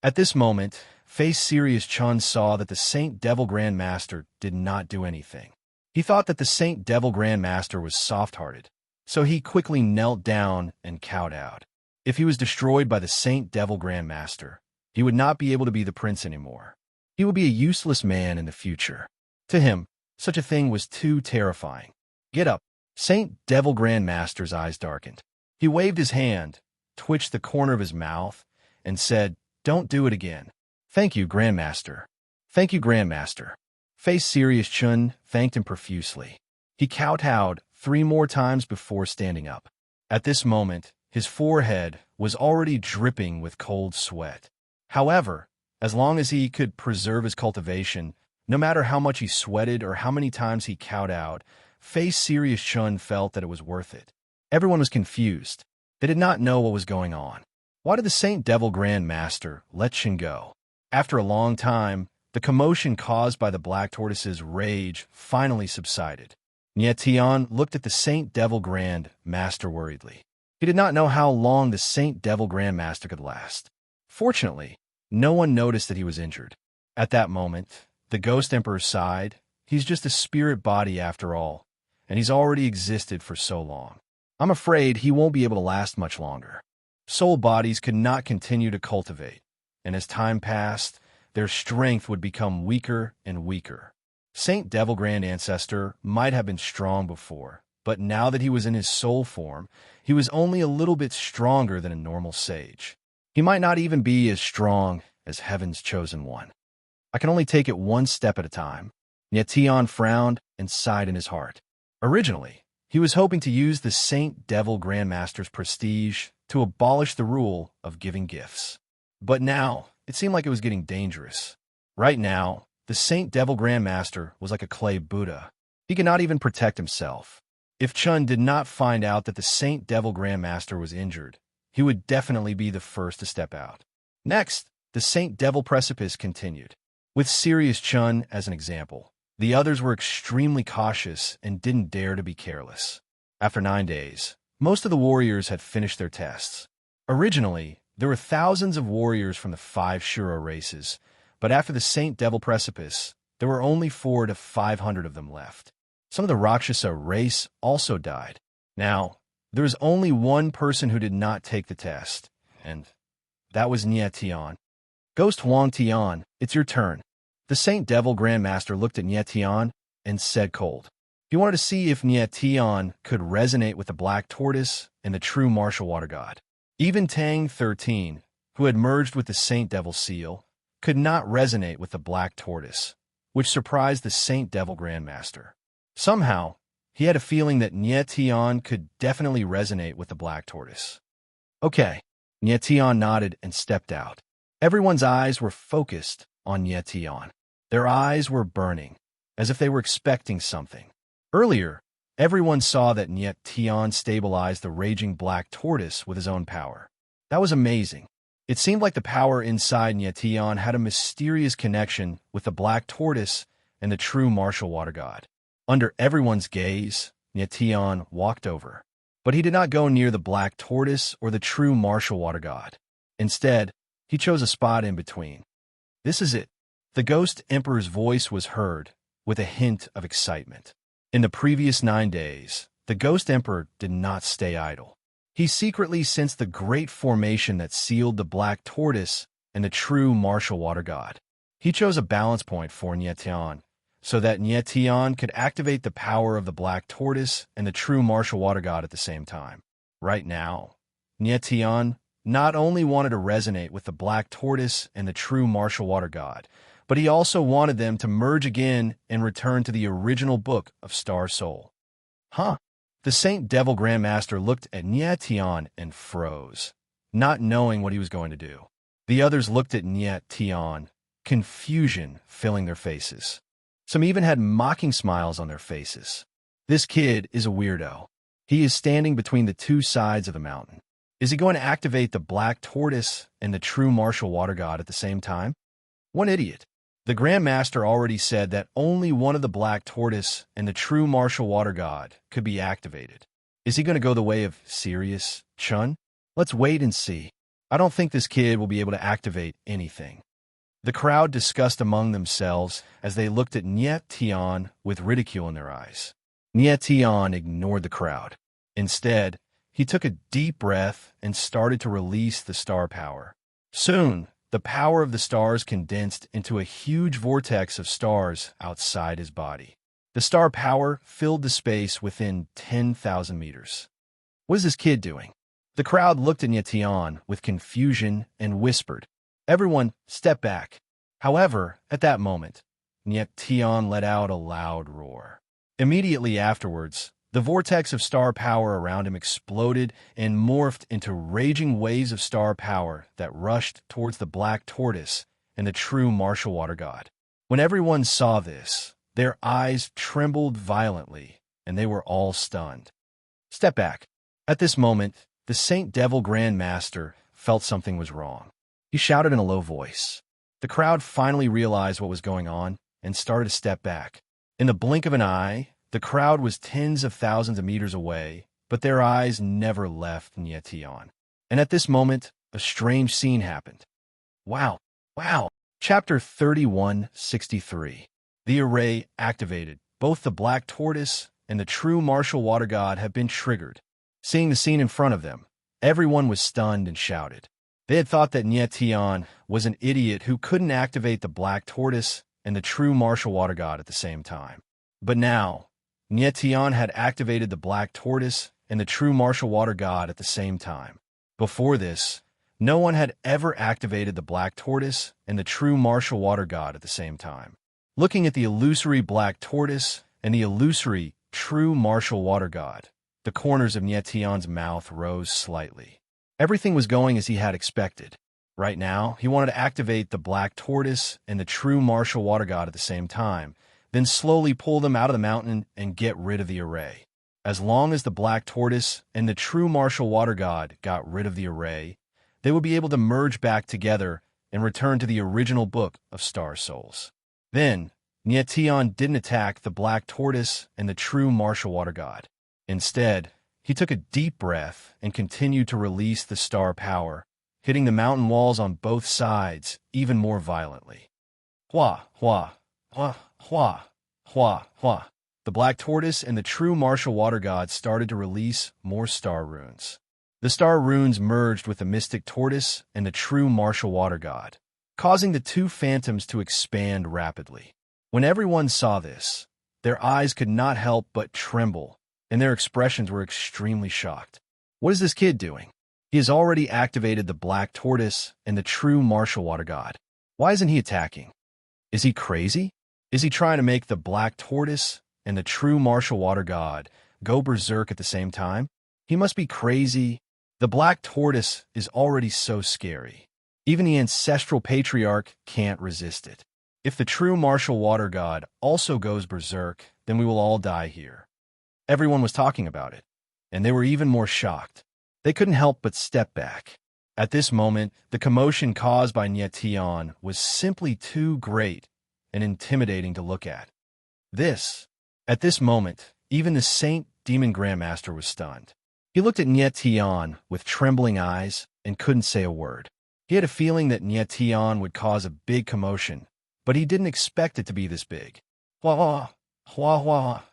At this moment, Fei Sirius Chun saw that the Saint Devil Grandmaster did not do anything. He thought that the Saint Devil Grandmaster was soft-hearted, so he quickly knelt down and kowtowed. If he was destroyed by the Saint Devil Grandmaster, he would not be able to be the prince anymore. He would be a useless man in the future. To him, such a thing was too terrifying. Get up. Saint Devil Grandmaster's eyes darkened. He waved his hand, twitched the corner of his mouth, and said, "Don't do it again." "Thank you, Grandmaster." "Thank you, Grandmaster." Fei Sirius Chun thanked him profusely. He kowtowed 3 more times before standing up. At this moment, his forehead was already dripping with cold sweat. However, as long as he could preserve his cultivation, no matter how much he sweated or how many times he kowtowed, Fei Sirius Chun felt that it was worth it. Everyone was confused. They did not know what was going on. Why did the Saint Devil Grand Master let Shin go? After a long time, the commotion caused by the Black Tortoise's rage finally subsided. Niet Tian looked at the Saint Devil Grand Master worriedly. He did not know how long the Saint Devil Grand Master could last. Fortunately, no one noticed that he was injured. At that moment, the Ghost Emperor sighed. He's just a spirit body after all, and he's already existed for so long. I'm afraid he won't be able to last much longer. Soul bodies could not continue to cultivate, and as time passed, their strength would become weaker and weaker. Saint Devil Grand Ancestor might have been strong before, but now that he was in his soul form, he was only a little bit stronger than a normal sage. He might not even be as strong as Heaven's Chosen One. I can only take it one step at a time. Niet Tian frowned and sighed in his heart. Originally, he was hoping to use the Saint Devil Grandmaster's prestige to abolish the rule of giving gifts. But now, it seemed like it was getting dangerous. Right now, the Saint Devil Grandmaster was like a clay Buddha. He could not even protect himself. If Chun did not find out that the Saint Devil Grandmaster was injured, he would definitely be the first to step out. Next, the Saint Devil Precipice continued. With Sirius Chun as an example, the others were extremely cautious and didn't dare to be careless. After 9 days, most of the warriors had finished their tests. Originally, there were thousands of warriors from the 5 Shura races, but after the Saint Devil Precipice, there were only 400 to 500 of them left. Some of the Rakshasa race also died. Now, there was only one person who did not take the test, and that was Niet Tian. Ghost Huang Tian, it's your turn. The Saint Devil Grandmaster looked at Niet Tian and said cold. He wanted to see if Niet Tian could resonate with the Black Tortoise and the true martial water god. Even Tang 13, who had merged with the Saint Devil Seal, could not resonate with the Black Tortoise, which surprised the Saint Devil Grandmaster. Somehow, he had a feeling that Niet Tian could definitely resonate with the Black Tortoise. Okay, Niet Tian nodded and stepped out. Everyone's eyes were focused on Niet Tian. Their eyes were burning, as if they were expecting something. Earlier, Everyone saw that Niet Tian stabilized the raging black tortoise with his own power. That was amazing. It seemed like the power inside Niet Tian had a mysterious connection with the black tortoise and the true martial water god. Under everyone's gaze, Niet Tian walked over. But he did not go near the black tortoise or the true martial water god. Instead, he chose a spot in between. This is it. The ghost emperor's voice was heard, with a hint of excitement. In the previous 9 days, the ghost emperor did not stay idle. He secretly sensed the great formation that sealed the black tortoise and the true martial water god. He chose a balance point for Niet Tian, so that Niet Tian could activate the power of the black tortoise and the true martial water god at the same time. Right now, Niet Tian not only wanted to resonate with the black tortoise and the true martial water god, but he also wanted them to merge again and return to the original book of Star Soul. Huh? The Saint Devil Grandmaster looked at Niet Tian and froze, not knowing what he was going to do. The others looked at Niet Tian, confusion filling their faces. Some even had mocking smiles on their faces. This kid is a weirdo. He is standing between the two sides of the mountain. Is he going to activate the black tortoise and the true martial water god at the same time? One idiot. The Grandmaster already said that only one of the black tortoise and the true martial water god could be activated. Is he going to go the way of Sirius Chun? Let's wait and see. I don't think this kid will be able to activate anything. The crowd discussed among themselves as they looked at Niet Tian with ridicule in their eyes. Niet Tian ignored the crowd. Instead, he took a deep breath and started to release the star power. Soon, the power of the stars condensed into a huge vortex of stars outside his body. The star power filled the space within 10,000 meters. What is this kid doing? The crowd looked at Niet Tian with confusion and whispered, "Everyone, step back." However, at that moment, Niet Tian let out a loud roar. Immediately afterwards, the vortex of star power around him exploded and morphed into raging waves of star power that rushed towards the black tortoise and the true martial water god. When everyone saw this, their eyes trembled violently, and they were all stunned. Step back. At this moment, the Saint Devil Grandmaster felt something was wrong. He shouted in a low voice. The crowd finally realized what was going on and started to step back. In the blink of an eye, the crowd was tens of thousands of meters away, but their eyes never left Niet Tian. And at this moment, a strange scene happened. Wow! Chapter 3163. The array activated. Both the black tortoise and the true martial water god have been triggered. Seeing the scene in front of them, everyone was stunned and shouted. They had thought that Niet Tian was an idiot who couldn't activate the black tortoise and the true martial water god at the same time. But now, Niet Tian had activated the black tortoise and the true martial water god at the same time. Before this, no one had ever activated the black tortoise and the true martial water god at the same time. Looking at the illusory black tortoise and the illusory true martial water god, the corners of Niet Tian's mouth rose slightly. Everything was going as he had expected. Right now, he wanted to activate the black tortoise and the true martial water god at the same time, then slowly pull them out of the mountain and get rid of the array. As long as the black tortoise and the true martial water god got rid of the array, they would be able to merge back together and return to the original book of Star Souls. Then, Niet Tian didn't attack the black tortoise and the true martial water god. Instead, he took a deep breath and continued to release the star power, hitting the mountain walls on both sides even more violently. Hua, hua, hua, hua, hua, hua. The black tortoise and the true martial water god started to release more star runes. The star runes merged with the mystic tortoise and the true martial water god, causing the two phantoms to expand rapidly. When everyone saw this, their eyes could not help but tremble, and their expressions were extremely shocked. What is this kid doing? He has already activated the black tortoise and the true martial water god. Why isn't he attacking? Is he crazy? Is he trying to make the black tortoise and the true martial water god go berserk at the same time? He must be crazy. The black tortoise is already so scary. Even the ancestral patriarch can't resist it. If the true martial water god also goes berserk, then we will all die here. Everyone was talking about it, and they were even more shocked. They couldn't help but step back. At this moment, the commotion caused by Nyetian was simply too great and intimidating to look at. At this moment, even the Saint Demon Grandmaster was stunned. He looked at Nyetian with trembling eyes and couldn't say a word. He had a feeling that Nyetian would cause a big commotion, but he didn't expect it to be this big. Hua hua, hua.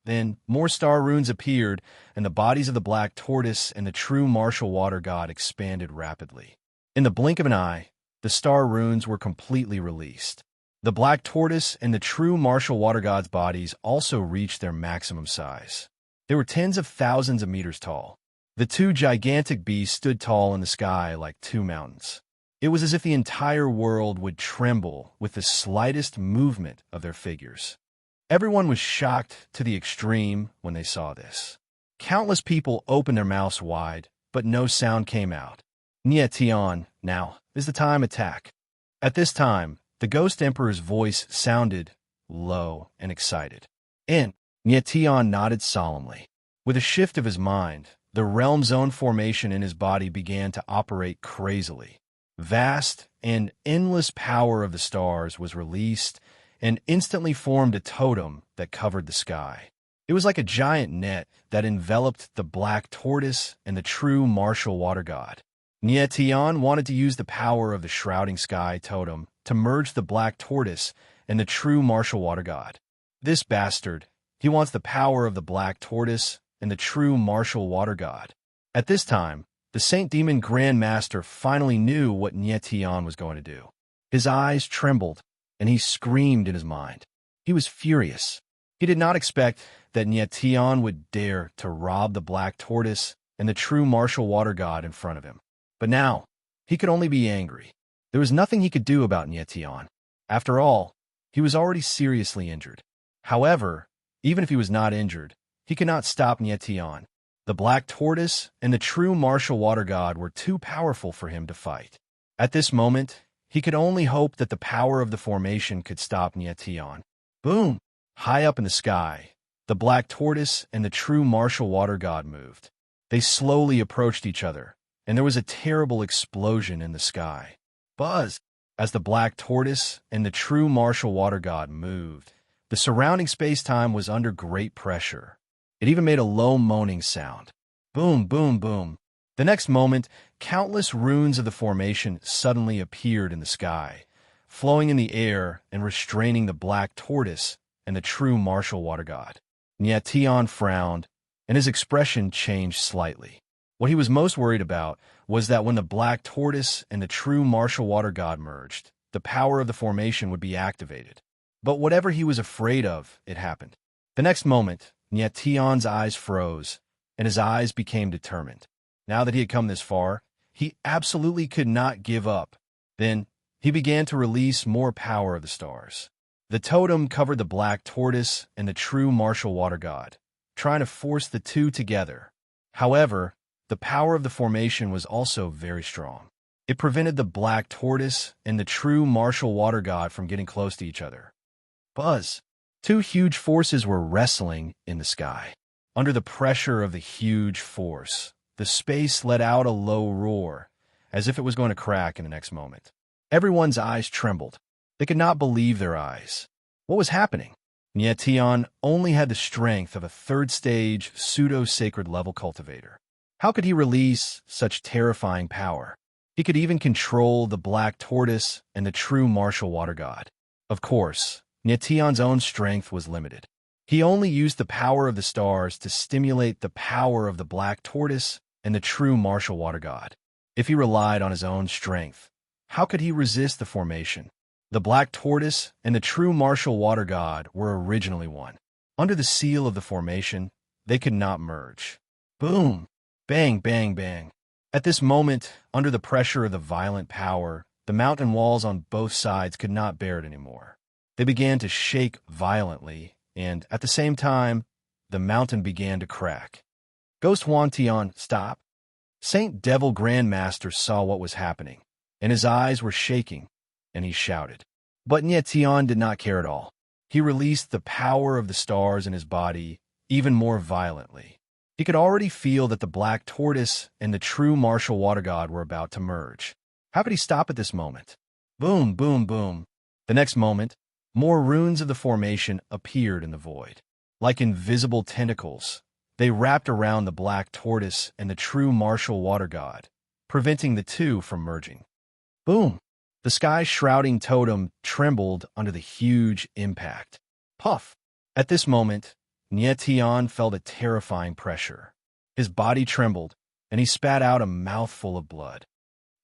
Then more star runes appeared, and the bodies of the Black Tortoise and the true martial water god expanded rapidly. In the blink of an eye, the star runes were completely released. The Black Tortoise and the true martial water god's bodies also reached their maximum size. They were tens of thousands of meters tall. The two gigantic beasts stood tall in the sky like two mountains. It was as if the entire world would tremble with the slightest movement of their figures. Everyone was shocked to the extreme when they saw this. Countless people opened their mouths wide, but no sound came out. Nyetian, now is the time attack. At this time, the Ghost Emperor's voice sounded low and excited. And Nyetian nodded solemnly. With a shift of his mind, the realm zone formation in his body began to operate crazily. Vast and endless power of the stars was released and instantly formed a totem that covered the sky. It was like a giant net that enveloped the Black Tortoise and the true martial water god. Nyetian wanted to use the power of the shrouding sky totem to merge the Black Tortoise and the true martial water god. This bastard, he wants the power of the Black Tortoise and the true martial water god. At this time, the Saint Demon Grandmaster finally knew what Nyetian was going to do. His eyes trembled, and he screamed in his mind. He was furious. He did not expect that Nyetian would dare to rob the Black Tortoise and the true martial water god in front of him. But now, he could only be angry. There was nothing he could do about Nyetian. After all, he was already seriously injured. However, even if he was not injured, he could not stop Nyetian. The Black Tortoise and the true martial water god were too powerful for him to fight. At this moment, he could only hope that the power of the formation could stop Nyetian. Boom! High up in the sky, the Black Tortoise and the true martial water god moved. They slowly approached each other, and there was a terrible explosion in the sky. Buzz! As the Black Tortoise and the true martial water god moved, the surrounding space-time was under great pressure. It even made a low moaning sound. Boom, boom, boom. The next moment, countless runes of the formation suddenly appeared in the sky, flowing in the air and restraining the Black Tortoise and the true martial water god. Nyetian frowned, and his expression changed slightly. What he was most worried about was that when the Black Tortoise and the true martial water god merged, the power of the formation would be activated. But whatever he was afraid of, it happened. The next moment, Nyetian's eyes froze, and his eyes became determined. Now that he had come this far, he absolutely could not give up. Then, he began to release more power of the stars. The totem covered the Black Tortoise and the true martial water god, trying to force the two together. However, the power of the formation was also very strong. It prevented the Black Tortoise and the true martial water god from getting close to each other. Buzz! Two huge forces were wrestling in the sky. Under the pressure of the huge force, the space let out a low roar, as if it was going to crack in the next moment. Everyone's eyes trembled. They could not believe their eyes. What was happening? Nyetian only had the strength of a third-stage pseudo-sacred level cultivator. How could he release such terrifying power? He could even control the Black Tortoise and the true martial water god. Of course, Nyetian's own strength was limited. He only used the power of the stars to stimulate the power of the Black Tortoise and the true martial water god. If he relied on his own strength, how could he resist the formation? The Black Tortoise and the true martial water god were originally one. Under the seal of the formation, they could not merge. Boom! Bang, bang, bang. At this moment, under the pressure of the violent power, the mountain walls on both sides could not bear it anymore. They began to shake violently, and at the same time, the mountain began to crack. Ghost Huantian, stop. Saint Devil Grandmaster saw what was happening, and his eyes were shaking, and he shouted. But Nyetian did not care at all. He released the power of the stars in his body, even more violently. He could already feel that the black tortoise and the true martial water god were about to merge. How could he stop at this moment? Boom, boom, boom. The next moment, more runes of the formation appeared in the void. Like invisible tentacles, they wrapped around the black tortoise and the true martial water god, preventing the two from merging. Boom! The sky-shrouding totem trembled under the huge impact. Puff! At this moment, Nietian felt a terrifying pressure. His body trembled, and he spat out a mouthful of blood.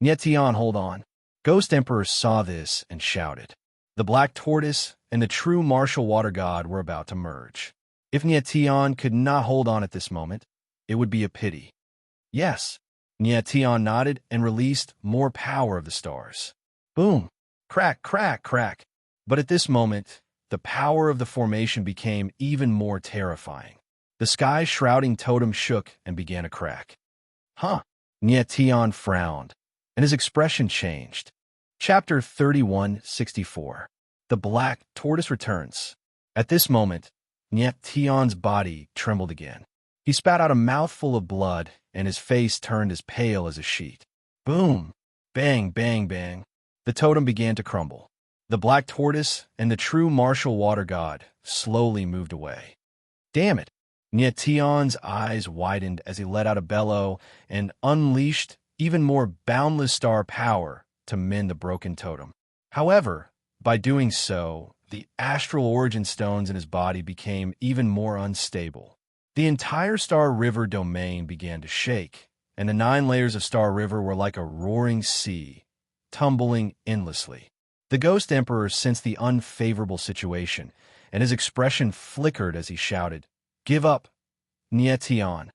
Nietian, hold on. Ghost Emperor saw this and shouted. The black tortoise and the true martial water god were about to merge. If Nietian could not hold on at this moment, it would be a pity. Yes, Nietian nodded and released more power of the stars. Boom! Crack, crack, crack. But at this moment, the power of the formation became even more terrifying. The sky-shrouding totem shook and began to crack. Huh! Nietian frowned, and his expression changed. Chapter 31:64. The Black Tortoise Returns. At this moment, Nietian's body trembled again. He spat out a mouthful of blood, and his face turned as pale as a sheet. Boom! Bang, bang, bang. The totem began to crumble. The black tortoise and the true martial water god slowly moved away. Damn it! Nietian's eyes widened as he let out a bellow and unleashed even more boundless star power to mend the broken totem. However, by doing so, the astral origin stones in his body became even more unstable. The entire Star River domain began to shake, and the 9 layers of Star River were like a roaring sea, tumbling endlessly. The Ghost Emperor sensed the unfavorable situation, and his expression flickered as he shouted, "Give up, Nietian."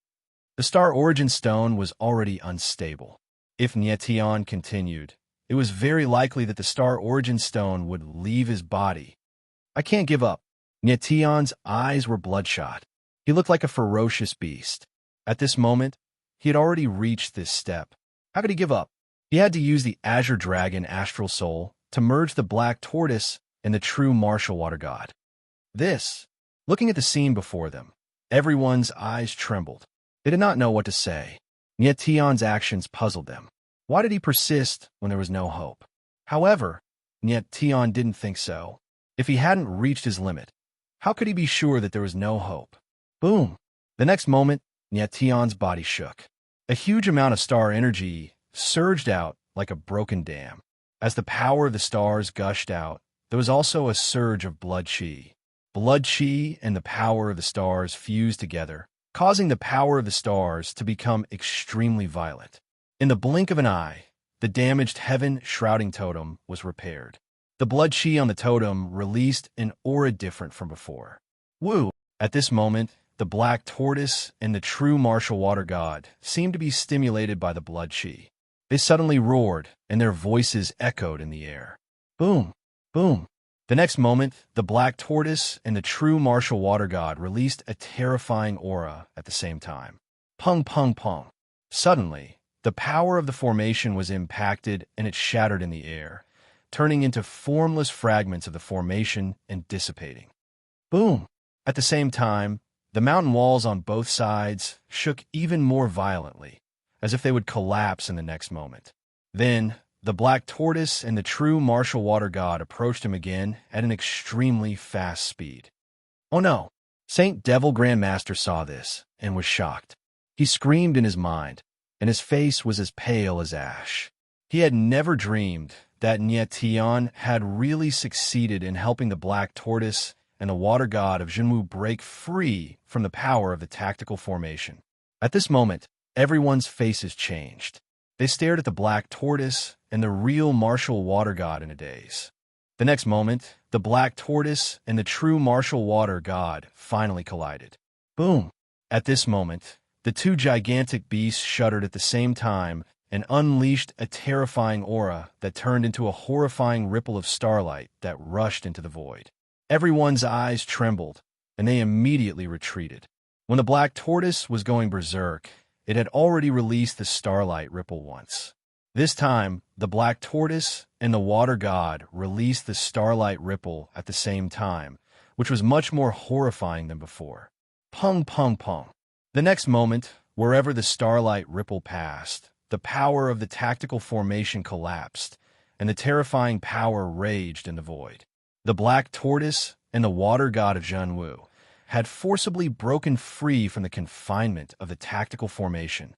The Star Origin Stone was already unstable. If Nietian continued, it was very likely that the Star Origin Stone would leave his body. I can't give up. Nietian's eyes were bloodshot. He looked like a ferocious beast. At this moment, he had already reached this step. How could he give up? He had to use the Azure Dragon Astral Soul to merge the Black Tortoise and the true martial water god. Looking at the scene before them, everyone's eyes trembled. They did not know what to say. Nietian's actions puzzled them. Why did he persist when there was no hope? However, Nietian didn't think so. If he hadn't reached his limit, how could he be sure that there was no hope? Boom! The next moment, Nietian's body shook. A huge amount of star energy surged out like a broken dam. As the power of the stars gushed out, there was also a surge of blood chi. Blood chi and the power of the stars fused together, causing the power of the stars to become extremely violent. In the blink of an eye, the damaged heaven-shrouding totem was repaired. The blood chi on the totem released an aura different from before. Woo! At this moment, the black tortoise and the true martial water god seemed to be stimulated by the blood chi. They suddenly roared, and their voices echoed in the air. Boom! Boom! The next moment, the black tortoise and the true martial water god released a terrifying aura at the same time. Pung, pung, pung. Suddenly, the power of the formation was impacted and it shattered in the air, turning into formless fragments of the formation and dissipating. Boom! At the same time, the mountain walls on both sides shook even more violently, as if they would collapse in the next moment. Then, the black tortoise and the true martial water god approached him again at an extremely fast speed. Oh no! Saint Devil Grandmaster saw this and was shocked. He screamed in his mind, and his face was as pale as ash. He had never dreamed that Nietian had really succeeded in helping the black tortoise and the water god of Jinwu break free from the power of the tactical formation. At this moment, everyone's faces changed. They stared at the black tortoise and the real martial water god in a daze. The next moment, the black tortoise and the true martial water god finally collided. Boom! At this moment, the two gigantic beasts shuddered at the same time and unleashed a terrifying aura that turned into a horrifying ripple of starlight that rushed into the void. Everyone's eyes trembled, and they immediately retreated. When the black tortoise was going berserk, it had already released the starlight ripple once. This time, the black tortoise and the water god released the starlight ripple at the same time, which was much more horrifying than before. Pung, pung, pung. The next moment, wherever the starlight rippled past, the power of the tactical formation collapsed, and the terrifying power raged in the void. The black tortoise and the water god of Zhenwu had forcibly broken free from the confinement of the tactical formation.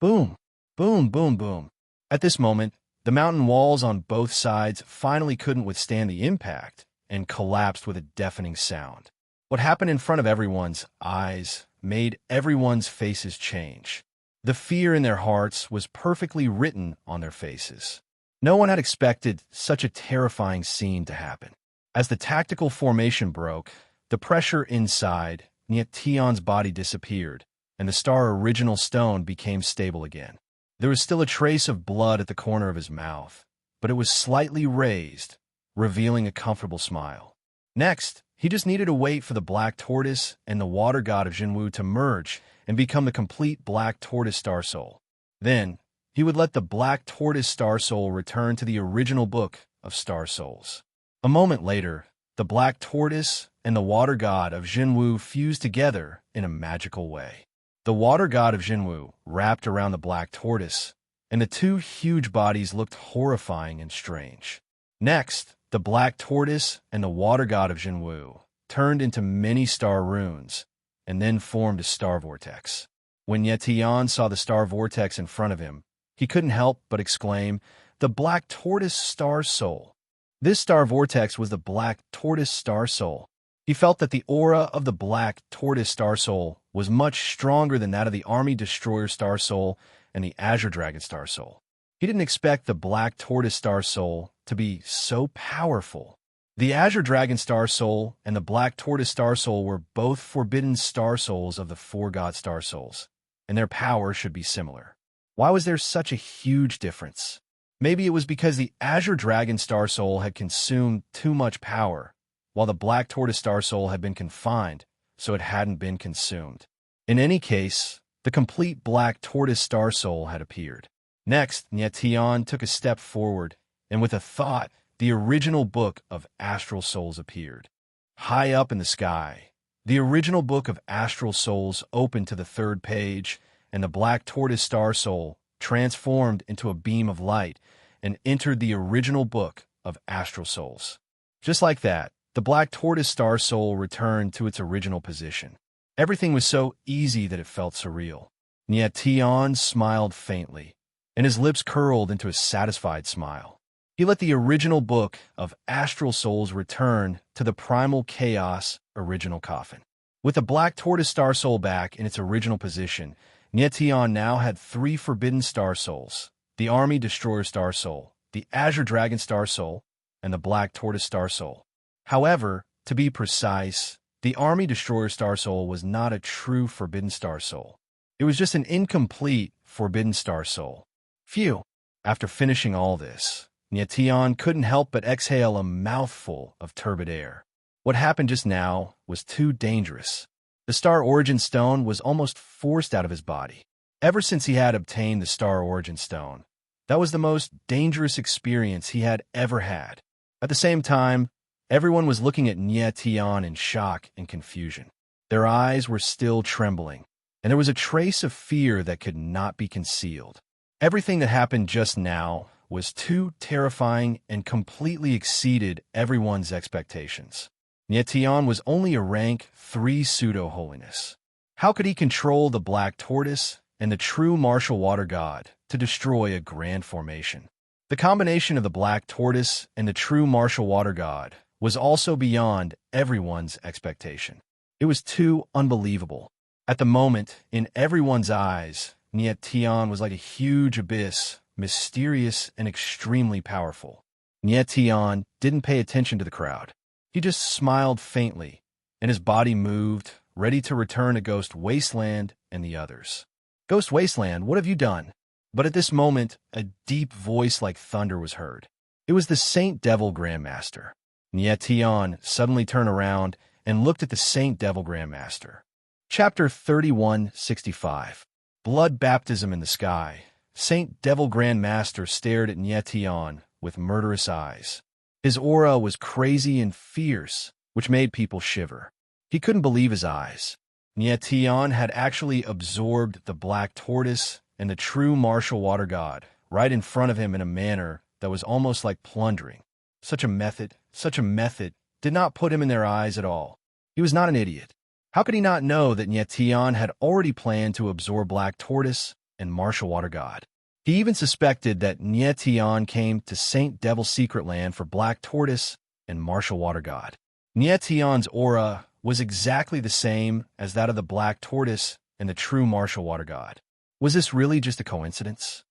Boom, boom, boom, boom. At this moment, the mountain walls on both sides finally couldn't withstand the impact and collapsed with a deafening sound. What happened in front of everyone's eyes made everyone's faces change. The fear in their hearts was perfectly written on their faces. No one had expected such a terrifying scene to happen. As the tactical formation broke, the pressure inside Tion's body disappeared, and the star original stone became stable again. There was still a trace of blood at the corner of his mouth, but it was slightly raised, revealing a comfortable smile. Next, he just needed to wait for the black tortoise and the water god of Zhenwu to merge and become the complete black tortoise star soul. Then, he would let the black tortoise star soul return to the original book of star souls. A moment later, the black tortoise and the water god of Zhenwu fused together in a magical way. The water god of Zhenwu wrapped around the black tortoise, and the two huge bodies looked horrifying and strange. Next, the black tortoise and the water god of Zhenwu turned into many star runes, and then formed a star vortex. When Tion saw the star vortex in front of him, he couldn't help but exclaim, "The black tortoise star soul." This star vortex was the black tortoise star soul. He felt that the aura of the black tortoise star soul was much stronger than that of the Army Destroyer star soul and the Azure Dragon star soul. He didn't expect the black tortoise star soul to be so powerful. The Azure Dragon star soul and the black tortoise star soul were both forbidden star souls of the four god star souls, and their power should be similar. Why was there such a huge difference? Maybe it was because the Azure Dragon star soul had consumed too much power, while the black tortoise star soul had been confined, so it hadn't been consumed. In any case, the complete black tortoise star soul had appeared. Next, Tion took a step forward, and with a thought, the original book of astral souls appeared. High up in the sky, the original book of astral souls opened to the third page, and the black tortoise star soul transformed into a beam of light and entered the original book of astral souls. Just like that, the black tortoise star soul returned to its original position. Everything was so easy that it felt surreal. Tion smiled faintly, and his lips curled into a satisfied smile. He let the original book of astral souls return to the primal chaos original coffin. With the black tortoise star soul back in its original position, Tion now had three forbidden star souls: the Army Destroyer star soul, the Azure Dragon star soul, and the black tortoise star soul. However, to be precise, the Army Destroyer star soul was not a true forbidden star soul. It was just an incomplete forbidden star soul. Phew! After finishing all this, Tion couldn't help but exhale a mouthful of turbid air. What happened just now was too dangerous. The Star Origin Stone was almost forced out of his body. Ever since he had obtained the Star Origin Stone, that was the most dangerous experience he had ever had. At the same time, everyone was looking at Tion in shock and confusion. Their eyes were still trembling, and there was a trace of fear that could not be concealed. Everything that happened just now was too terrifying and completely exceeded everyone's expectations. Tion was only a rank 3 pseudo-holiness. How could he control the black tortoise and the true martial water god to destroy a grand formation? The combination of the black tortoise and the true martial water god was also beyond everyone's expectation. It was too unbelievable. At the moment, in everyone's eyes, Tion was like a huge abyss, mysterious and extremely powerful. Tion didn't pay attention to the crowd. He just smiled faintly, and his body moved, ready to return to Ghost Wasteland and the others. "Ghost Wasteland, what have you done?" But at this moment, a deep voice like thunder was heard. It was the Saint Devil Grandmaster. Tion suddenly turned around and looked at the Saint Devil Grandmaster. Chapter 3165. Blood Baptism in the Sky. Saint Devil Grandmaster stared at Tion with murderous eyes. His aura was crazy and fierce, which made people shiver. He couldn't believe his eyes. Nietian had actually absorbed the black tortoise and the true martial water god right in front of him in a manner that was almost like plundering. Such a method did not put him in their eyes at all. He was not an idiot. How could he not know that Nietian had already planned to absorb black tortoise and martial water god? He even suspected that Nietian came to Saint Devil's secret land for black tortoise and martial water god. Nietian's aura was exactly the same as that of the black tortoise and the true martial water god. Was this really just a coincidence?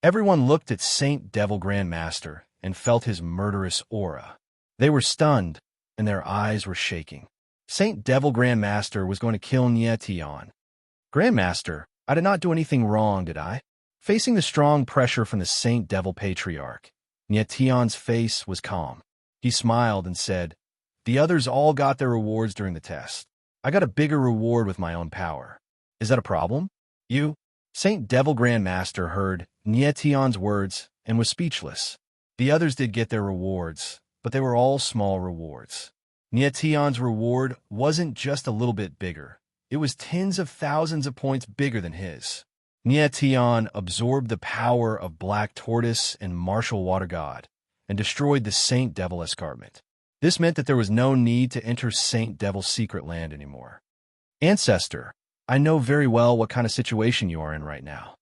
Everyone looked at Saint Devil Grandmaster and felt his murderous aura. They were stunned, and their eyes were shaking. Saint Devil Grandmaster was going to kill Nietian. Grandmaster, I did not do anything wrong, did I? Facing the strong pressure from the Saint Devil Patriarch, Nietian's face was calm. He smiled and said, "The others all got their rewards during the test. I got a bigger reward with my own power. Is that a problem? You?" Saint Devil Grandmaster heard Nietian's words and was speechless. The others did get their rewards, but they were all small rewards. Nietian's reward wasn't just a little bit bigger. It was tens of thousands of points bigger than his. Nietian absorbed the power of Black Tortoise and Martial Water God and destroyed the Saint Devil escarpment. This meant that there was no need to enter Saint Devil's secret land anymore. Ancestor, I know very well what kind of situation you are in right now.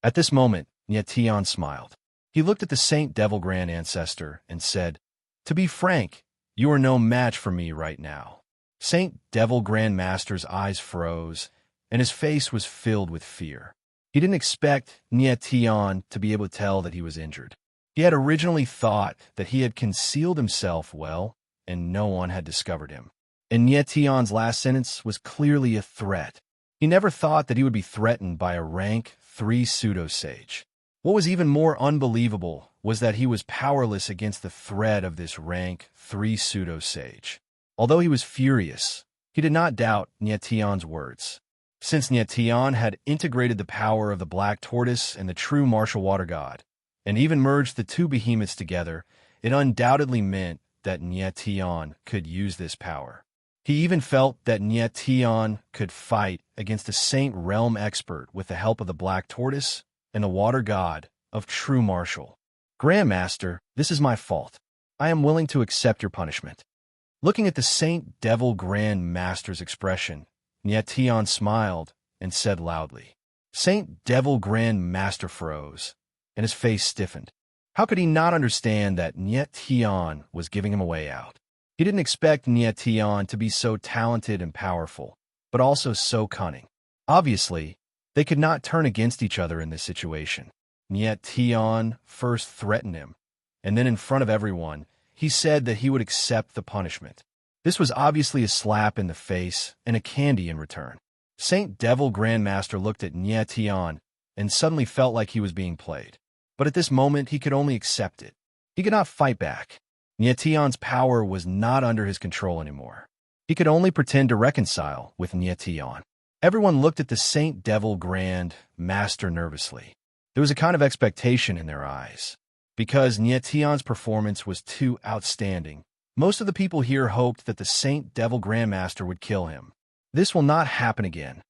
At this moment, Nietian smiled. He looked at the Saint Devil Grand Ancestor and said, "To be frank, you are no match for me right now." Saint Devil Grand Master's eyes froze, and his face was filled with fear. He didn't expect Nietian to be able to tell that he was injured. He had originally thought that he had concealed himself well, and no one had discovered him. And Nietian's last sentence was clearly a threat. He never thought that he would be threatened by a rank 3 pseudo-sage. What was even more unbelievable was that he was powerless against the threat of this rank 3 pseudo-sage. Although he was furious, he did not doubt Nietian's words. Since Nietian had integrated the power of the Black Tortoise and the true Martial Water God, and even merged the two behemoths together, it undoubtedly meant that Nietian could use this power. He even felt that Nietian could fight against a Saint Realm expert with the help of the Black Tortoise and the Water God of true martial. Grandmaster, this is my fault. I am willing to accept your punishment. Looking at the Saint Devil Grand Master's expression, Nietian smiled and said loudly. Saint Devil Grand Master froze, and his face stiffened. How could he not understand that Nietian was giving him a way out? He didn't expect Nietian to be so talented and powerful, but also so cunning. Obviously, they could not turn against each other in this situation. Nietian first threatened him, and then in front of everyone, he said that he would accept the punishment. This was obviously a slap in the face and a candy in return. Saint Devil Grandmaster looked at Nietian and suddenly felt like he was being played. But at this moment, he could only accept it. He could not fight back. Nietian's power was not under his control anymore. He could only pretend to reconcile with Nietian. Everyone looked at the Saint Devil Grand Master nervously. There was a kind of expectation in their eyes. Because Nietian's performance was too outstanding, most of the people here hoped that the Saint Devil Grandmaster would kill him. This will not happen again.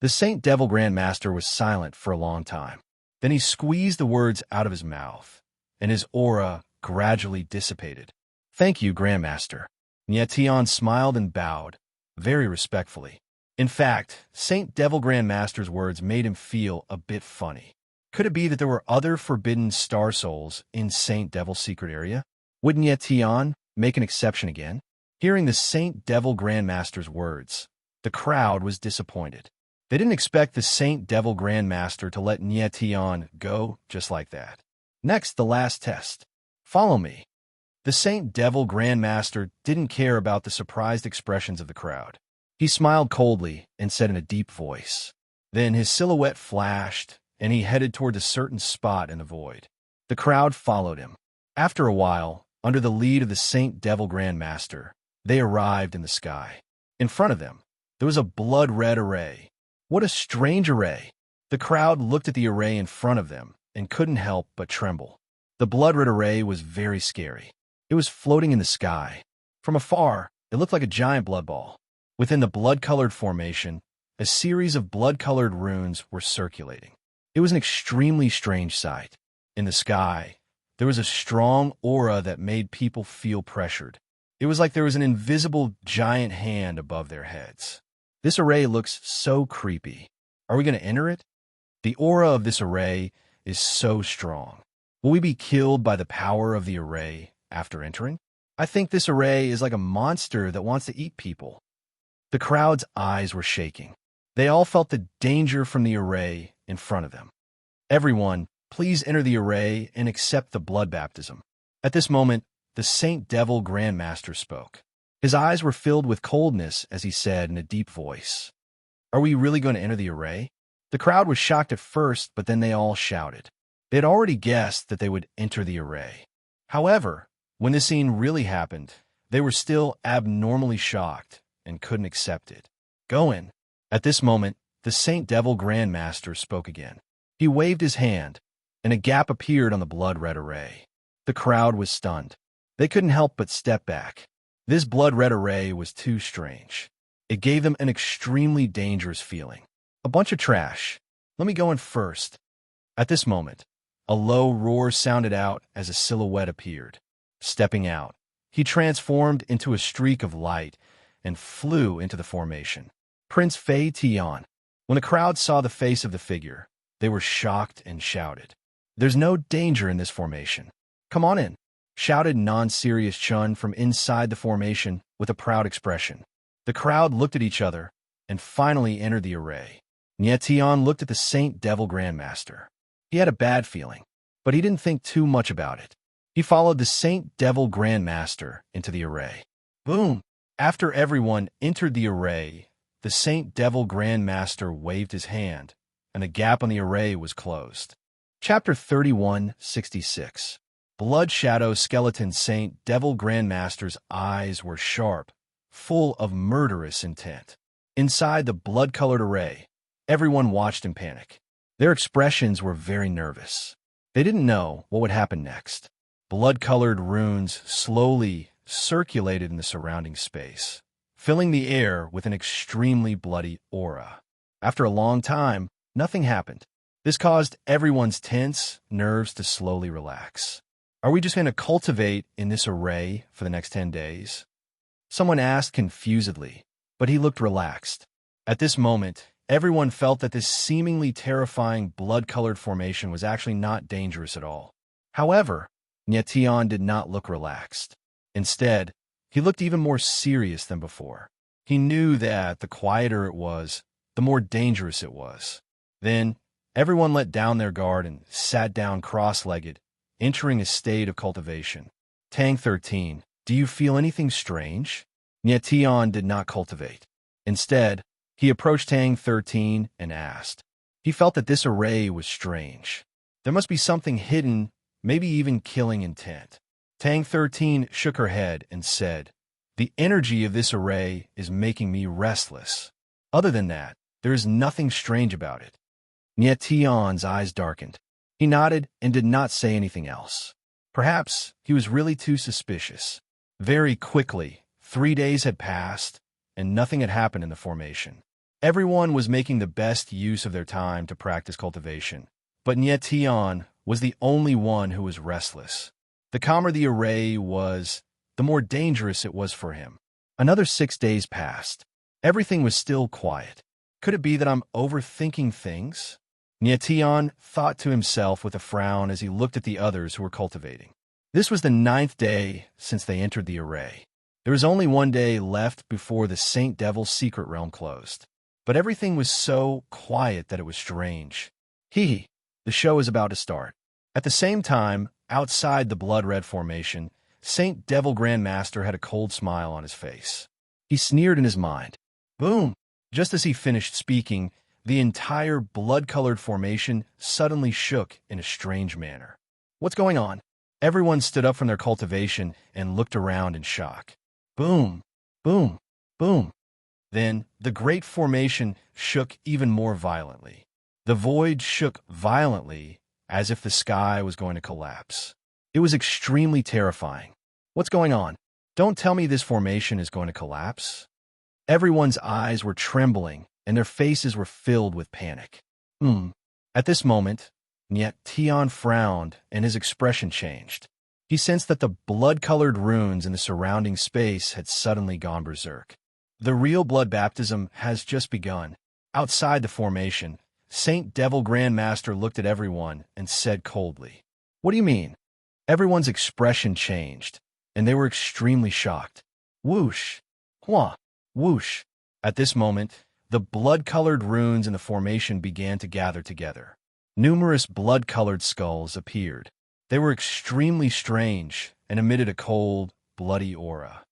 The Saint Devil Grandmaster was silent for a long time. Then he squeezed the words out of his mouth, and his aura gradually dissipated. Thank you, Grandmaster. Nietian smiled and bowed, very respectfully. In fact, Saint Devil Grandmaster's words made him feel a bit funny. Could it be that there were other forbidden star souls in Saint Devil's secret area? Would Nietian make an exception again? Hearing the Saint Devil Grandmaster's words, the crowd was disappointed. They didn't expect the Saint Devil Grandmaster to let Nietian go just like that. Next, the last test. Follow me. The Saint Devil Grandmaster didn't care about the surprised expressions of the crowd. He smiled coldly and said in a deep voice. Then his silhouette flashed, and he headed toward a certain spot in the void. The crowd followed him. After a while, under the lead of the Saint Devil Grandmaster, they arrived in the sky. In front of them, there was a blood-red array. What a strange array! The crowd looked at the array in front of them and couldn't help but tremble. The blood-red array was very scary. It was floating in the sky. From afar, it looked like a giant blood ball. Within the blood-colored formation, a series of blood-colored runes were circulating. It was an extremely strange sight. In the sky, there was a strong aura that made people feel pressured. It was like there was an invisible giant hand above their heads. This array looks so creepy. Are we going to enter it? The aura of this array is so strong. Will we be killed by the power of the array after entering? I think this array is like a monster that wants to eat people. The crowd's eyes were shaking. They all felt the danger from the array in front of them. Everyone, please enter the array and accept the blood baptism. At this moment, the Saint Devil Grandmaster spoke. His eyes were filled with coldness as he said in a deep voice, "Are we really going to enter the array?" The crowd was shocked at first, but then they all shouted. They had already guessed that they would enter the array. However, when this scene really happened, they were still abnormally shocked and couldn't accept it. "Go in." At this moment, the Saint Devil Grandmaster spoke again. He waved his hand, and a gap appeared on the blood-red array. The crowd was stunned. They couldn't help but step back. This blood-red array was too strange. It gave them an extremely dangerous feeling. "A bunch of trash. Let me go in first." At this moment, a low roar sounded out as a silhouette appeared. Stepping out, he transformed into a streak of light and flew into the formation. Prince Fei Tian. When the crowd saw the face of the figure, they were shocked and shouted, "There's no danger in this formation. Come on in," shouted non-serious Chun from inside the formation with a proud expression. The crowd looked at each other and finally entered the array. Nie Tian looked at the Saint Devil Grandmaster. He had a bad feeling, but he didn't think too much about it. He followed the Saint Devil Grandmaster into the array. Boom! After everyone entered the array, the Saint Devil Grandmaster waved his hand, and a gap on the array was closed. Chapter 3166. Blood Shadow Skeleton. Saint Devil Grandmaster's eyes were sharp, full of murderous intent. Inside the blood-colored array, everyone watched in panic. Their expressions were very nervous. They didn't know what would happen next. Blood-colored runes slowly circulated in the surrounding space, filling the air with an extremely bloody aura. After a long time, nothing happened. This caused everyone's tense nerves to slowly relax. Are we just going to cultivate in this array for the next 10 days? Someone asked confusedly, but he looked relaxed. At this moment, everyone felt that this seemingly terrifying blood-colored formation was actually not dangerous at all. However, Nie Tian did not look relaxed. Instead, he looked even more serious than before. He knew that the quieter it was, the more dangerous it was. Then, everyone let down their guard and sat down cross-legged, entering a state of cultivation. Tang 13, do you feel anything strange? Nie Tian did not cultivate. Instead, he approached Tang 13 and asked. He felt that this array was strange. There must be something hidden, maybe even killing intent. Tang 13 shook her head and said, "The energy of this array is making me restless. Other than that, there is nothing strange about it." Nie Tian's eyes darkened. He nodded and did not say anything else. Perhaps he was really too suspicious. Very quickly, 3 days had passed, and nothing had happened in the formation. Everyone was making the best use of their time to practice cultivation, but Nie Tian was the only one who was restless. The calmer the array was, the more dangerous it was for him. Another 6 days passed. Everything was still quiet. Could it be that I'm overthinking things? Nie Tian thought to himself with a frown as he looked at the others who were cultivating. This was the 9th day since they entered the array. There was only 1 day left before the Saint Devil's secret realm closed. But everything was so quiet that it was strange. The show is about to start. At the same time, outside the blood-red formation, Saint Devil Grandmaster had a cold smile on his face. He sneered in his mind. Boom! Just as he finished speaking, the entire blood-colored formation suddenly shook in a strange manner. What's going on? Everyone stood up from their cultivation and looked around in shock. Boom! Boom! Boom! Then, the great formation shook even more violently. The void shook violently, as if the sky was going to collapse. It was extremely terrifying. What's going on? Don't tell me this formation is going to collapse. Everyone's eyes were trembling, and their faces were filled with panic. At this moment, Niet Tion frowned, and his expression changed. He sensed that the blood-colored runes in the surrounding space had suddenly gone berserk. The real blood baptism has just begun. Outside the formation, Saint Devil Grandmaster looked at everyone and said coldly, "What do you mean?" Everyone's expression changed, and they were extremely shocked. Whoosh! Hua! Whoosh! At this moment, the blood-colored runes in the formation began to gather together. Numerous blood-colored skulls appeared. They were extremely strange and emitted a cold, bloody aura.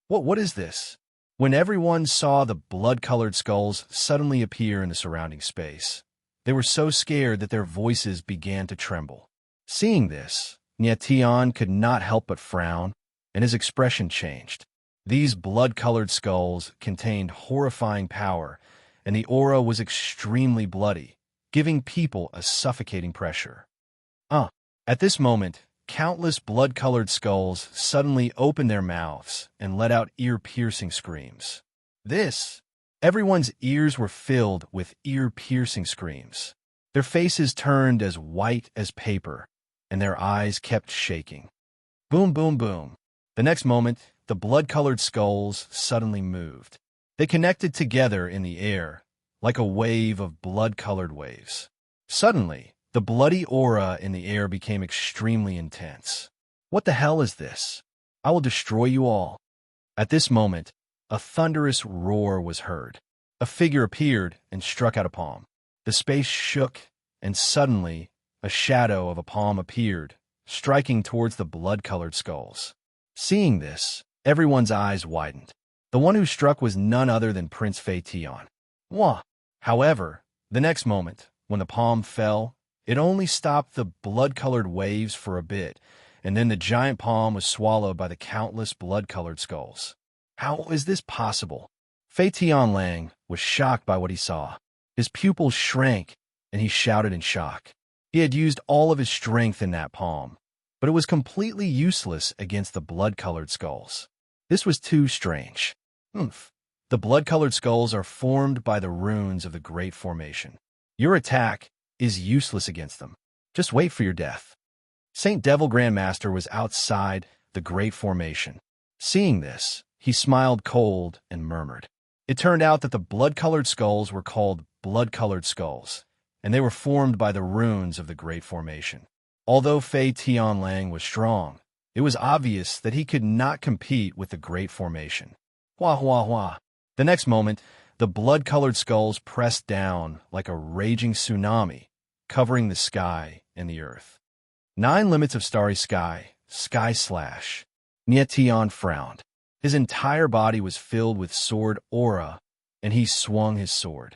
What is this? When everyone saw the blood-colored skulls suddenly appear in the surrounding space, they were so scared that their voices began to tremble. Seeing this, Niet Tion could not help but frown, and his expression changed. These blood-colored skulls contained horrifying power, and the aura was extremely bloody, giving people a suffocating pressure. At this moment, countless blood-colored skulls suddenly opened their mouths and let out ear-piercing screams. Everyone's ears were filled with ear-piercing screams. Their faces turned as white as paper, and their eyes kept shaking. Boom, boom, boom. The next moment, the blood-colored skulls suddenly moved. They connected together in the air, like a wave of blood-colored waves. Suddenly, the bloody aura in the air became extremely intense. What the hell is this? I will destroy you all. At this moment, a thunderous roar was heard. A figure appeared and struck out a palm. The space shook, and suddenly, a shadow of a palm appeared, striking towards the blood-colored skulls. Seeing this, everyone's eyes widened. The one who struck was none other than Prince Fei Tion. However, the next moment, when the palm fell, it only stopped the blood-colored waves for a bit, and then the giant palm was swallowed by the countless blood-colored skulls. How is this possible? Fei Tianlang was shocked by what he saw. His pupils shrank, and he shouted in shock. He had used all of his strength in that palm, but it was completely useless against the blood-colored skulls. This was too strange. The blood-colored skulls are formed by the runes of the Great Formation. Your attack is useless against them. Just wait for your death. Saint Devil Grandmaster was outside the Great Formation. Seeing this, he smiled cold and murmured. It turned out that the blood-colored skulls were called blood-colored skulls, and they were formed by the runes of the Great Formation. Although Fei Tianlang was strong, it was obvious that he could not compete with the Great Formation. The next moment, the blood-colored skulls pressed down like a raging tsunami, covering the sky and the earth. 9 limits of starry sky, sky slash. Niet Tion frowned. His entire body was filled with sword aura, and he swung his sword.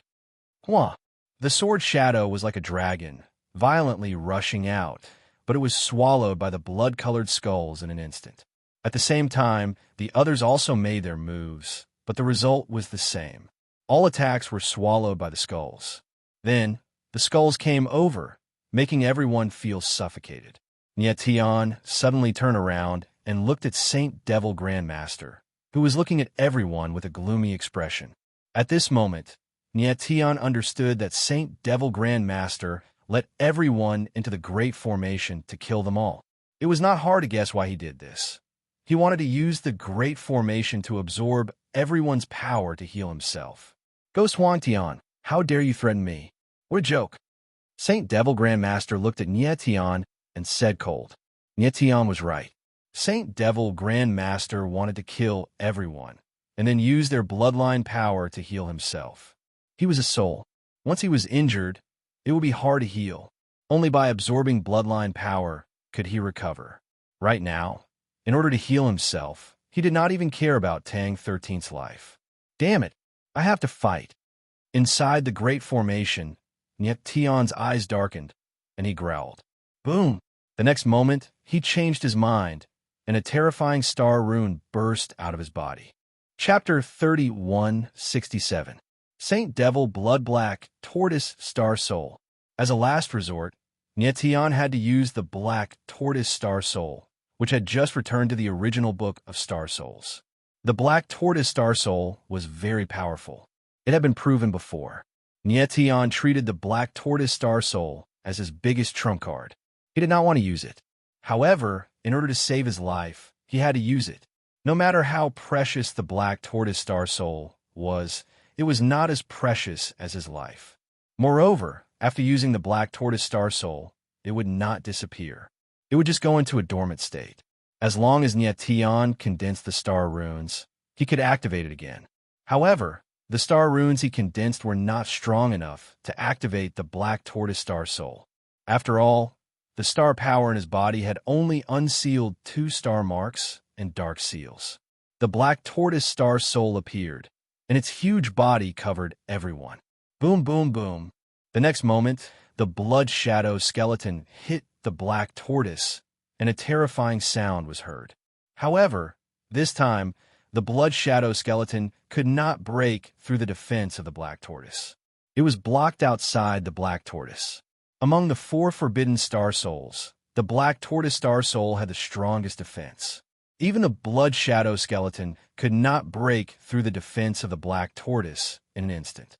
The sword shadow was like a dragon, violently rushing out, but it was swallowed by the blood-colored skulls in an instant. At the same time, the others also made their moves, but the result was the same. All attacks were swallowed by the skulls. Then, the skulls came over, making everyone feel suffocated. Niet Tion suddenly turned around and looked at Saint Devil Grandmaster, who was looking at everyone with a gloomy expression. At this moment, Niet Tion understood that Saint Devil Grandmaster let everyone into the Great Formation to kill them all. It was not hard to guess why he did this. He wanted to use the Great Formation to absorb everyone's power to heal himself. Ghost Huang Tian, how dare you threaten me? What a joke. Saint Devil Grandmaster looked at Niet Tion and said cold. Niet Tion was right. Saint Devil Grandmaster wanted to kill everyone, and then use their bloodline power to heal himself. He was a soul. Once he was injured, it would be hard to heal. Only by absorbing bloodline power could he recover. Right now, in order to heal himself, he did not even care about Tang 13's life. Damn it, I have to fight. Inside the Great Formation, Niet Tion's eyes darkened, and he growled. Boom! The next moment, he changed his mind, and a terrifying star rune burst out of his body. Chapter 3167. Saint Devil Blood Black Tortoise Star Soul. As a last resort, Niet Tion had to use the Black Tortoise Star Soul, which had just returned to the original book of Star Souls. The black tortoise star soul was very powerful. It had been proven before. Nietion treated the black tortoise star soul as his biggest trump card. He did not want to use it. However, in order to save his life, he had to use it. No matter how precious the black tortoise star soul was, it was not as precious as his life. Moreover, after using the black tortoise star soul, it would not disappear. It would just go into a dormant state. As long as Nietion condensed the star runes, he could activate it again. However, the star runes he condensed were not strong enough to activate the black tortoise star soul. After all, the star power in his body had only unsealed 2 star marks and dark seals. The black tortoise star soul appeared, and its huge body covered everyone. Boom, boom, boom. The next moment, the blood shadow skeleton hit the black tortoise, and a terrifying sound was heard. However, this time, the blood shadow skeleton could not break through the defense of the black tortoise. It was blocked outside the black tortoise. Among the 4 forbidden star souls, the black tortoise star soul had the strongest defense. Even the blood shadow skeleton could not break through the defense of the black tortoise in an instant.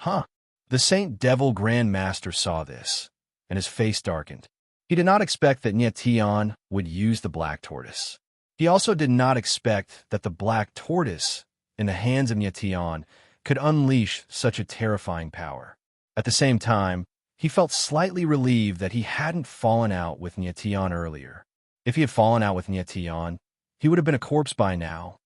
Huh. The Saint Devil Grand Master saw this, and his face darkened. He did not expect that Nietion would use the black tortoise. He also did not expect that the black tortoise, in the hands of Nietion, could unleash such a terrifying power. At the same time, he felt slightly relieved that he hadn't fallen out with Nietion earlier. If he had fallen out with Nietion, he would have been a corpse by now.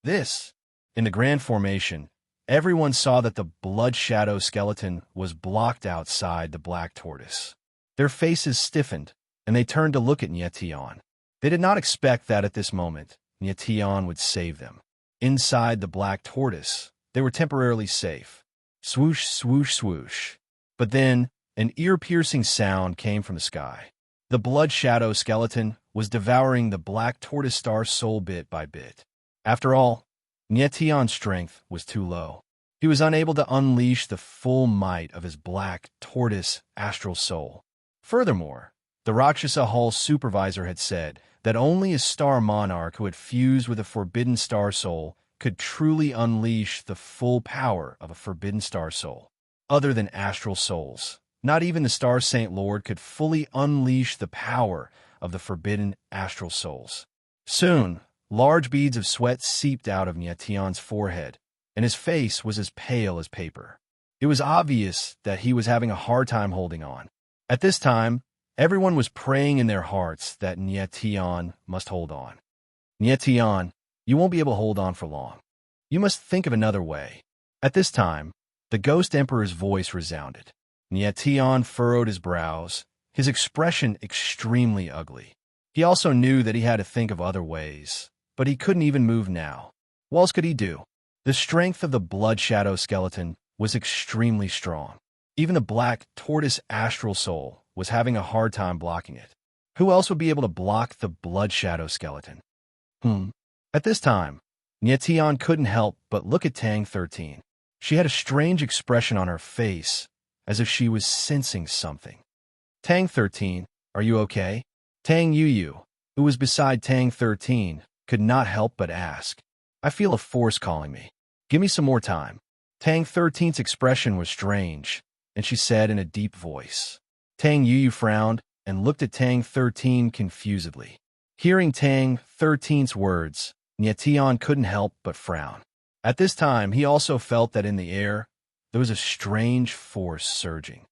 In the grand formation, everyone saw that the blood shadow skeleton was blocked outside the black tortoise. Their faces stiffened, and they turned to look at Nietion. They did not expect that at this moment, Nietion would save them. Inside the black tortoise, they were temporarily safe. Swoosh, swoosh, swoosh. But then, an ear-piercing sound came from the sky. The blood shadow skeleton was devouring the black tortoise star soul bit by bit. After all, Nietion's strength was too low. He was unable to unleash the full might of his black tortoise astral soul. Furthermore, the Rakshasa Hall supervisor had said that only a star monarch who had fused with a forbidden star soul could truly unleash the full power of a forbidden star soul. Other than astral souls, not even the Star Saint Lord could fully unleash the power of the forbidden astral souls. Soon, large beads of sweat seeped out of Nietion's forehead, and his face was as pale as paper. It was obvious that he was having a hard time holding on. At this time, everyone was praying in their hearts that Nietion must hold on. Nietion, you won't be able to hold on for long. You must think of another way. At this time, the Ghost Emperor's voice resounded. Nietion furrowed his brows, his expression extremely ugly. He also knew that he had to think of other ways, but he couldn't even move now. What else could he do? The strength of the blood shadow skeleton was extremely strong. Even the black tortoise astral soul was having a hard time blocking it. Who else would be able to block the blood shadow skeleton? At this time, Nietion couldn't help but look at Tang 13. She had a strange expression on her face, as if she was sensing something. Tang 13, are you okay? Tang Yu, who was beside Tang 13, could not help but ask. I feel a force calling me. Give me some more time. Tang 13's expression was strange, and she said in a deep voice. Tang Yu frowned and looked at Tang 13 confusedly. Hearing Tang 13's words, Nietion couldn't help but frown. At this time, he also felt that in the air, there was a strange force surging.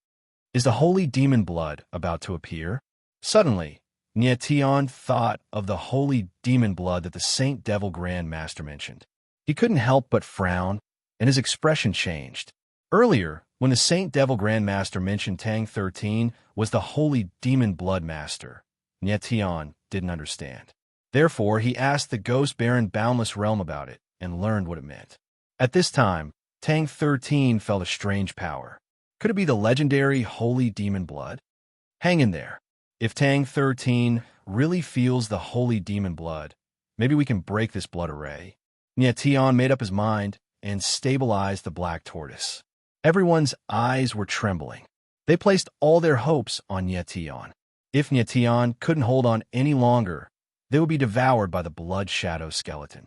Is the holy demon blood about to appear? Suddenly, Nietion thought of the holy demon blood that the Saint Devil Grand Master mentioned. He couldn't help but frown, and his expression changed. Earlier, when the Saint Devil Grand Master mentioned Tang 13 was the holy demon blood master, Nietion didn't understand. Therefore, he asked the Ghost Baron Boundless Realm about it and learned what it meant. At this time, Tang 13 felt a strange power. Could it be the legendary holy demon blood? Hang in there. If Tang 13 really feels the holy demon blood, maybe we can break this blood array. Nietion made up his mind and stabilized the black tortoise. Everyone's eyes were trembling. They placed all their hopes on Nietion. If Nietion couldn't hold on any longer, they would be devoured by the blood shadow skeleton.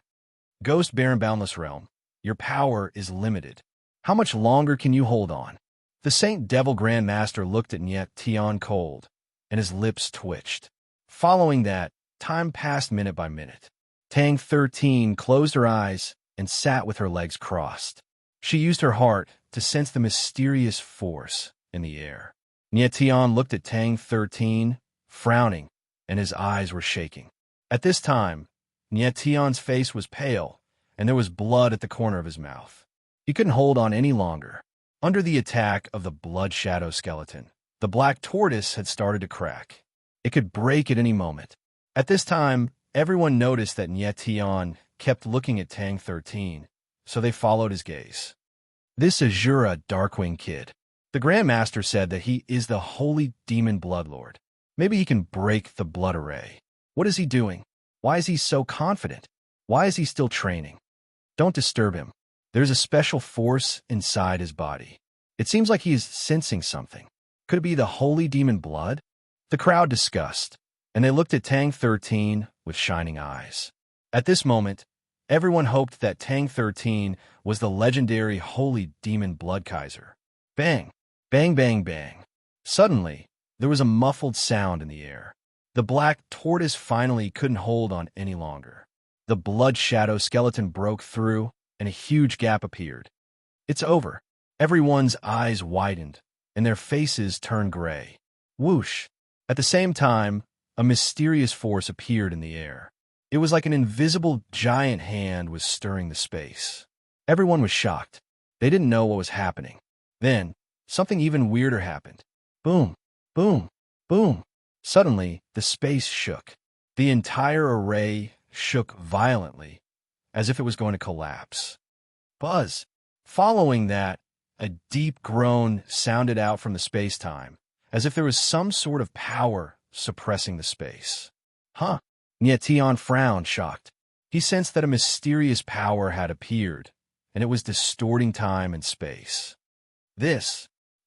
Ghost Baron Boundless Realm, your power is limited. How much longer can you hold on? The Saint Devil Grand Master looked at Niet Tion cold, and his lips twitched. Following that, time passed minute by minute. Tang 13 closed her eyes and sat with her legs crossed. She used her heart to sense the mysterious force in the air. Niet Tion looked at Tang 13, frowning, and his eyes were shaking. At this time, Niet Tion's face was pale, and there was blood at the corner of his mouth. He couldn't hold on any longer. Under the attack of the blood shadow skeleton, the black tortoise had started to crack. It could break at any moment. At this time, everyone noticed that Niet Tion kept looking at Tang 13, so they followed his gaze. This Azura Darkwing kid. The Grand Master said that he is the holy demon bloodlord. Maybe he can break the blood array. What is he doing? Why is he so confident? Why is he still training? Don't disturb him. There's a special force inside his body. It seems like he is sensing something. Could it be the holy demon blood? The crowd discussed, and they looked at Tang 13 with shining eyes. At this moment, everyone hoped that Tang 13 was the legendary holy demon blood Kaiser. Bang! Bang, bang, bang. Suddenly, there was a muffled sound in the air. The black tortoise finally couldn't hold on any longer. The blood shadow skeleton broke through, and a huge gap appeared. It's over. Everyone's eyes widened, and their faces turned gray. Whoosh! At the same time, a mysterious force appeared in the air. It was like an invisible giant hand was stirring the space. Everyone was shocked. They didn't know what was happening. Then, something even weirder happened. Boom, boom, boom. Suddenly, the space shook. The entire array shook violently, as if it was going to collapse. Buzz! Following that, a deep groan sounded out from the space-time, as if there was some sort of power suppressing the space. Huh? Niet Tion frowned, shocked. He sensed that a mysterious power had appeared, and it was distorting time and space. The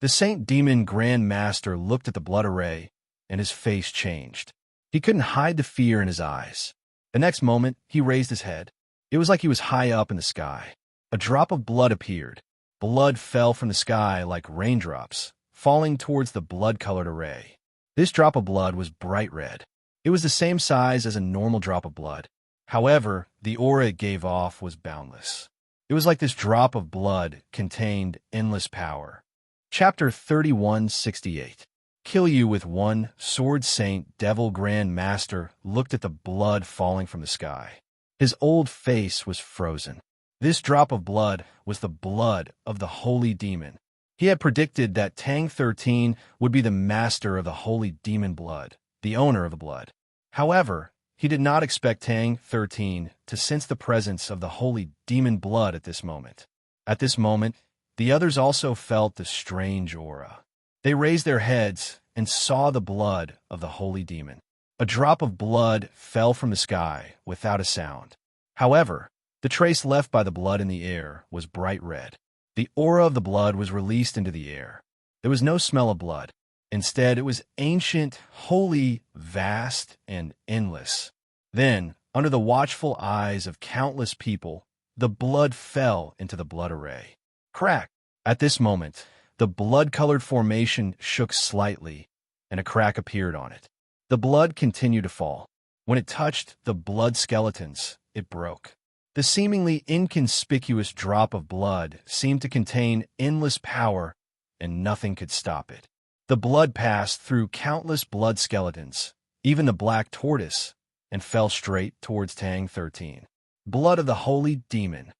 Saint Demon Grand Master looked at the blood array, and his face changed. He couldn't hide the fear in his eyes. The next moment, he raised his head. It was like he was high up in the sky. A drop of blood appeared. Blood fell from the sky like raindrops, falling towards the blood-colored array. This drop of blood was bright red. It was the same size as a normal drop of blood. However, the aura it gave off was boundless. It was like this drop of blood contained endless power. Chapter 3168. Kill you with one. Sword Saint Devil Grand Master looked at the blood falling from the sky. His old face was frozen. This drop of blood was the blood of the holy demon. He had predicted that Tang 13 would be the master of the holy demon blood, the owner of the blood. However, he did not expect Tang 13 to sense the presence of the holy demon blood at this moment. At this moment, the others also felt the strange aura. They raised their heads and saw the blood of the holy demon. A drop of blood fell from the sky without a sound. However, the trace left by the blood in the air was bright red. The aura of the blood was released into the air. There was no smell of blood. Instead, it was ancient, holy, vast, and endless. Then, under the watchful eyes of countless people, the blood fell into the blood array. Crack! At this moment, the blood-colored formation shook slightly, and a crack appeared on it. The blood continued to fall. When it touched the blood skeletons, it broke. The seemingly inconspicuous drop of blood seemed to contain endless power, and nothing could stop it. The blood passed through countless blood skeletons, even the black tortoise, and fell straight towards Tang 13. Blood of the holy demon.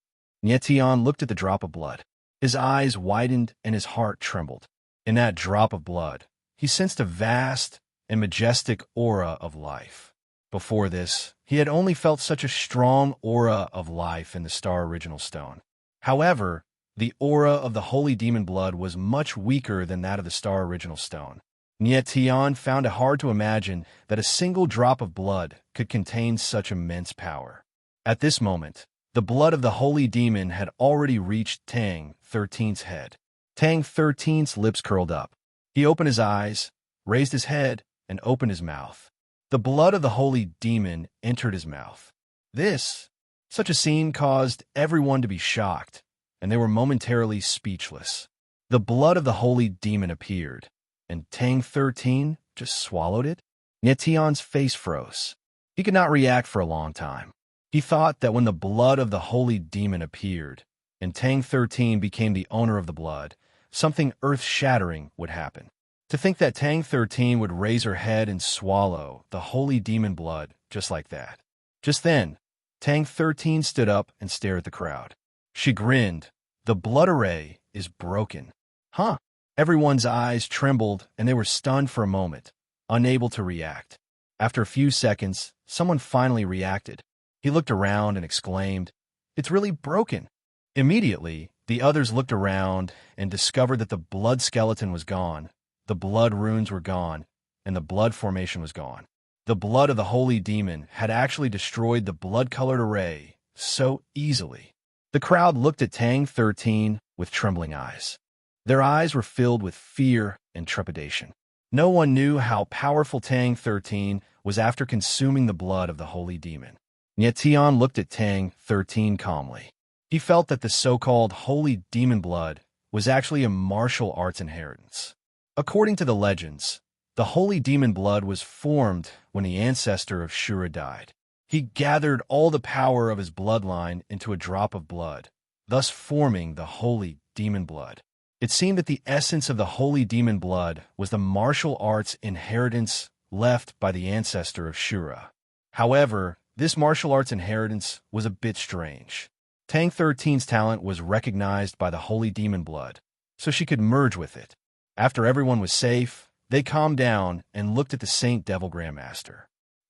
Niet Tion looked at the drop of blood. His eyes widened and his heart trembled. In that drop of blood, he sensed a vast and majestic aura of life. Before this, he had only felt such a strong aura of life in the Star Original Stone. However, the aura of the holy demon blood was much weaker than that of the Star Original Stone. Niet Tion found it hard to imagine that a single drop of blood could contain such immense power. At this moment, the blood of the holy demon had already reached Tang 13's head. Tang 13's lips curled up. He opened his eyes, raised his head, and opened his mouth. The blood of the holy demon entered his mouth. This Such a scene caused everyone to be shocked, and they were momentarily speechless. The blood of the holy demon appeared, and Tang 13 just swallowed it. Nietion's face froze. He could not react for a long time. He thought that when the blood of the holy demon appeared, and Tang 13 became the owner of the blood, something earth-shattering would happen. To think that Tang 13 would raise her head and swallow the holy demon blood just like that. Just then, Tang 13 stood up and stared at the crowd. She grinned. The blood array is broken. Huh? Everyone's eyes trembled and they were stunned for a moment, unable to react. After a few seconds, someone finally reacted. He looked around and exclaimed, "It's really broken." Immediately, the others looked around and discovered that the blood skeleton was gone, the blood runes were gone, and the blood formation was gone. The blood of the holy demon had actually destroyed the blood-colored array so easily. The crowd looked at Tang 13 with trembling eyes. Their eyes were filled with fear and trepidation. No one knew how powerful Tang 13 was after consuming the blood of the holy demon. Nietion looked at Tang 13 calmly. He felt that the so-called holy demon blood was actually a martial arts inheritance. According to the legends, the holy demon blood was formed when the ancestor of Shura died. He gathered all the power of his bloodline into a drop of blood, thus forming the holy demon blood. It seemed that the essence of the holy demon blood was the martial arts inheritance left by the ancestor of Shura. However, this martial arts inheritance was a bit strange. Tang 13's talent was recognized by the holy demon blood, so she could merge with it. After everyone was safe, they calmed down and looked at the Saint Devil Grandmaster.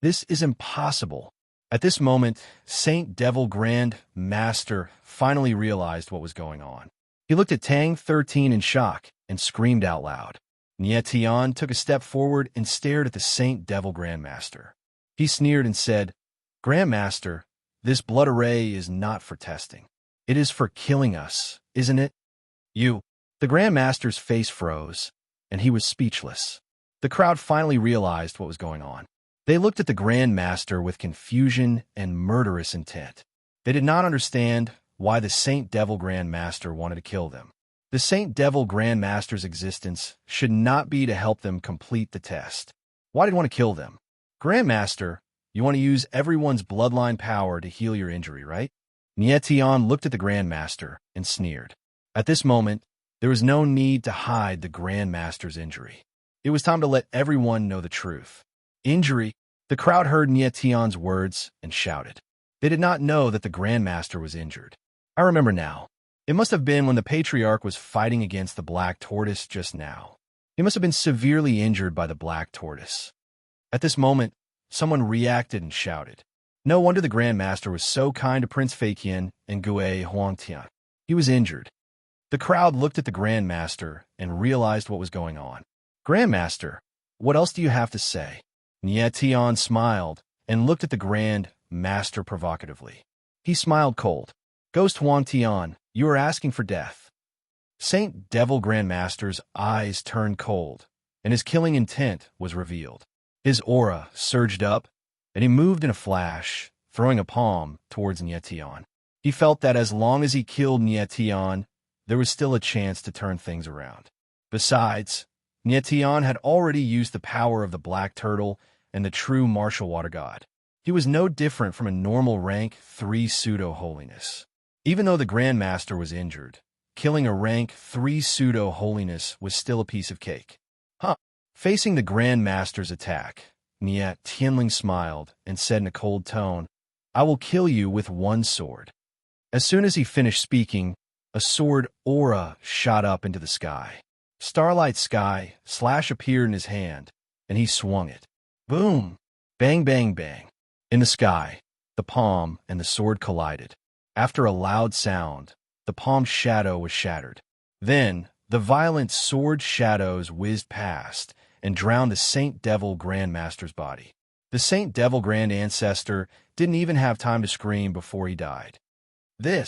This is impossible. At this moment, Saint Devil Grandmaster finally realized what was going on. He looked at Tang 13 in shock and screamed out loud. Nietion took a step forward and stared at the Saint Devil Grandmaster. He sneered and said, "Grandmaster, this blood array is not for testing. It is for killing us, isn't it?" "You." The Grandmaster's face froze, and he was speechless. The crowd finally realized what was going on. They looked at the Grandmaster with confusion and murderous intent. They did not understand why the Saint Devil Grandmaster wanted to kill them. The Saint Devil Grandmaster's existence should not be to help them complete the test. Why did he want to kill them? "Grandmaster, you want to use everyone's bloodline power to heal your injury, right?" Nietion looked at the Grandmaster and sneered. At this moment, there was no need to hide the Grandmaster's injury. It was time to let everyone know the truth. "Injury?" The crowd heard Nietion's words and shouted. They did not know that the Grandmaster was injured. I remember now. It must have been when the Patriarch was fighting against the Black Tortoise just now. He must have been severely injured by the Black Tortoise. At this moment, someone reacted and shouted. No wonder the Grandmaster was so kind to Prince Feiqian and Gue Huangtian. He was injured. The crowd looked at the Grandmaster and realized what was going on. "Grandmaster, what else do you have to say?" Nietion smiled and looked at the Grandmaster provocatively. He smiled cold. "Ghost Huangtian, you are asking for death." Saint Devil Grandmaster's eyes turned cold, and his killing intent was revealed. His aura surged up, and he moved in a flash, throwing a palm towards Nietion. He felt that as long as he killed Nietion, there was still a chance to turn things around. Besides, Nietion had already used the power of the Black Turtle and the true martial water god. He was no different from a normal rank 3 pseudo-holiness. Even though the Grandmaster was injured, killing a rank 3 pseudo-holiness was still a piece of cake. Facing the Grandmaster's attack, Nietion smiled and said in a cold tone, "I will kill you with one sword." As soon as he finished speaking, a sword aura shot up into the sky. Starlight Sky Slash appeared in his hand, and he swung it. Boom! Bang, bang, bang. In the sky, the palm and the sword collided. After a loud sound, the palm's shadow was shattered. Then, the violent sword shadows whizzed past and drowned the Saint Devil Grandmaster's body. The Saint Devil Grand Ancestor didn't even have time to scream before he died. The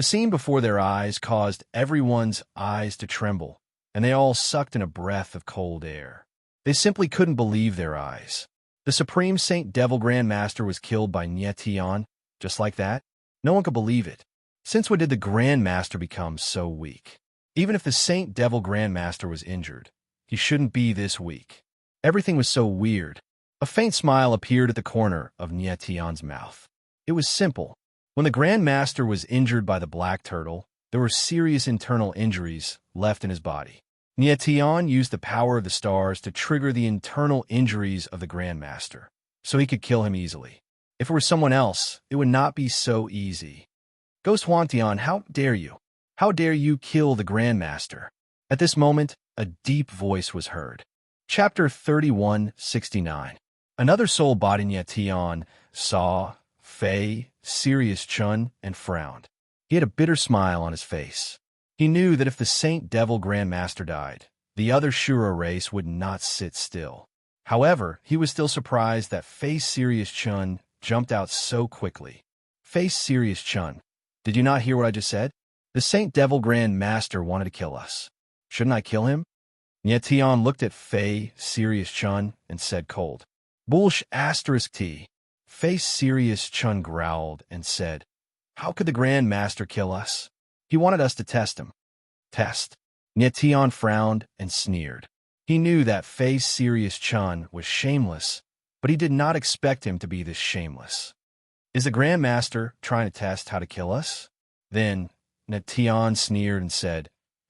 scene before their eyes caused everyone's eyes to tremble, and they all sucked in a breath of cold air. They simply couldn't believe their eyes. The Supreme Saint Devil Grandmaster was killed by Nietion, just like that. No one could believe it. Since when did the Grand Master become so weak? Even if the Saint Devil Grand Master was injured, he shouldn't be this weak. Everything was so weird. A faint smile appeared at the corner of Nietion's mouth. It was simple. When the Grand Master was injured by the Black Turtle, there were serious internal injuries left in his body. Nietion used the power of the stars to trigger the internal injuries of the Grand Master, so he could kill him easily. If it were someone else, it would not be so easy. Ghost Huangtian, how dare you? How dare you kill the Grand Master? At this moment, a deep voice was heard. Chapter 3169. Another soul-body Nietion saw Fei, Sirius Chun, and frowned. He had a bitter smile on his face. He knew that if the Saint Devil Grand Master died, the other Shura race would not sit still. However, he was still surprised that Fei Sirius Chun jumped out so quickly. Fei Sirius Chun, did you not hear what I just said? The Saint Devil Grand Master wanted to kill us. Shouldn't I kill him? Nietion looked at Fei Sirius Chun and said cold. Bullsh *T. Fei Sirius Chun growled and said, how could the Grand Master kill us? He wanted us to test him. Test. Nietion frowned and sneered. He knew that Fei Sirius Chun was shameless, but he did not expect him to be this shameless. Is the Grand Master trying to test how to kill us? Then Nietion sneered and said,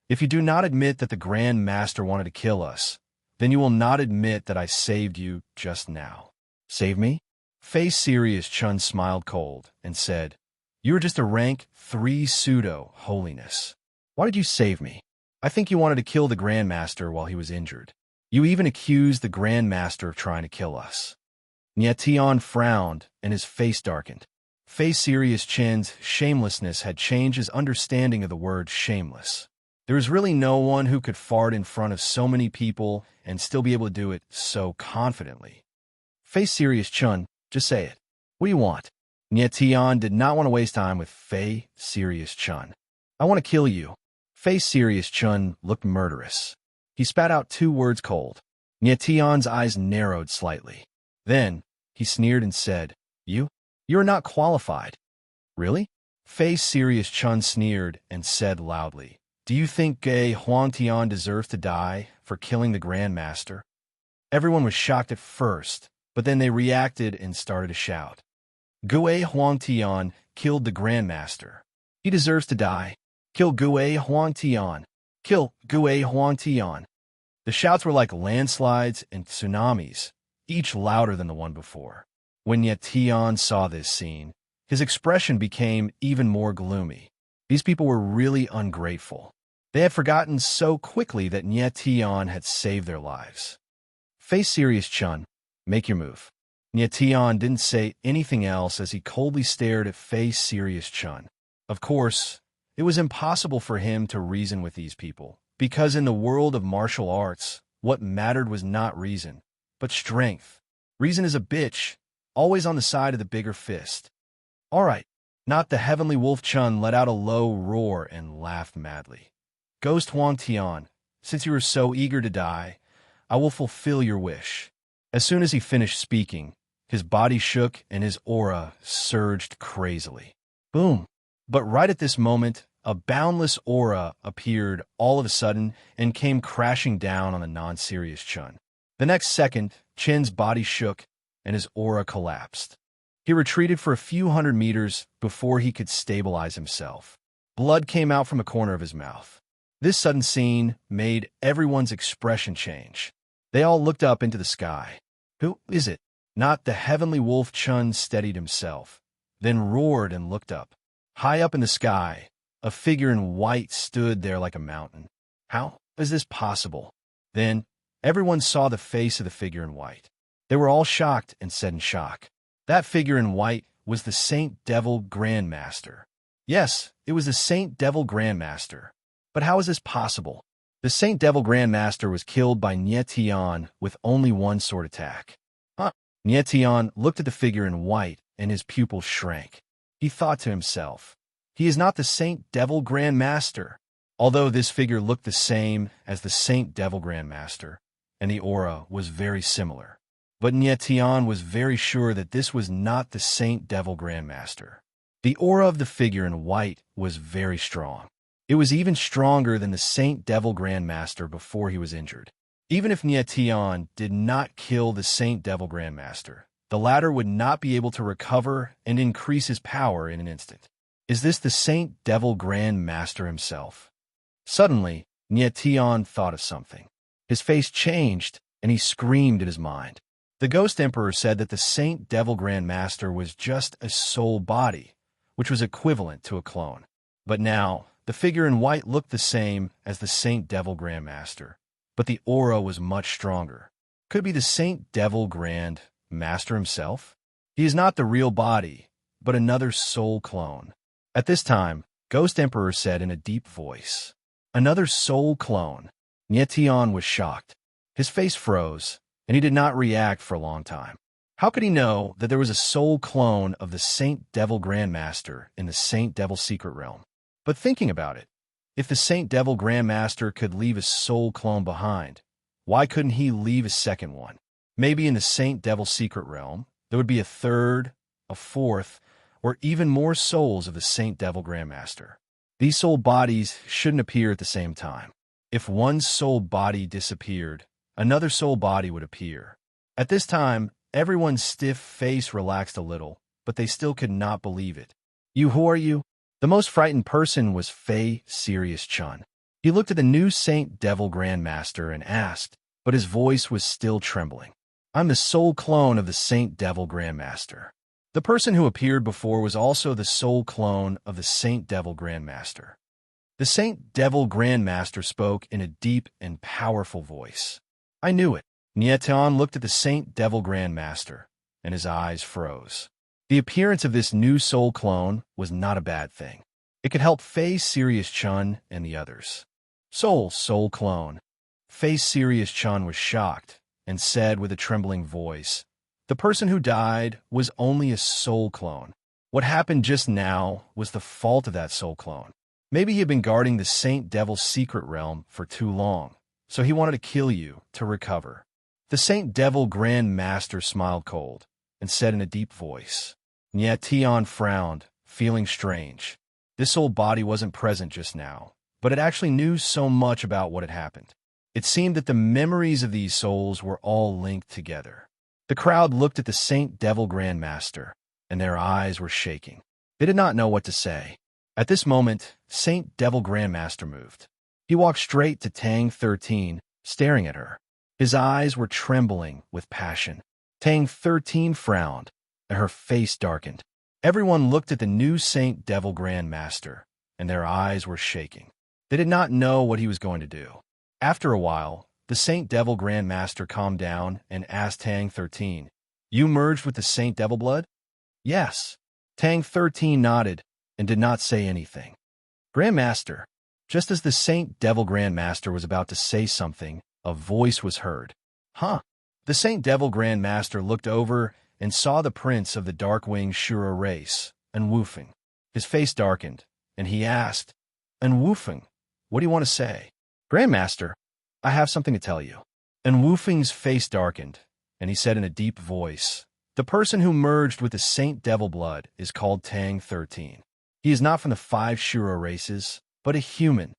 if you do not admit that the Grand Master wanted to kill us, then you will not admit that I saved you just now. Save me? Fei Sirius Chun smiled cold and said, you were just a rank 3 pseudo-holiness. Why did you save me? I think you wanted to kill the Grand Master while he was injured. You even accused the Grand Master of trying to kill us. Nietion frowned and his face darkened. Fei Sirius Chun's shamelessness had changed his understanding of the word shameless. There is really no one who could fart in front of so many people and still be able to do it so confidently. Fei Sirius Chun, just say it. What do you want? Nietion did not want to waste time with Fei Sirius Chun. I want to kill you. Fei Sirius Chun looked murderous. He spat out 2 words cold. Nietion's eyes narrowed slightly. Then, he sneered and said, you are not qualified. Really? Fei Sirius Chun sneered and said loudly, do you think Gui Huangtian deserves to die for killing the Grand Master? Everyone was shocked at first, but then they reacted and started to shout. Gui Huangtian killed the Grand Master. He deserves to die. Kill Gui Huangtian. Kill Gui Huangtian. The shouts were like landslides and tsunamis, each louder than the one before. When Nietion saw this scene, his expression became even more gloomy. These people were really ungrateful. They had forgotten so quickly that Nietion had saved their lives. Fei Sirius Chun, make your move. Nietion didn't say anything else as he coldly stared at Fei Sirius Chun. Of course, it was impossible for him to reason with these people, because in the world of martial arts, what mattered was not reason, but strength. Reason is a bitch, always on the side of the bigger fist. All right. Not the Heavenly Wolf Chun let out a low roar and laughed madly. Ghost Huangtian, since you are so eager to die, I will fulfill your wish. As soon as he finished speaking, his body shook and his aura surged crazily. Boom! But right at this moment, a boundless aura appeared all of a sudden and came crashing down on the non-serious Chun. The next second, Chin's body shook and his aura collapsed. He retreated for a few hundred meters before he could stabilize himself. Blood came out from the corner of his mouth. This sudden scene made everyone's expression change. They all looked up into the sky. Who is it? Not the Heavenly Wolf Chun steadied himself, then roared and looked up. High up in the sky, a figure in white stood there like a mountain. How is this possible? Then, everyone saw the face of the figure in white. They were all shocked and said in shock. That figure in white was the Saint Devil Grand Master. Yes, it was the Saint Devil Grand Master. But how is this possible? The Saint Devil Grand Master was killed by Nietion with only one sword attack. Nietion looked at the figure in white and his pupils shrank. He thought to himself, he is not the Saint Devil Grand Master. Although this figure looked the same as the Saint Devil Grand Master, and the aura was very similar. But Nietion was very sure that this was not the Saint Devil Grand Master. The aura of the figure in white was very strong. It was even stronger than the Saint Devil Grand Master before he was injured. Even if Nietian did not kill the Saint Devil Grand Master, the latter would not be able to recover and increase his power in an instant. Is this the Saint Devil Grand Master himself? Suddenly, Nietian thought of something. His face changed, and he screamed in his mind. The Ghost Emperor said that the Saint Devil Grand Master was just a soul body, which was equivalent to a clone. But now, the figure in white looked the same as the Saint Devil Grand Master, but the aura was much stronger. Could it be the Saint Devil Grand Master himself? He is not the real body, but another soul clone. At this time, Ghost Emperor said in a deep voice, "Another soul clone." Nietian was shocked. His face froze, and he did not react for a long time. How could he know that there was a soul clone of the Saint Devil Grand Master in the Saint Devil Secret Realm? But thinking about it, if the Saint Devil Grand Master could leave a soul clone behind, why couldn't he leave a second one? Maybe in the Saint Devil Secret Realm, there would be a third, a fourth, or even more souls of the Saint Devil Grand Master. These soul bodies shouldn't appear at the same time. If one soul body disappeared, another soul body would appear. At this time, everyone's stiff face relaxed a little, but they still could not believe it. Who are you? The most frightened person was Fei Sirius Chun. He looked at the new Saint Devil Grand Master and asked, but his voice was still trembling. I'm the soul clone of the Saint Devil Grand Master. The person who appeared before was also the soul clone of the Saint Devil Grand Master. The Saint Devil Grand Master spoke in a deep and powerful voice. I knew it. Nietian looked at the Saint Devil Grand Master, and his eyes froze. The appearance of this new soul clone was not a bad thing. It could help Fei Sirius Chun and the others. Soul clone. Fei Sirius Chun was shocked and said with a trembling voice, the person who died was only a soul clone. What happened just now was the fault of that soul clone. Maybe he had been guarding the Saint Devil's secret realm for too long, so he wanted to kill you to recover. The Saint Devil Grand Master smiled cold and said in a deep voice. Nietian frowned, feeling strange. This soul body wasn't present just now, but it actually knew so much about what had happened. It seemed that the memories of these souls were all linked together. The crowd looked at the Saint Devil Grand Master, and their eyes were shaking. They did not know what to say. At this moment, Saint Devil Grand Master moved. He walked straight to Tang 13, staring at her. His eyes were trembling with passion. Tang 13 frowned, and her face darkened. Everyone looked at the new Saint Devil Grand Master, and their eyes were shaking. They did not know what he was going to do. After a while, the Saint Devil Grand Master calmed down and asked Tang 13, You merged with the Saint Devil blood? Yes. Tang 13 nodded and did not say anything. Grand Master, just as the Saint Devil Grand Master was about to say something, a voice was heard. Huh? The Saint Devil Grand Master looked over and saw the prince of the Darkwing Shura race, Unwufeng. His face darkened, and he asked, Unwufeng, what do you want to say? Grandmaster, I have something to tell you. Unwufeng's face darkened, and he said in a deep voice, The person who merged with the Saint Devil blood is called Tang 13. He is not from the 5 Shura races, but a human.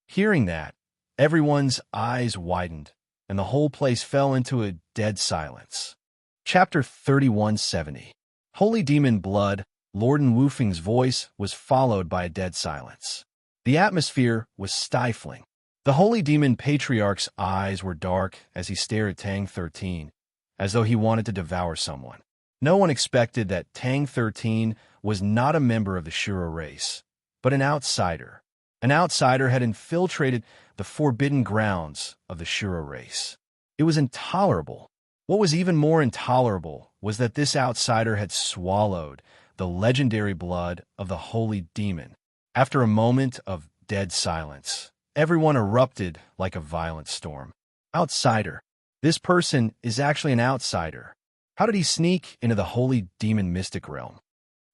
Hearing that, everyone's eyes widened, and the whole place fell into a dead silence. Chapter 3170. Holy Demon Blood, Lord Unwufeng's voice was followed by a dead silence. The atmosphere was stifling. The Holy Demon Patriarch's eyes were dark as he stared at Tang 13, as though he wanted to devour someone. No one expected that Tang 13 was not a member of the Shura race, but an outsider. An outsider had infiltrated the forbidden grounds of the Shura race. It was intolerable. What was even more intolerable was that this outsider had swallowed the legendary blood of the Holy Demon. After a moment of dead silence, everyone erupted like a violent storm. Outsider. This person is actually an outsider. How did he sneak into the Holy Demon Mystic Realm?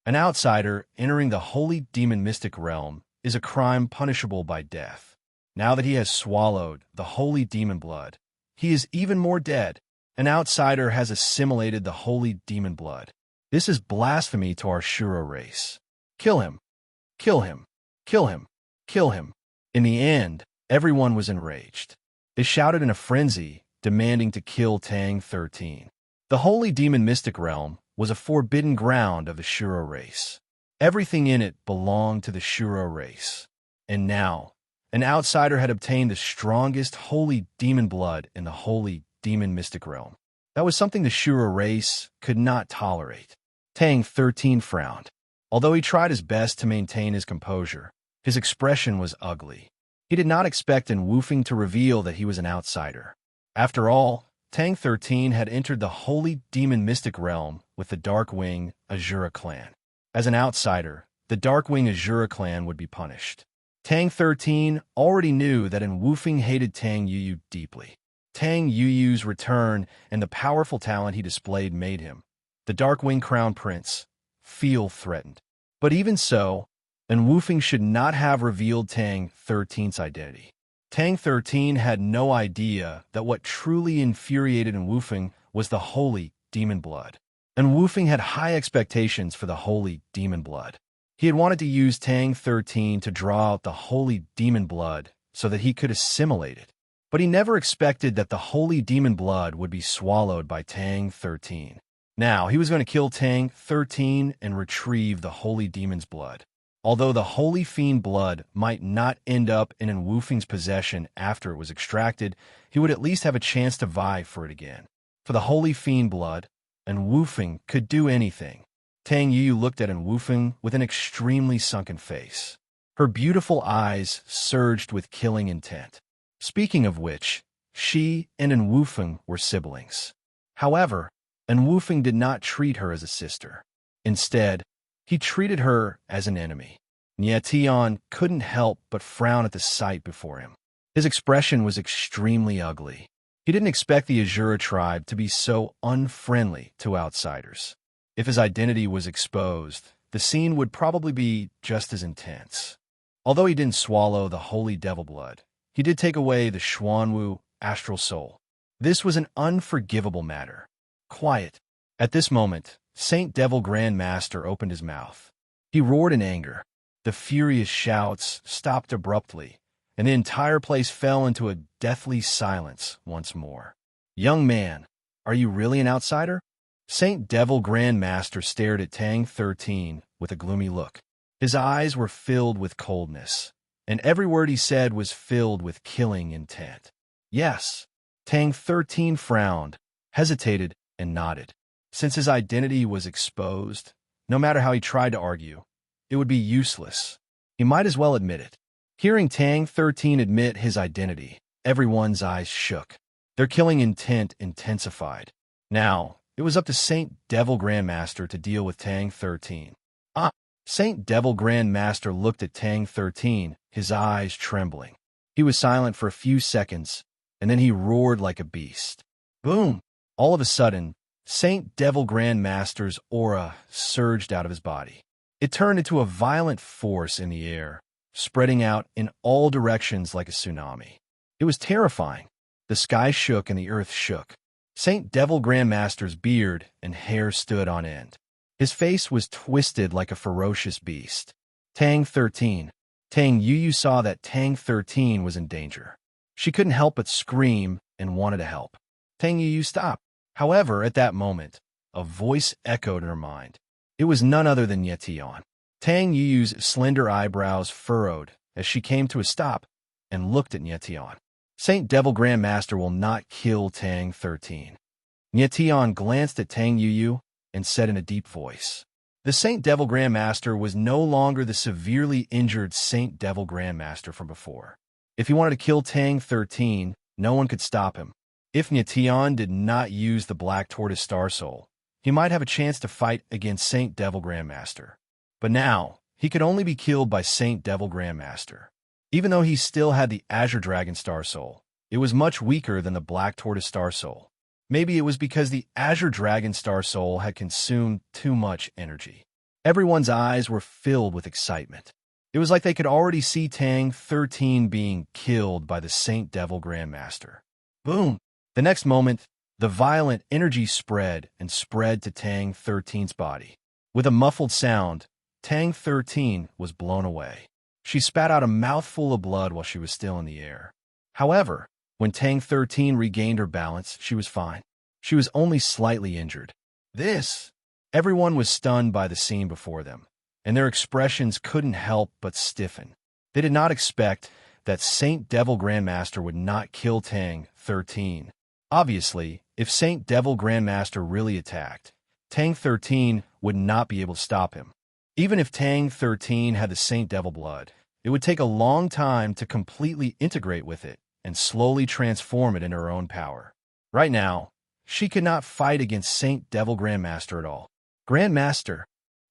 An outsider entering the Holy Demon Mystic Realm is a crime punishable by death. Now that he has swallowed the Holy Demon blood, he is even more dead. An outsider has assimilated the Holy Demon blood. This is blasphemy to our Shura race. Kill him! Kill him! Kill him! Kill him! In the end, everyone was enraged. They shouted in a frenzy, demanding to kill Tang 13. The holy demon mystic realm was a forbidden ground of the Shuro race. Everything in it belonged to the Shuro race. And now, an outsider had obtained the strongest holy demon blood in the holy demon mystic realm. That was something the Shuro race could not tolerate. Tang 13 frowned. Although he tried his best to maintain his composure, his expression was ugly. He did not expect Enwoofing to reveal that he was an outsider. After all, Tang 13 had entered the holy demon mystic realm with the Darkwing Azura clan. As an outsider, the Darkwing Azura clan would be punished. Tang 13 already knew that Enwoofing hated Tang Yuyu deeply. Tang Yuyu's return and the powerful talent he displayed made him, the Darkwing Crown Prince, feel threatened. But even so, Enwoofing should not have revealed Tang 13's identity. Tang 13 had no idea that what truly infuriated Enwoofing was the holy demon blood. Enwoofing had high expectations for the holy demon blood. He had wanted to use Tang 13 to draw out the holy demon blood so that he could assimilate it. But he never expected that the holy demon blood would be swallowed by Tang 13. Now, he was going to kill Tang 13 and retrieve the holy demon's blood. Although the holy fiend blood might not end up in Enwoofing's possession after it was extracted, he would at least have a chance to vie for it again. For the holy fiend blood, Enwoofing could do anything. Tang Yuyu looked at Enwoofing with an extremely sunken face. Her beautiful eyes surged with killing intent. Speaking of which, she and Enwoofing were siblings. However, Enwoofing did not treat her as a sister. Instead, he treated her as an enemy. Nietian couldn't help but frown at the sight before him. His expression was extremely ugly. He didn't expect the Azura tribe to be so unfriendly to outsiders. If his identity was exposed, the scene would probably be just as intense. Although he didn't swallow the holy devil blood, he did take away the Xuanwu astral soul. This was an unforgivable matter. Quiet. At this moment, Saint Devil Grand Master opened his mouth. He roared in anger. The furious shouts stopped abruptly, and the entire place fell into a deathly silence once more. Young man, are you really an outsider? Saint Devil Grand Master stared at Tang 13 with a gloomy look. His eyes were filled with coldness, and every word he said was filled with killing intent. Yes. Tang 13 frowned, hesitated, and nodded. Since his identity was exposed, no matter how he tried to argue, it would be useless. He might as well admit it. Hearing Tang 13 admit his identity, everyone's eyes shook. Their killing intent intensified. Now, it was up to Saint Devil Grandmaster to deal with Tang 13. Saint Devil Grandmaster looked at Tang 13, his eyes trembling. He was silent for a few seconds, and then he roared like a beast. Boom! All of a sudden, Saint Devil Grandmaster's aura surged out of his body. It turned into a violent force in the air, spreading out in all directions like a tsunami. It was terrifying. The sky shook and the earth shook. Saint Devil Grandmaster's beard and hair stood on end. His face was twisted like a ferocious beast. Tang 13. Tang Yuyu saw that Tang 13 was in danger. She couldn't help but scream and wanted to help. Tang Yuyu stopped. However, at that moment, a voice echoed in her mind. It was none other than Nietian. Tang Yuyu's slender eyebrows furrowed as she came to a stop and looked at Nietian. Saint Devil Grandmaster will not kill Tang 13. Nietian glanced at Tang Yuyu and said in a deep voice. The Saint Devil Grandmaster was no longer the severely injured Saint Devil Grandmaster from before. If he wanted to kill Tang 13, no one could stop him. If Nietian did not use the Black Tortoise Star Soul, he might have a chance to fight against Saint Devil Grandmaster. But now, he could only be killed by Saint Devil Grandmaster. Even though he still had the Azure Dragon Star Soul, it was much weaker than the Black Tortoise Star Soul. Maybe it was because the Azure Dragon Star Soul had consumed too much energy. Everyone's eyes were filled with excitement. It was like they could already see Tang 13 being killed by the Saint Devil Grandmaster. Boom! The next moment, the violent energy spread and spread to Tang 13's body. With a muffled sound, Tang 13 was blown away. She spat out a mouthful of blood while she was still in the air. However, when Tang 13 regained her balance, she was fine. She was only slightly injured. Everyone was stunned by the scene before them, and their expressions couldn't help but stiffen. They did not expect that Saint Devil Grandmaster would not kill Tang 13. Obviously, if Saint Devil Grandmaster really attacked, Tang 13 would not be able to stop him. Even if Tang 13 had the Saint Devil blood, it would take a long time to completely integrate with it and slowly transform it into her own power. Right now, she could not fight against Saint Devil Grandmaster at all. Grandmaster!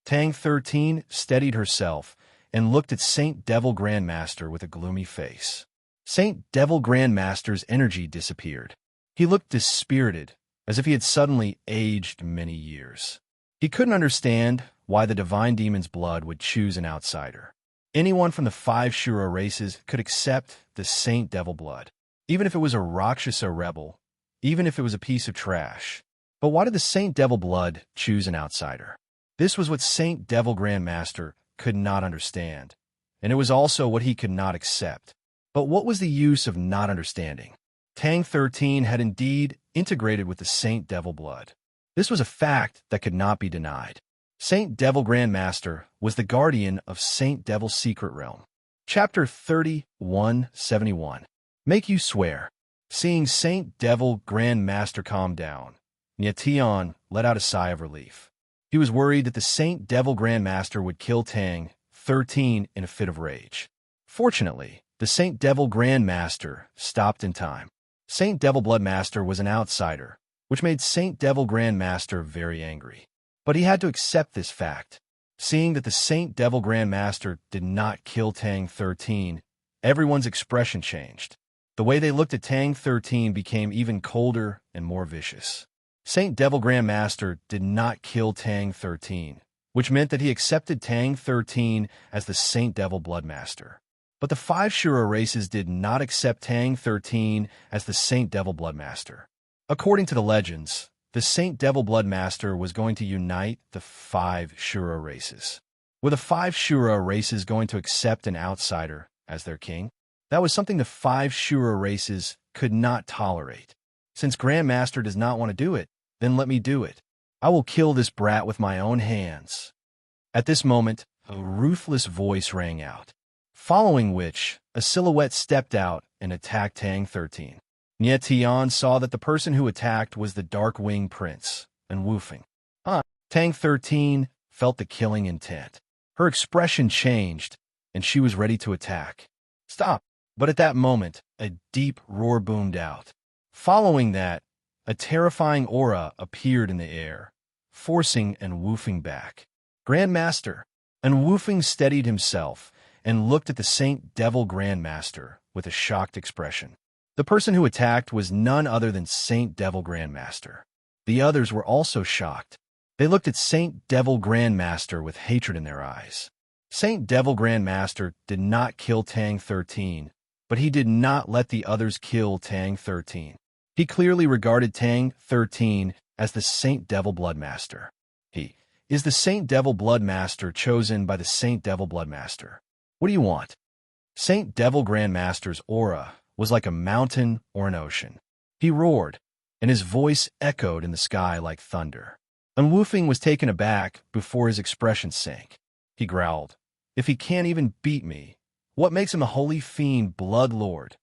Tang 13 steadied herself and looked at Saint Devil Grandmaster with a gloomy face. Saint Devil Grandmaster's energy disappeared. He looked dispirited, as if he had suddenly aged many years. He couldn't understand why the Divine Demon's blood would choose an outsider. Anyone from the 5 Shura races could accept the Saint Devil blood, even if it was a Rakshasa rebel, even if it was a piece of trash. But why did the Saint Devil blood choose an outsider? This was what Saint Devil Grandmaster could not understand, and it was also what he could not accept. But what was the use of not understanding? Tang 13 had indeed integrated with the Saint Devil blood. This was a fact that could not be denied. Saint Devil Grandmaster was the guardian of Saint Devil's secret realm. Chapter 3171. Make you swear. Seeing Saint Devil Grandmaster calm down, Nietian let out a sigh of relief. He was worried that the Saint Devil Grandmaster would kill Tang 13 in a fit of rage. Fortunately, the Saint Devil Grandmaster stopped in time. Saint Devil Bloodmaster was an outsider, which made Saint Devil Grandmaster very angry. But he had to accept this fact. Seeing that the Saint Devil Grandmaster did not kill Tang 13, everyone's expression changed. The way they looked at Tang 13 became even colder and more vicious. Saint Devil Grandmaster did not kill Tang 13, which meant that he accepted Tang 13 as the Saint Devil Bloodmaster. But the 5 Shura races did not accept Tang 13 as the Saint Devil Bloodmaster. According to the legends, the Saint Devil Bloodmaster was going to unite the 5 Shura races. Were the 5 Shura races going to accept an outsider as their king? That was something the 5 Shura races could not tolerate. Since Grandmaster does not want to do it, then let me do it. I will kill this brat with my own hands. At this moment, a ruthless voice rang out, following which a silhouette stepped out and attacked Tang 13. Nietian saw that the person who attacked was the Dark-Wing Prince, and woofing. Tang 13 felt the killing intent. Her expression changed, and she was ready to attack. Stop! But at that moment, a deep roar boomed out. Following that, a terrifying aura appeared in the air, forcing and woofing back. Grandmaster! And woofing steadied himself and looked at the Saint Devil Grandmaster with a shocked expression. The person who attacked was none other than Saint Devil Grandmaster. The others were also shocked. They looked at Saint Devil Grandmaster with hatred in their eyes. Saint Devil Grandmaster did not kill Tang 13, but he did not let the others kill Tang 13. He clearly regarded Tang 13 as the Saint Devil Bloodmaster. He is the Saint Devil Bloodmaster chosen by the Saint Devil Bloodmaster. What do you want? Saint Devil Grandmaster's aura was like a mountain or an ocean. He roared, and his voice echoed in the sky like thunder. And Woofing was taken aback before his expression sank. He growled, "If he can't even beat me, what makes him a holy fiend blood lord?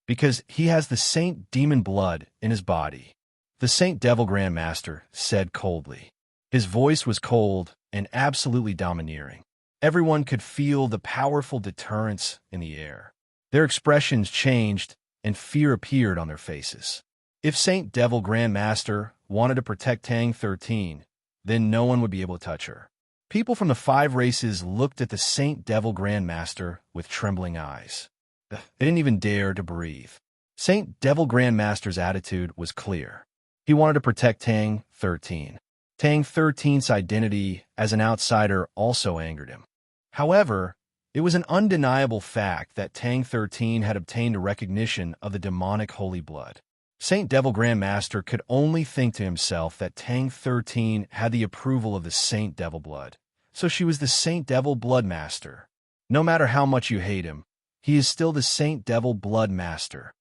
Because he has the Saint Demon blood in his body," the Saint Devil Grandmaster said coldly. His voice was cold and absolutely domineering. Everyone could feel the powerful deterrence in the air. Their expressions changed, and fear appeared on their faces. If Saint Devil Grandmaster wanted to protect Tang 13, then no one would be able to touch her. People from the 5 races looked at the Saint Devil Grandmaster with trembling eyes. They didn't even dare to breathe. Saint Devil Grandmaster's attitude was clear. He wanted to protect Tang 13. Tang 13's identity as an outsider also angered him. However, it was an undeniable fact that Tang 13 had obtained a recognition of the demonic holy blood. Saint Devil Grandmaster could only think to himself that Tang 13 had the approval of the Saint Devil blood, So she was the Saint Devil Blood Master. No matter how much you hate him, he is still the Saint Devil Blood Master.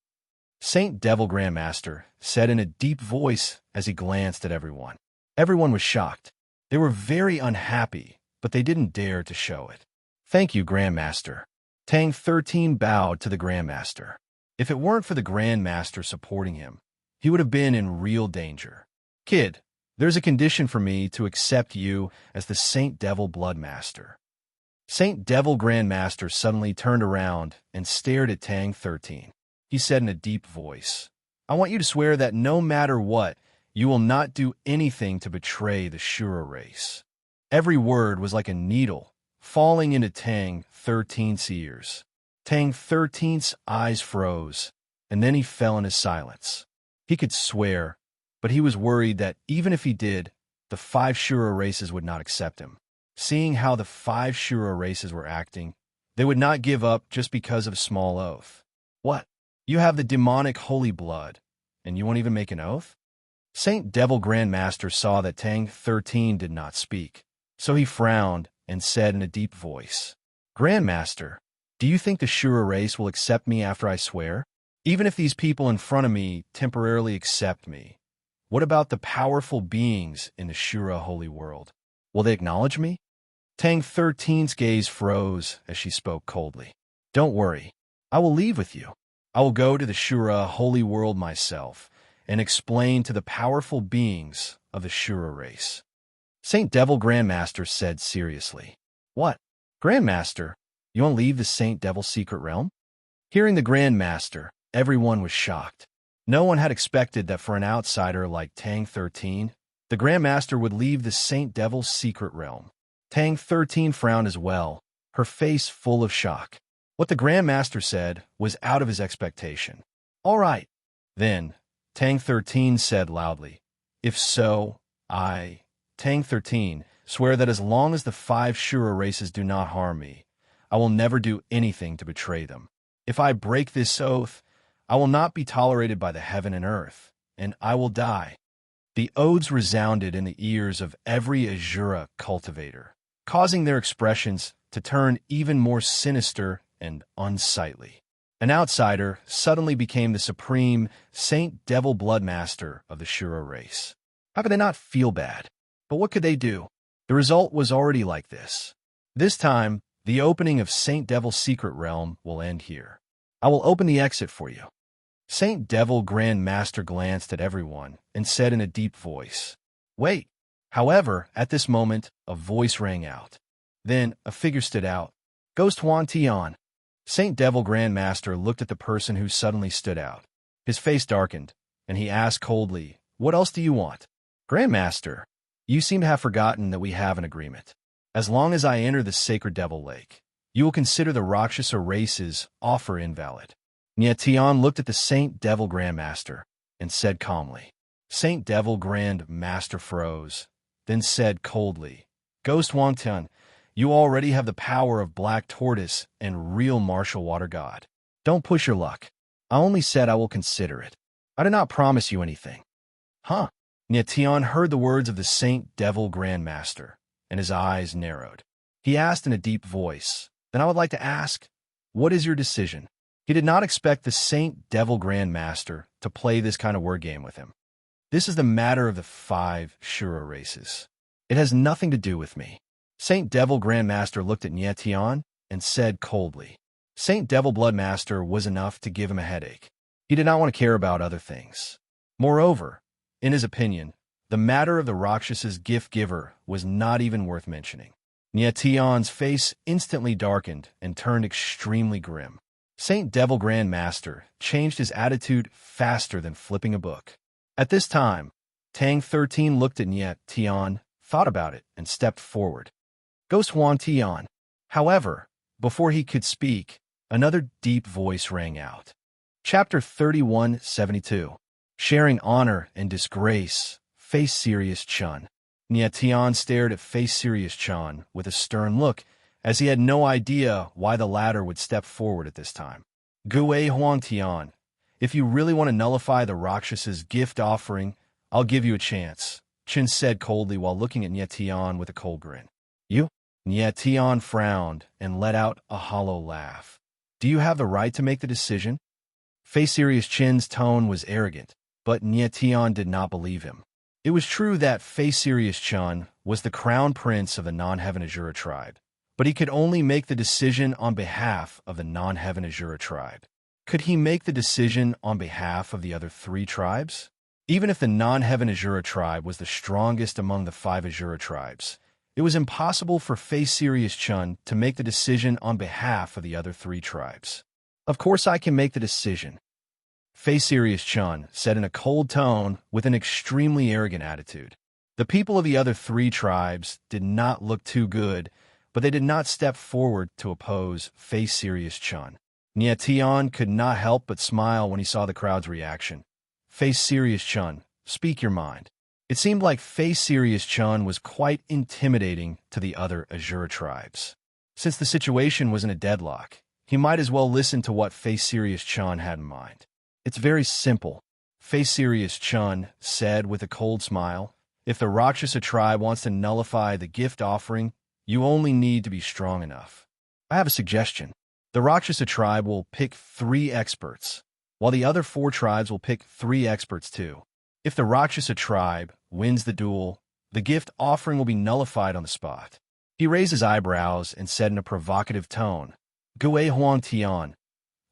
Saint Devil Grandmaster said in a deep voice as he glanced at everyone. Everyone was shocked. They were very unhappy, but they didn't dare to show it. Thank you, Grandmaster. Tang 13 bowed to the Grandmaster. If it weren't for the Grandmaster supporting him, he would have been in real danger. Kid, there's a condition for me to accept you as the Saint Devil Blood Master. Saint Devil Grandmaster suddenly turned around and stared at Tang 13. He said in a deep voice, I want you to swear that no matter what, you will not do anything to betray the Shura race. Every word was like a needle falling into Tang 13's ears. Tang 13's eyes froze, and then he fell into silence. He could swear, but he was worried that even if he did, the 5 Shura races would not accept him. Seeing how the 5 Shura races were acting, they would not give up just because of a small oath. What? You have the demonic holy blood, and you won't even make an oath? Saint Devil Grandmaster saw that Tang 13 did not speak, so he frowned and said in a deep voice, Grandmaster, do you think the Shura race will accept me after I swear? Even if these people in front of me temporarily accept me, what about the powerful beings in the Shura holy world? Will they acknowledge me? Tang 13's gaze froze as she spoke coldly. Don't worry, I will leave with you. I will go to the Shura holy world myself and explain to the powerful beings of the Shura race. Saint Devil Grandmaster said seriously. What? Grandmaster, you won't leave the Saint Devil secret realm? Hearing the Grandmaster, everyone was shocked. No one had expected that for an outsider like Tang 13, the Grandmaster would leave the Saint Devil's secret realm. Tang 13 frowned as well, her face full of shock. What the Grandmaster said was out of his expectation. All right. Then, Tang 13 said loudly, if so, Tang 13, swear that as long as the 5 Shura races do not harm me, I will never do anything to betray them. If I break this oath, I will not be tolerated by the heaven and earth, and I will die. The oaths resounded in the ears of every Azura cultivator, causing their expressions to turn even more sinister and unsightly. An outsider suddenly became the supreme Saint Devil Blood Master of the Shura race. How could they not feel bad? But what could they do? The result was already like this. This time, the opening of Saint Devil's secret realm will end here. I will open the exit for you. Saint Devil Grand Master glanced at everyone and said in a deep voice, Wait. However, at this moment, a voice rang out. Then a figure stood out. Ghost Huan Tian. Saint Devil Grand Master looked at the person who suddenly stood out. His face darkened, and he asked coldly, What else do you want? Grandmaster, you seem to have forgotten that we have an agreement. As long as I enter the sacred Devil Lake, you will consider the Rakshasa race's offer invalid. Nye Tian looked at the Saint Devil Grand Master and said calmly. Saint Devil Grand Master froze, then said coldly, Ghost Huan Tian, you already have the power of Black Tortoise and real martial water god. Don't push your luck. I only said I will consider it. I did not promise you anything. Huh? Nye Tian heard the words of the Saint Devil Grand Master, and his eyes narrowed. He asked in a deep voice, Then I would like to ask, what is your decision? He did not expect the Saint Devil Grand Master to play this kind of word game with him. This is the matter of the 5 Shura races. It has nothing to do with me. Saint Devil Grand Master looked at Nye Tian and said coldly. Saint Devil Blood Master was enough to give him a headache. He did not want to care about other things. Moreover, in his opinion, the matter of the Rakshas's gift giver was not even worth mentioning. Nye Tian's face instantly darkened and turned extremely grim. Saint Devil Grand Master changed his attitude faster than flipping a book. At this time, Tang 13 looked at Nye Tian, thought about it, and stepped forward. Ghost Huan Tian. However, before he could speak, another deep voice rang out. Chapter 3172. Sharing honor and disgrace, face serious Chun. Nye Tian stared at face serious Chun with a stern look, as he had no idea why the latter would step forward at this time. Gue Huan Tian, if you really want to nullify the Rakshas's gift offering, I'll give you a chance, Chin said coldly while looking at Nye Tian with a cold grin. You? Tian frowned and let out a hollow laugh. Do you have the right to make the decision? Fei Serious Chin's tone was arrogant, but Tian did not believe him. It was true that Fei Serious Chun was the crown prince of the non-Heaven Azura tribe, but he could only make the decision on behalf of the non-Heaven Azura tribe. Could he make the decision on behalf of the other 3 tribes? Even if the non-Heaven Azura tribe was the strongest among the 5 Azura tribes, it was impossible for Fei Serious Chun to make the decision on behalf of the other 3 tribes. Of course I can make the decision, Fei Serious Chun said in a cold tone with an extremely arrogant attitude. The people of the other 3 tribes did not look too good, but they did not step forward to oppose Fei Serious Chun. Tian could not help but smile when he saw the crowd's reaction. Fei Serious Chun, speak your mind. It seemed like Fei Serious Chun was quite intimidating to the other Azura tribes. Since the situation was in a deadlock, he might as well listen to what Fei Serious Chun had in mind. It's very simple, Fei Serious Chun said with a cold smile. If the Rakshasa tribe wants to nullify the gift offering, you only need to be strong enough. I have a suggestion. The Rakshasa tribe will pick 3 experts, while the other 4 tribes will pick 3 experts too. If the Rakshasa tribe wins the duel, the gift offering will be nullified on the spot. He raised his eyebrows and said in a provocative tone, Gui Huang Tian,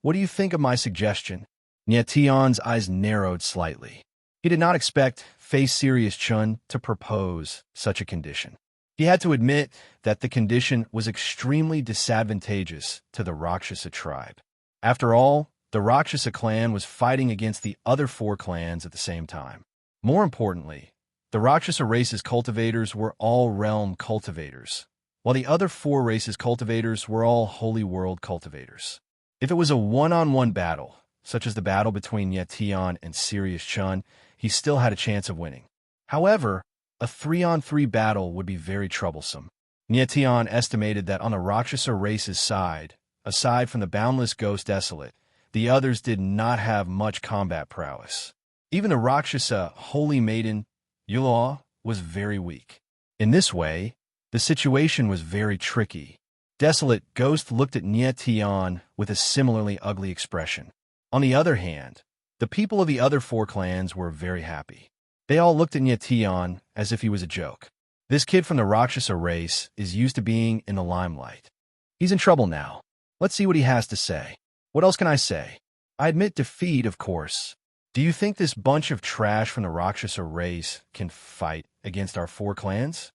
what do you think of my suggestion? Tian's eyes narrowed slightly. He did not expect Fei Serious Chun to propose such a condition. He had to admit that the condition was extremely disadvantageous to the Rakshasa tribe. After all, the Rakshasa clan was fighting against the other 4 clans at the same time. More importantly, the Rakshasa race's cultivators were all realm cultivators, while the other 4 races' cultivators were all holy world cultivators. If it was a one-on-one battle, such as the battle between Tian and Serious Chun, he still had a chance of winning. However, a 3-on-3 battle would be very troublesome. Tian estimated that on the Rakshasa race's side, aside from the boundless ghost Desolate, the others did not have much combat prowess. Even the Rakshasa holy maiden, Yulaw, was very weak. In this way, the situation was very tricky. Desolate Ghost looked at Tian with a similarly ugly expression. On the other hand, the people of the other 4 clans were very happy. They all looked at Tian as if he was a joke. This kid from the Rakshasa race is used to being in the limelight. He's in trouble now. Let's see what he has to say. What else can I say? I admit defeat, of course. Do you think this bunch of trash from the Rakshasa race can fight against our 4 clans?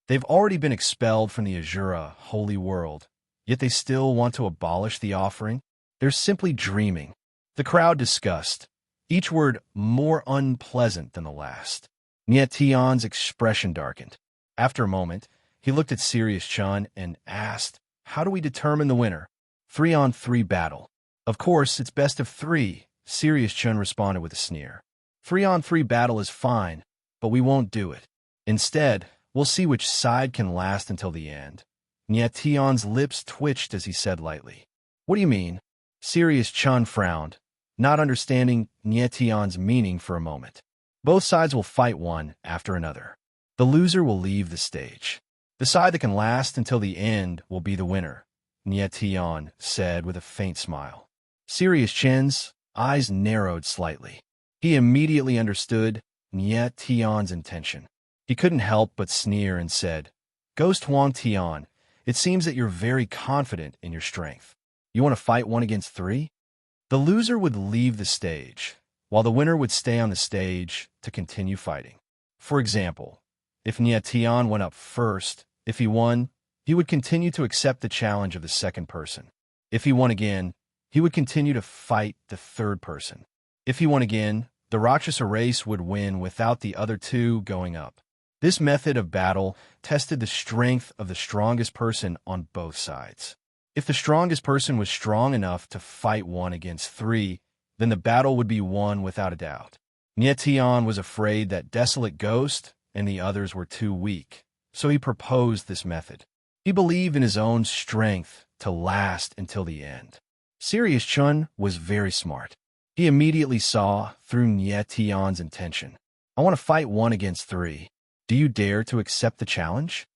They've already been expelled from the Azura holy world, yet they still want to abolish the offering? They're simply dreaming. The crowd discussed, each word more unpleasant than the last. Tian's expression darkened. After a moment, he looked at Serious Chun and asked, how do we determine the winner? 3-on-3 battle. Of course, it's best of 3, Serious Chun responded with a sneer. 3-on-3 battle is fine, but we won't do it. Instead, we'll see which side can last until the end. Tian's lips twitched as he said lightly, what do you mean? Serious Chun frowned, not understanding Tian's meaning for a moment. Both sides will fight one after another. The loser will leave the stage. The side that can last until the end will be the winner, Tian said with a faint smile. Serious Chin's eyes narrowed slightly. He immediately understood Tian's intention. He couldn't help but sneer and said, Ghost Huang Tian, it seems that you're very confident in your strength. You want to fight 1 against 3? The loser would leave the stage, while the winner would stay on the stage to continue fighting. For example, if Tian went up first, if he won, he would continue to accept the challenge of the second person. If he won again, he would continue to fight the third person. If he won again, the Rakshasa race would win without the other 2 going up. This method of battle tested the strength of the strongest person on both sides. If the strongest person was strong enough to fight 1 against 3, then the battle would be won without a doubt. Tian was afraid that Desolate Ghost and the others were too weak, so he proposed this method. He believed in his own strength to last until the end. Serious Chun was very smart. He immediately saw through Tian's intention. I want to fight 1 against 3. Do you dare to accept the challenge?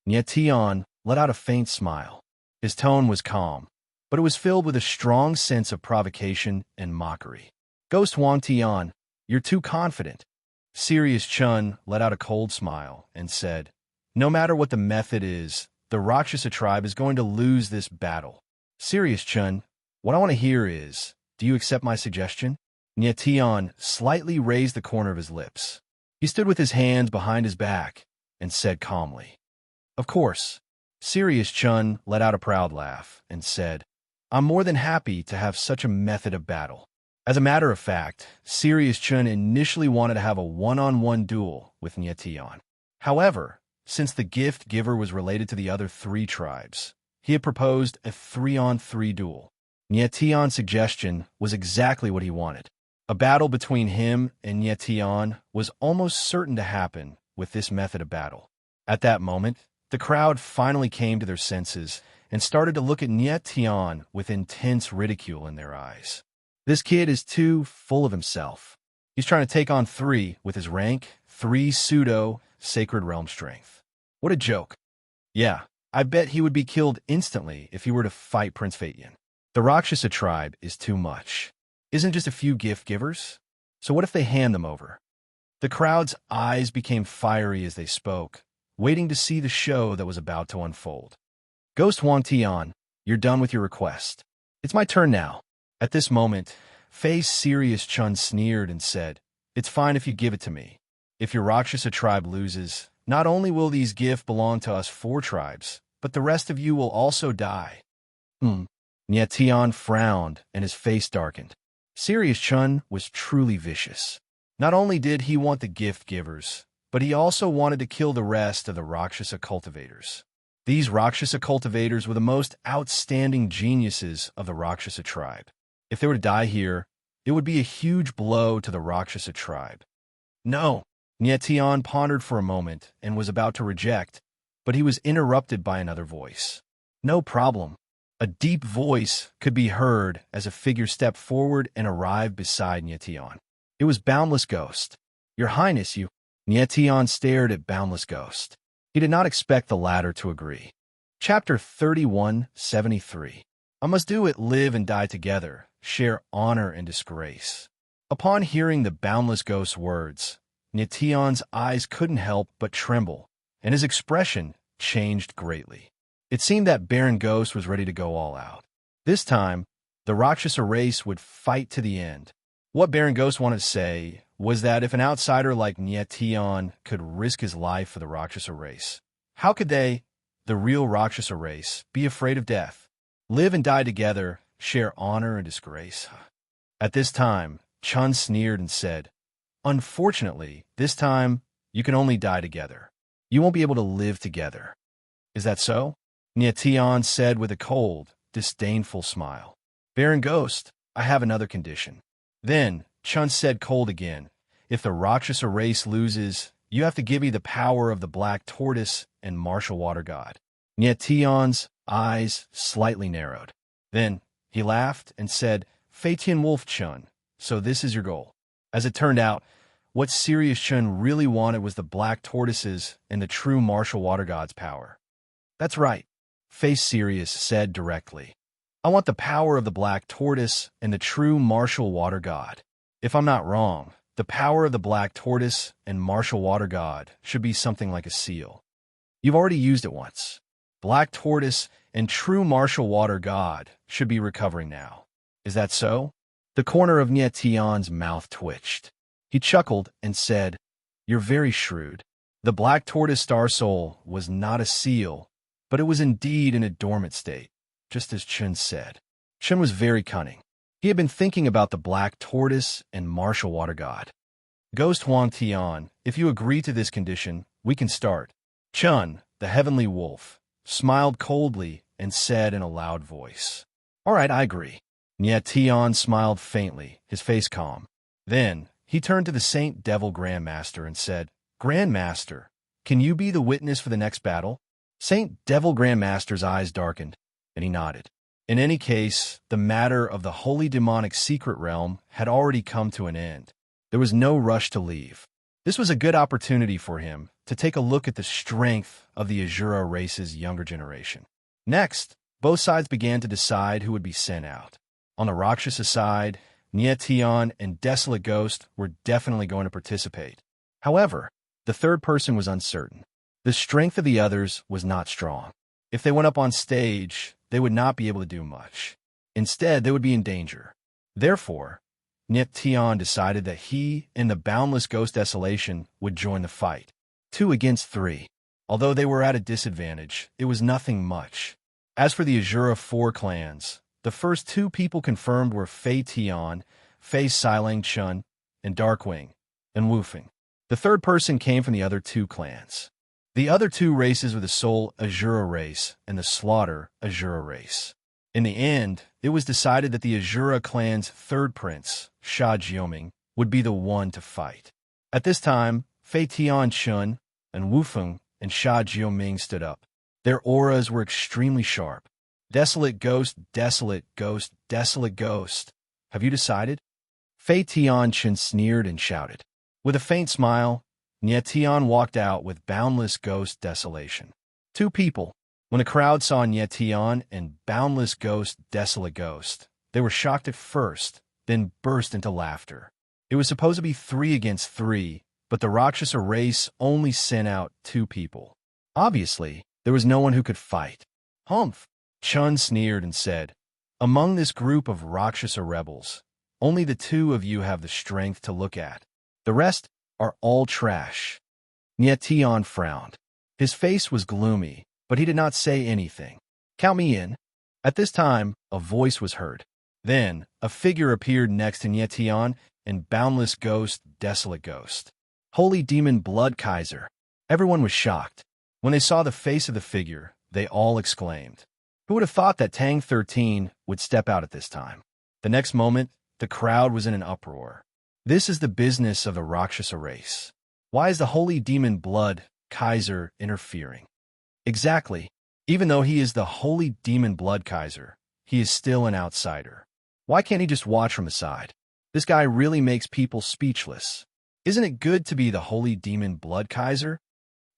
Nye let out a faint smile. His tone was calm, but it was filled with a strong sense of provocation and mockery. Ghost Wang Tian, you're too confident. Sirius Chun let out a cold smile and said, no matter what the method is, the Rakshasa tribe is going to lose this battle. Sirius Chun, what I want to hear is, do you accept my suggestion? Nye slightly raised the corner of his lips. He stood with his hands behind his back and said calmly, of course. Sirius Chun let out a proud laugh and said, I'm more than happy to have such a method of battle. As a matter of fact, Sirius Chun initially wanted to have a one-on-one duel with Nye. However, since the gift giver was related to the other 3 tribes, he had proposed a 3-on-3 duel. Nye suggestion was exactly what he wanted. A battle between him and Nye was almost certain to happen with this method of battle. At that moment, the crowd finally came to their senses and started to look at Nye with intense ridicule in their eyes. This kid is too full of himself. He's trying to take on 3 with his rank, 3 pseudo-sacred realm strength. What a joke. Yeah, I bet he would be killed instantly if he were to fight Prince Phaeton. The Rakshasa tribe is too much. Isn't just a few gift givers? So what if they hand them over? The crowd's eyes became fiery as they spoke, waiting to see the show that was about to unfold. Ghost Wang Tian, you're done with your request. It's my turn now. At this moment, Faye's Sirius Chun sneered and said, it's fine if you give it to me. If your Rakshasa tribe loses, not only will these gifts belong to us 4 tribes, but the rest of you will also die. Nye frowned and his face darkened. Sirius Chun was truly vicious. Not only did he want the gift givers, but he also wanted to kill the rest of the Rakshasa cultivators. These Rakshasa cultivators were the most outstanding geniuses of the Rakshasa tribe. If they were to die here, it would be a huge blow to the Rakshasa tribe. No, Nye pondered for a moment and was about to reject, but he was interrupted by another voice. No problem. A deep voice could be heard as a figure stepped forward and arrived beside Nye. It was Boundless Ghost. Your Highness, you... Nye stared at Boundless Ghost. He did not expect the latter to agree. Chapter 3173. I must do it, live and die together, share honor and disgrace. Upon hearing the Boundless Ghost's words, Nye eyes couldn't help but tremble, and his expression changed greatly. It seemed that Baron Ghost was ready to go all out. This time, the Rakshasa race would fight to the end. What Baron Ghost wanted to say was that if an outsider like Nye could risk his life for the Rakshasa race, how could they, the real Rakshasa race, be afraid of death? Live and die together, share honor and disgrace. At this time, Chun sneered and said, unfortunately, this time, you can only die together. You won't be able to live together. Is that so? Nye said with a cold, disdainful smile. Baron Ghost, I have another condition. Then, Chun said cold again, if the Rakshasa race loses, you have to give me the power of the Black Tortoise and Martial Water God. Nye eyes slightly narrowed. Then, he laughed and said, Phaeton Wolf Chun, so this is your goal. As it turned out, what Sirius Chun really wanted was the Black Tortoises and the true Martial Water God's power. That's right, Face Sirius said directly. I want the power of the Black Tortoise and the true Martial Water God. If I'm not wrong, the power of the Black Tortoise and Martial Water God should be something like a seal. You've already used it once. Black Tortoise and true Martial Water God should be recovering now. Is that so? The corner of Nye mouth twitched. He chuckled and said, You're very shrewd. The Black Tortoise Star Soul was not a seal, but it was indeed in a dormant state, just as Chun said. Chun was very cunning. He had been thinking about the Black Tortoise and Martial Water God. Ghost Wang Tian, if you agree to this condition, we can start. Chun, the Heavenly Wolf, smiled coldly and said in a loud voice, All right, I agree. Nye smiled faintly, his face calm. Then, he turned to the Saint Devil Grandmaster and said, Grandmaster, can you be the witness for the next battle? Saint Devil Grandmaster's eyes darkened, and he nodded. In any case, the matter of the Holy Demonic Secret Realm had already come to an end. There was no rush to leave. This was a good opportunity for him to take a look at the strength of the Azura race's younger generation. Next, both sides began to decide who would be sent out. On the Rakshasa side, Nyetian and Desolate Ghost were definitely going to participate. However, the third person was uncertain. The strength of the others was not strong. If they went up on stage, they would not be able to do much. Instead, they would be in danger. Therefore, Nyetian decided that he and the Boundless Ghost Desolation would join the fight. 2 against 3. Although they were at a disadvantage, it was nothing much. As for the Azura 4 clans, the first 2 people confirmed were Fei Tian, Fei Silang Chun, and Darkwing, and Wufeng. The third person came from the other 2 clans. The other 2 races were the Soul Azura race and the Slaughter Azura race. In the end, it was decided that the Azura clan's third prince, Sha Jioming, would be the one to fight. At this time, Fei Tian Chun and Wufeng and Sha Jioming stood up. Their auras were extremely sharp. Desolate Ghost, Desolate Ghost, Desolate Ghost. Have you decided? Fei Tian Chun sneered and shouted. With a faint smile, Nyetian walked out with Boundless Ghost Desolation. 2 people. When the crowd saw Nyetian and Boundless Ghost Desolate Ghost, they were shocked at first, then burst into laughter. It was supposed to be 3 against 3, but the Rakshasa race only sent out 2 people. Obviously, there was no one who could fight. Humph! Chun sneered and said, among this group of Rakshasa rebels, only the 2 of you have the strength to look at. The rest are all trash. Nyetian frowned. His face was gloomy, but he did not say anything. Count me in. At this time, a voice was heard. Then, a figure appeared next to Nyetian and Boundless Ghost, Desolate Ghost. Holy Demon Blood Kaiser. Everyone was shocked. When they saw the face of the figure, they all exclaimed. Who would have thought that Tang 13 would step out at this time? The next moment, the crowd was in an uproar. This is the business of the Rakshasa race. Why is the Holy Demon Blood Kaiser interfering? Exactly. Even though he is the Holy Demon Blood Kaiser, he is still an outsider. Why can't he just watch from the side? This guy really makes people speechless. Isn't it good to be the Holy Demon Blood Kaiser?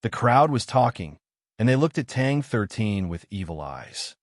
The crowd was talking, and they looked at Tang 13 with evil eyes.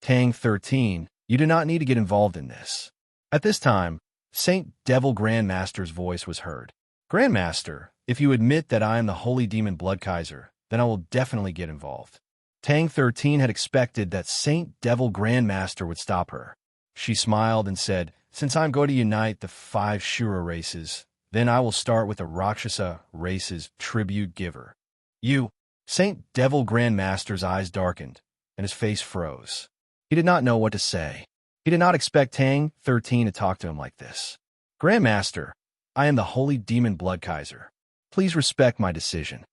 Tang 13, you do not need to get involved in this. At this time, Saint Devil Grandmaster's voice was heard. Grandmaster, if you admit that I am the Holy Demon Blood Kaiser, then I will definitely get involved. Tang 13 had expected that Saint Devil Grandmaster would stop her. She smiled and said, since I'm going to unite the 5 Shura races, then I will start with the Rakshasa race's tribute giver. You, Saint Devil Grandmaster's eyes darkened, and his face froze. He did not know what to say. He did not expect Tang 13 to talk to him like this. Grandmaster, I am the Holy Demon Blood Kaiser. Please respect my decision.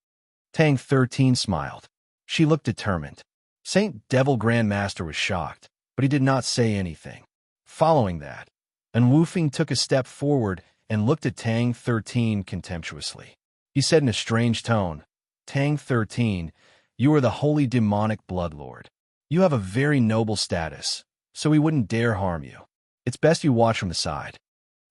Tang 13 smiled. She looked determined. Saint Devil Grandmaster was shocked, but he did not say anything. Following that, Wufeng took a step forward and looked at Tang 13 contemptuously. He said in a strange tone, Tang 13, you are the Holy Demonic Blood Lord. You have a very noble status, so we wouldn't dare harm you. It's best you watch from the side.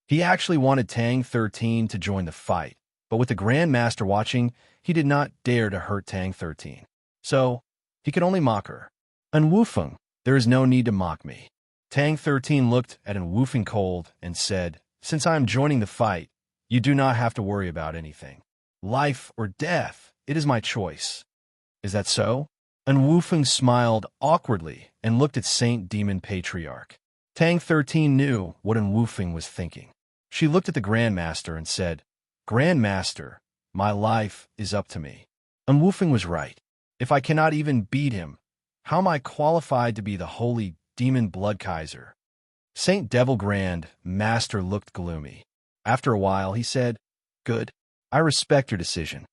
He actually wanted Tang 13 to join the fight, but with the Grandmaster watching, he did not dare to hurt Tang 13. So, he could only mock her. Wufeng, there is no need to mock me. Tang 13 looked at Wufeng cold and said, since I am joining the fight, you do not have to worry about anything. Life or death, it is my choice. Is that so? Wufeng smiled awkwardly and looked at Saint Demon Patriarch. Tang 13 knew what Wufeng was thinking. She looked at the Grandmaster and said, Grandmaster, my life is up to me. Wufeng was right. If I cannot even beat him, how am I qualified to be the Holy Demon Blood Kaiser? Saint Devil Grand Master looked gloomy. After a while, he said, good. I respect your decision.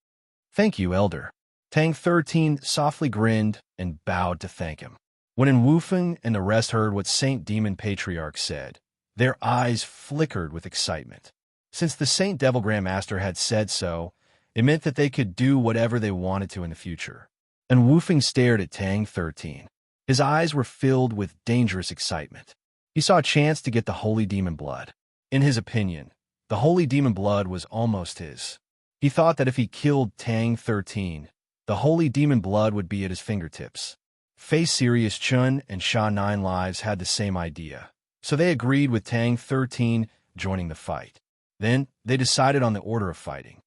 Thank you, Elder. Tang 13 softly grinned and bowed to thank him. When Wufeng and the rest heard what Saint Demon Patriarch said, their eyes flickered with excitement. Since the Saint Devil Grandmaster had said so, it meant that they could do whatever they wanted to in the future. Wufeng stared at Tang 13. His eyes were filled with dangerous excitement. He saw a chance to get the Holy Demon Blood. In his opinion, the Holy Demon Blood was almost his. He thought that if he killed Tang 13, the holy demon blood would be at his fingertips. Fei Sirius Chun and Sha 9 Lives had the same idea, so they agreed with Tang 13 joining the fight. Then, they decided on the order of fighting.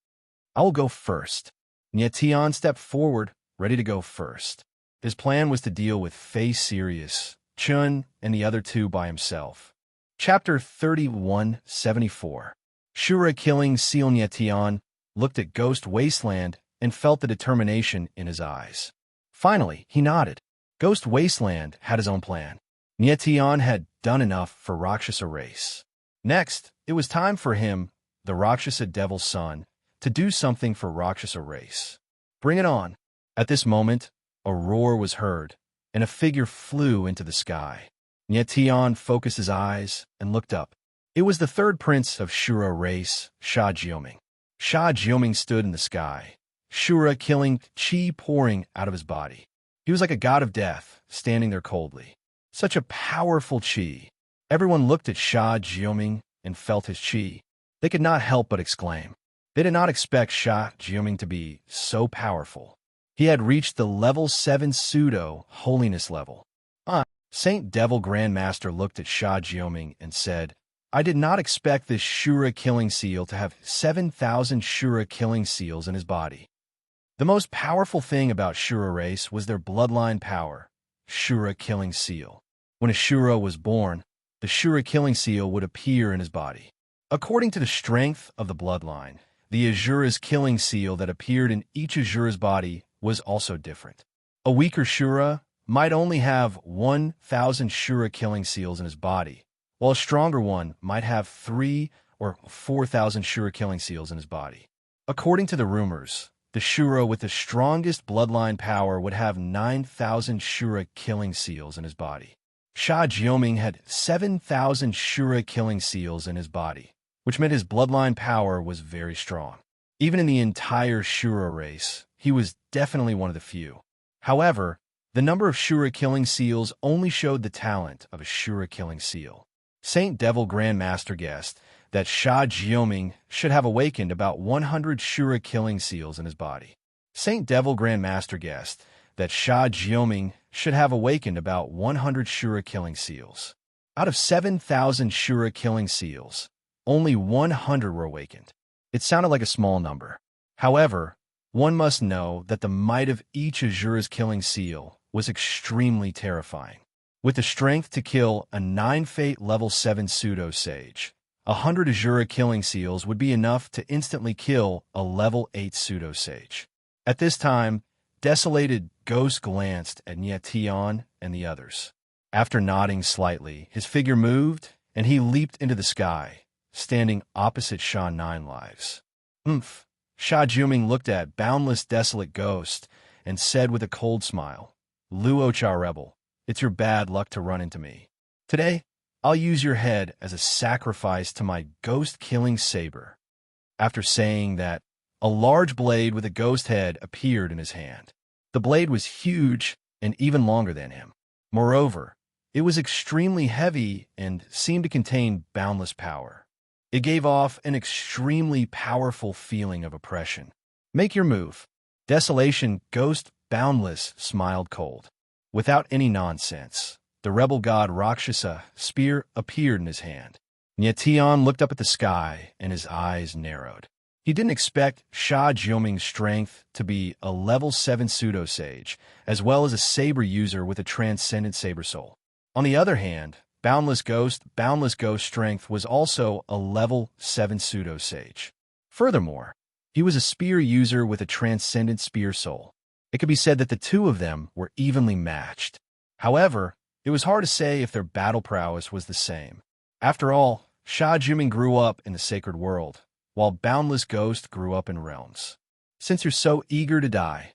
I will go first. Nie Tian stepped forward, ready to go first. His plan was to deal with Fei Sirius, Chun, and the other two by himself. Chapter 3174. Shura killing Seal. Nie Tian looked at Ghost Wasteland and felt the determination in his eyes. Finally, he nodded. Ghost Wasteland had his own plan. Nie Tian had done enough for Rakshasa race. Next, it was time for him, the Rakshasa Devil's son, to do something for Rakshasa race. Bring it on. At this moment, a roar was heard, and a figure flew into the sky. Nie Tian focused his eyes and looked up. It was the third prince of Shura race, Sha Jioming. Sha Jioming stood in the sky, Shura killing, chi pouring out of his body. He was like a god of death, standing there coldly. Such a powerful chi. Everyone looked at Sha Jioming and felt his chi. They could not help but exclaim. They did not expect Sha Jioming to be so powerful. He had reached the level 7 pseudo-holiness level. Saint Devil Grandmaster looked at Sha Jioming and said, I did not expect this Shura killing seal to have 7,000 Shura killing seals in his body. The most powerful thing about Shura race was their bloodline power, Shura killing seal. When a Shura was born, the Shura killing seal would appear in his body. According to the strength of the bloodline, the Azura's killing seal that appeared in each Azura's body was also different. A weaker Shura might only have 1,000 Shura killing seals in his body, while a stronger one might have 3,000 or 4,000 Shura killing seals in his body. According to the rumors, the Shura with the strongest bloodline power would have 9,000 Shura killing seals in his body. Sha Jioming had 7,000 Shura killing seals in his body, which meant his bloodline power was very strong. Even in the entire Shura race, he was definitely one of the few. However, the number of Shura killing seals only showed the talent of a Shura killing seal. Saint Devil Grandmaster guessed that Sha Jioming should have awakened about 100 Shura killing seals in his body. Saint Devil Grandmaster guessed that Sha Jioming should have awakened about 100 Shura killing seals. Out of 7,000 Shura killing seals, only 100 were awakened. It sounded like a small number. However, one must know that the might of each Azura's killing seal was extremely terrifying. With the strength to kill a 9-fate level 7 pseudo-sage, 100 Azura killing seals would be enough to instantly kill a level 8 pseudo-sage. At this time, Desolated Ghost glanced at Nie Tian and the others. After nodding slightly, his figure moved, and he leaped into the sky, standing opposite Sha 9 Lives. Sha Jioming looked at Boundless Desolate Ghost and said with a cold smile, Luo Cha Rebel, it's your bad luck to run into me. Today, I'll use your head as a sacrifice to my ghost-killing saber. After saying that, a large blade with a ghost head appeared in his hand. The blade was huge and even longer than him. Moreover, it was extremely heavy and seemed to contain boundless power. It gave off an extremely powerful feeling of oppression. Make your move. Desolation Ghost Boundless smiled cold. Without any nonsense, the rebel god Rakshasa spear appeared in his hand. Nie Tian looked up at the sky and his eyes narrowed. He didn't expect Sha Jioming's strength to be a level 7 pseudo-sage, as well as a saber user with a transcendent saber soul. On the other hand, Boundless Ghost strength was also a level 7 pseudo-sage. Furthermore, he was a spear user with a transcendent spear soul. It could be said that the two of them were evenly matched. However, it was hard to say if their battle prowess was the same. After all, Sha Jioming grew up in the sacred world, while Boundless Ghost grew up in realms. Since you're so eager to die,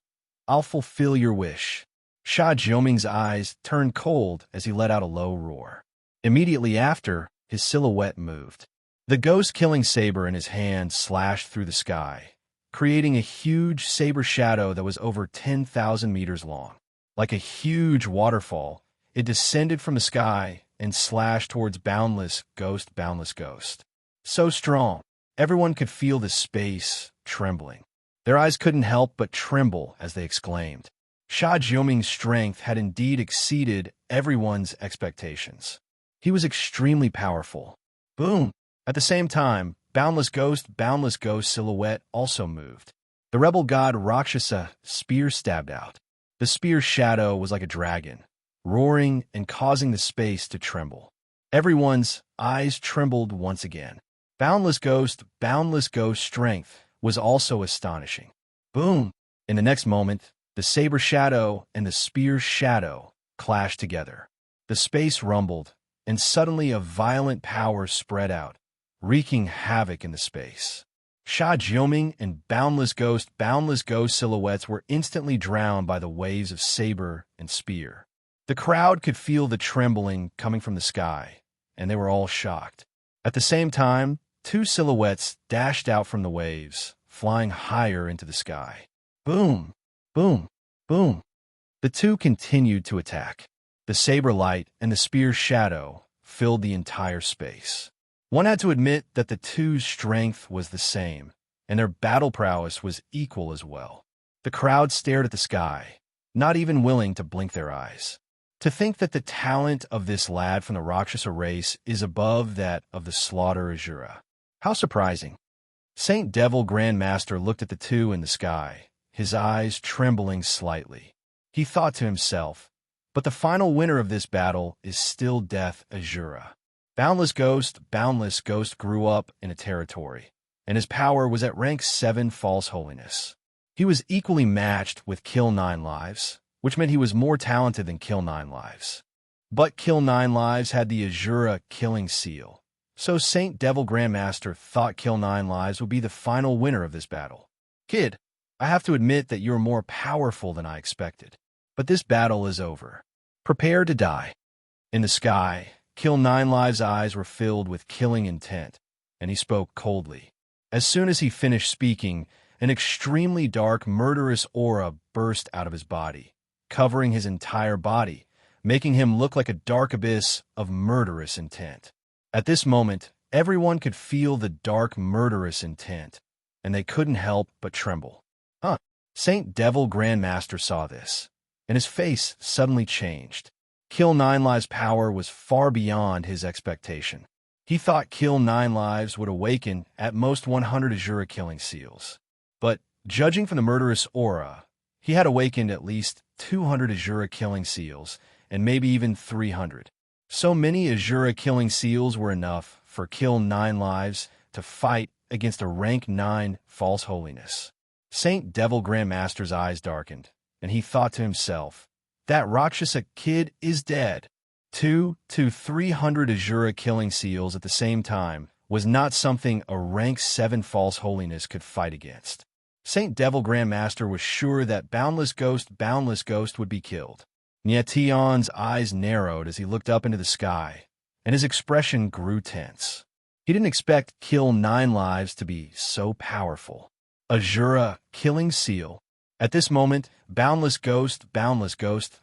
I'll fulfill your wish. Sha Jioming's eyes turned cold as he let out a low roar. Immediately after, his silhouette moved. The ghost-killing saber in his hand slashed through the sky, creating a huge saber shadow that was over 10,000 meters long. Like a huge waterfall, it descended from the sky and slashed towards Boundless Ghost. So strong. everyone could feel the space trembling. Their eyes couldn't help but tremble as they exclaimed. Sha Jiuming's strength had indeed exceeded everyone's expectations. He was extremely powerful. Boom! At the same time, Boundless Ghost silhouette also moved. The rebel god Rakshasa spear stabbed out. The spear's shadow was like a dragon, roaring and causing the space to tremble. Everyone's eyes trembled once again. Boundless Ghost strength was also astonishing. Boom! In the next moment, the saber shadow and the spear's shadow clashed together. The space rumbled, and suddenly a violent power spread out, wreaking havoc in the space. Sha Jiuming and Boundless Ghost silhouettes were instantly drowned by the waves of saber and spear. The crowd could feel the trembling coming from the sky, and they were all shocked. At the same time, two silhouettes dashed out from the waves, flying higher into the sky. Boom! Boom! Boom! The two continued to attack. The saber light and the spear's shadow filled the entire space. One had to admit that the two's strength was the same, and their battle prowess was equal as well. The crowd stared at the sky, not even willing to blink their eyes. To think that the talent of this lad from the Rakshasa race is above that of the Slaughter Azura. How surprising. Saint Devil Grandmaster looked at the two in the sky, his eyes trembling slightly. He thought to himself, but the final winner of this battle is still Death Azura. Boundless Ghost grew up in a territory, and his power was at rank 7 False Holiness. He was equally matched with Kill 9 Lives, which meant he was more talented than Kill 9 Lives. But Kill 9 Lives had the Azura killing seal, so Saint Devil Grandmaster thought Kill 9 Lives would be the final winner of this battle. Kid, I have to admit that you're more powerful than I expected, but this battle is over. Prepare to die. In the sky, Kill 9 Lives' eyes were filled with killing intent, and he spoke coldly. As soon as he finished speaking, an extremely dark, murderous aura burst out of his body, covering his entire body, making him look like a dark abyss of murderous intent. At this moment, everyone could feel the dark, murderous intent, and they couldn't help but tremble. Saint Devil Grandmaster saw this, and his face suddenly changed. Kill 9 Lives' power was far beyond his expectation. He thought Kill 9 Lives would awaken at most 100 Azura killing seals. But, judging from the murderous aura, he had awakened at least 200 Azura killing seals, and maybe even 300. So many Azura killing seals were enough for Kill 9 Lives to fight against a rank 9 False Holiness. Saint Devil Grandmaster's eyes darkened, and he thought to himself, that Rakshasa kid is dead. 200 to 300 Azura killing seals at the same time was not something a rank 7 False Holiness could fight against. Saint Devil Grandmaster was sure that Boundless Ghost would be killed. Nietion's eyes narrowed as he looked up into the sky, and his expression grew tense. He didn't expect Kill 9 Lives to be so powerful. Azura killing seal. At this moment, Boundless Ghost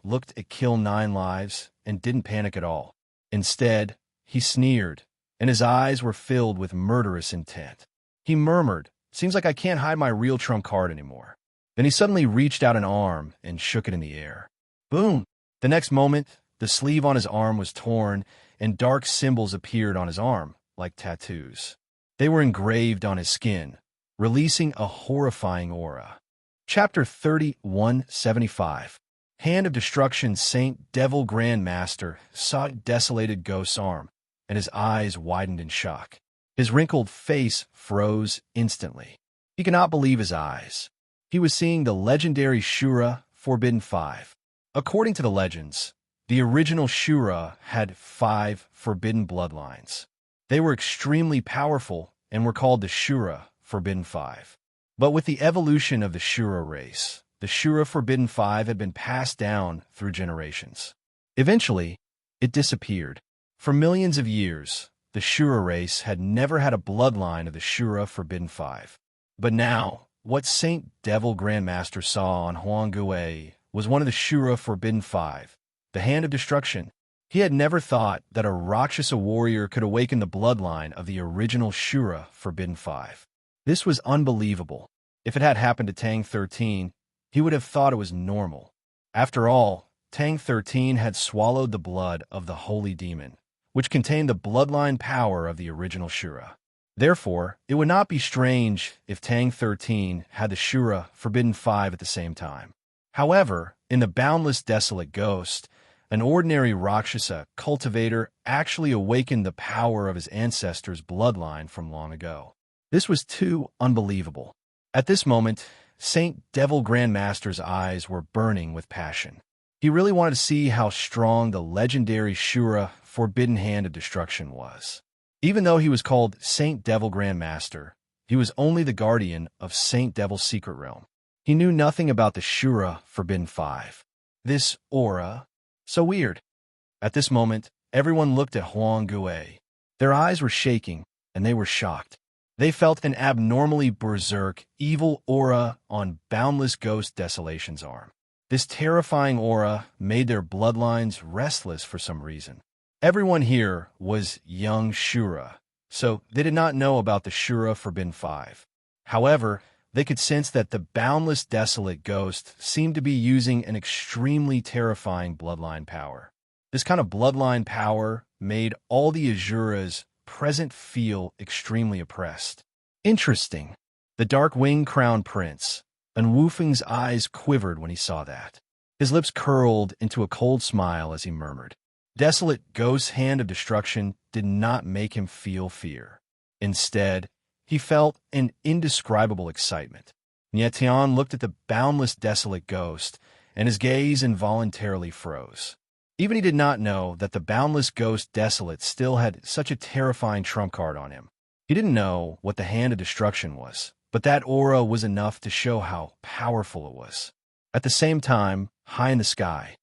looked at Kill 9 Lives and didn't panic at all. Instead, he sneered, and his eyes were filled with murderous intent. He murmured, "Seems like I can't hide my real trump card anymore." Then he suddenly reached out an arm and shook it in the air. Boom! The next moment, the sleeve on his arm was torn, and dark symbols appeared on his arm, like tattoos. They were engraved on his skin, releasing a horrifying aura. Chapter 3175. Hand of Destruction. Saint Devil Grandmaster saw Desolated Ghost's arm, and his eyes widened in shock. His wrinkled face froze instantly. He could not believe his eyes. He was seeing the legendary Shura Forbidden 5. According to the legends, the original Shura had 5 forbidden bloodlines. They were extremely powerful and were called the Shura Forbidden 5. But with the evolution of the Shura race, the Shura Forbidden 5 had been passed down through generations. Eventually, it disappeared. For millions of years, the Shura race had never had a bloodline of the Shura Forbidden 5. But now, what Saint Devil Grandmaster saw on Huanggue was one of the Shura Forbidden 5, the Hand of Destruction. He had never thought that a Rakshasa warrior could awaken the bloodline of the original Shura Forbidden Five. This was unbelievable. If it had happened to Tang 13, he would have thought it was normal. After all, Tang 13 had swallowed the blood of the holy demon, which contained the bloodline power of the original Shura. Therefore, it would not be strange if Tang 13 had the Shura Forbidden Five at the same time. However, in the boundless desolate ghost, an ordinary Rakshasa cultivator actually awakened the power of his ancestors' bloodline from long ago. This was too unbelievable. At this moment, Saint Devil Grandmaster's eyes were burning with passion. He really wanted to see how strong the legendary Shura Forbidden Hand of Destruction was. Even though he was called Saint Devil Grandmaster, he was only the guardian of Saint Devil's secret realm. He knew nothing about the Shura Forbidden Five. This aura, so weird. At this moment, everyone looked at Huang Gue. Their eyes were shaking, and they were shocked. They felt an abnormally berserk, evil aura on Boundless Ghost Desolation's arm. This terrifying aura made their bloodlines restless for some reason. Everyone here was young Shura, so they did not know about the Shura Forbidden Five. However, they could sense that the Boundless Desolate Ghost seemed to be using an extremely terrifying bloodline power. This kind of bloodline power made all the Azuras present feel extremely oppressed. Interesting. The Dark-Winged Crown Prince, and Wu Feng's eyes quivered when he saw that. His lips curled into a cold smile as he murmured. Desolate Ghost's Hand of Destruction did not make him feel fear. Instead, he felt an indescribable excitement. Nietian looked at the boundless desolate ghost, and his gaze involuntarily froze. Even he did not know that the boundless ghost desolate still had such a terrifying trump card on him. He didn't know what the Hand of Destruction was, but that aura was enough to show how powerful it was. At the same time, high in the sky,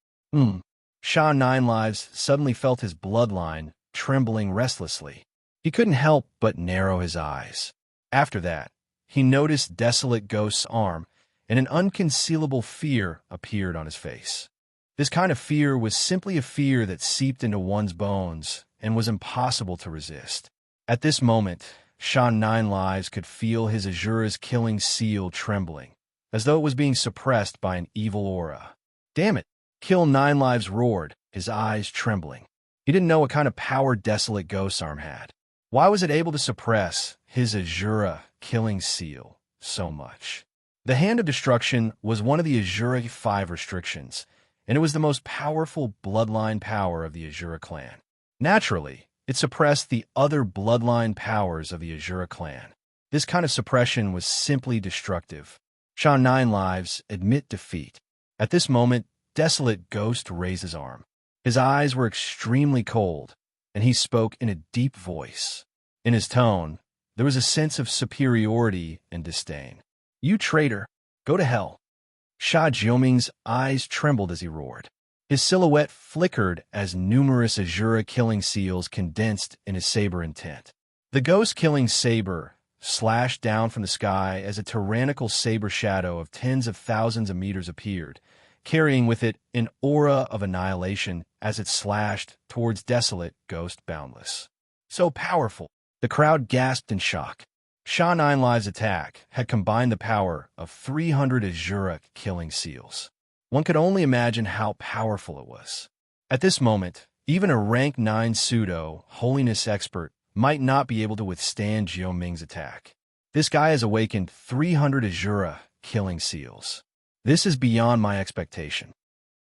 Sha Nine Lives suddenly felt his bloodline trembling restlessly. He couldn't help but narrow his eyes. After that, he noticed Desolate Ghost's arm, and an unconcealable fear appeared on his face. This kind of fear was simply a fear that seeped into one's bones and was impossible to resist. At this moment, Sha Nine Lives could feel his Azura's killing seal trembling, as though it was being suppressed by an evil aura. Damn it! Kill Nine Lives roared, his eyes trembling. He didn't know what kind of power Desolate Ghost's arm had. Why was it able to suppress his Azura killing seal so much? The Hand of Destruction was one of the Azura Five restrictions, and it was the most powerful bloodline power of the Azura clan. Naturally, it suppressed the other bloodline powers of the Azura clan. This kind of suppression was simply destructive. Sha Nine Lives admit defeat. At this moment, Desolate Ghost raised his arm. His eyes were extremely cold, and he spoke in a deep voice. In his tone, there was a sense of superiority and disdain. You traitor, go to hell. Sha Jioming's eyes trembled as he roared. His silhouette flickered as numerous Azura killing seals condensed in his saber intent. The ghost-killing saber slashed down from the sky as a tyrannical saber shadow of tens of thousands of meters appeared, carrying with it an aura of annihilation as it slashed towards Desolate Ghost Boundless. So powerful! The crowd gasped in shock. Sha Nine Lives' attack had combined the power of 300 Azura killing seals. One could only imagine how powerful it was. At this moment, even a rank 9 pseudo holiness expert might not be able to withstand Jiao Ming's attack. This guy has awakened 300 Azura killing seals. This is beyond my expectation.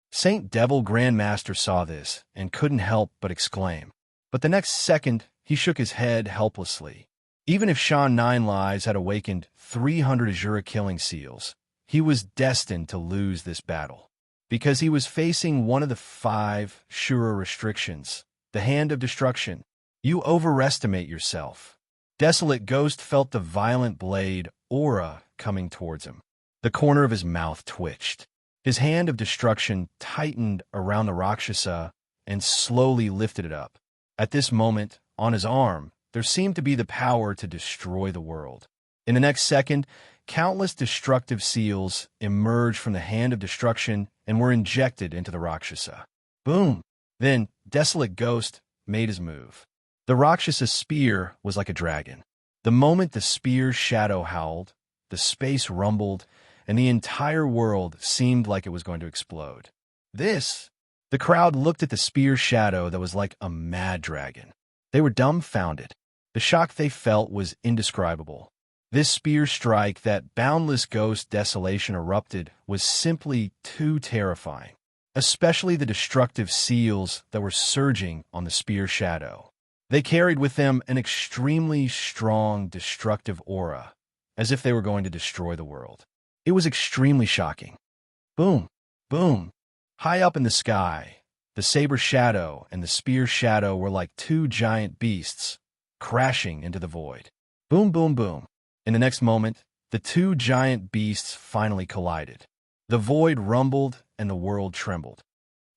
Saint Devil Grandmaster saw this and couldn't help but exclaim. But the next second, he shook his head helplessly. Even if Sha Nine Lives had awakened 300 Azura killing seals, he was destined to lose this battle, because he was facing one of the 5 Shura restrictions, the Hand of Destruction. You overestimate yourself. Desolate Ghost felt the violent blade aura coming towards him. The corner of his mouth twitched. His Hand of Destruction tightened around the Rakshasa and slowly lifted it up. At this moment, on his arm, there seemed to be the power to destroy the world. In the next second, countless destructive seals emerged from the Hand of Destruction and were injected into the Rakshasa. Boom! Then, Desolate Ghost made his move. The Rakshasa's spear was like a dragon. The moment the spear's shadow howled, the space rumbled, and the entire world seemed like it was going to explode. The crowd looked at the spear's shadow that was like a mad dragon. They were dumbfounded. The shock they felt was indescribable. This spear strike that boundless ghost desolation erupted was simply too terrifying, especially the destructive seals that were surging on the spear shadow. They carried with them an extremely strong destructive aura, as if they were going to destroy the world. It was extremely shocking. Boom, boom. High up in the sky, the saber shadow and the spear shadow were like two giant beasts crashing into the void. Boom, boom, boom. In the next moment, the two giant beasts finally collided. The void rumbled and the world trembled.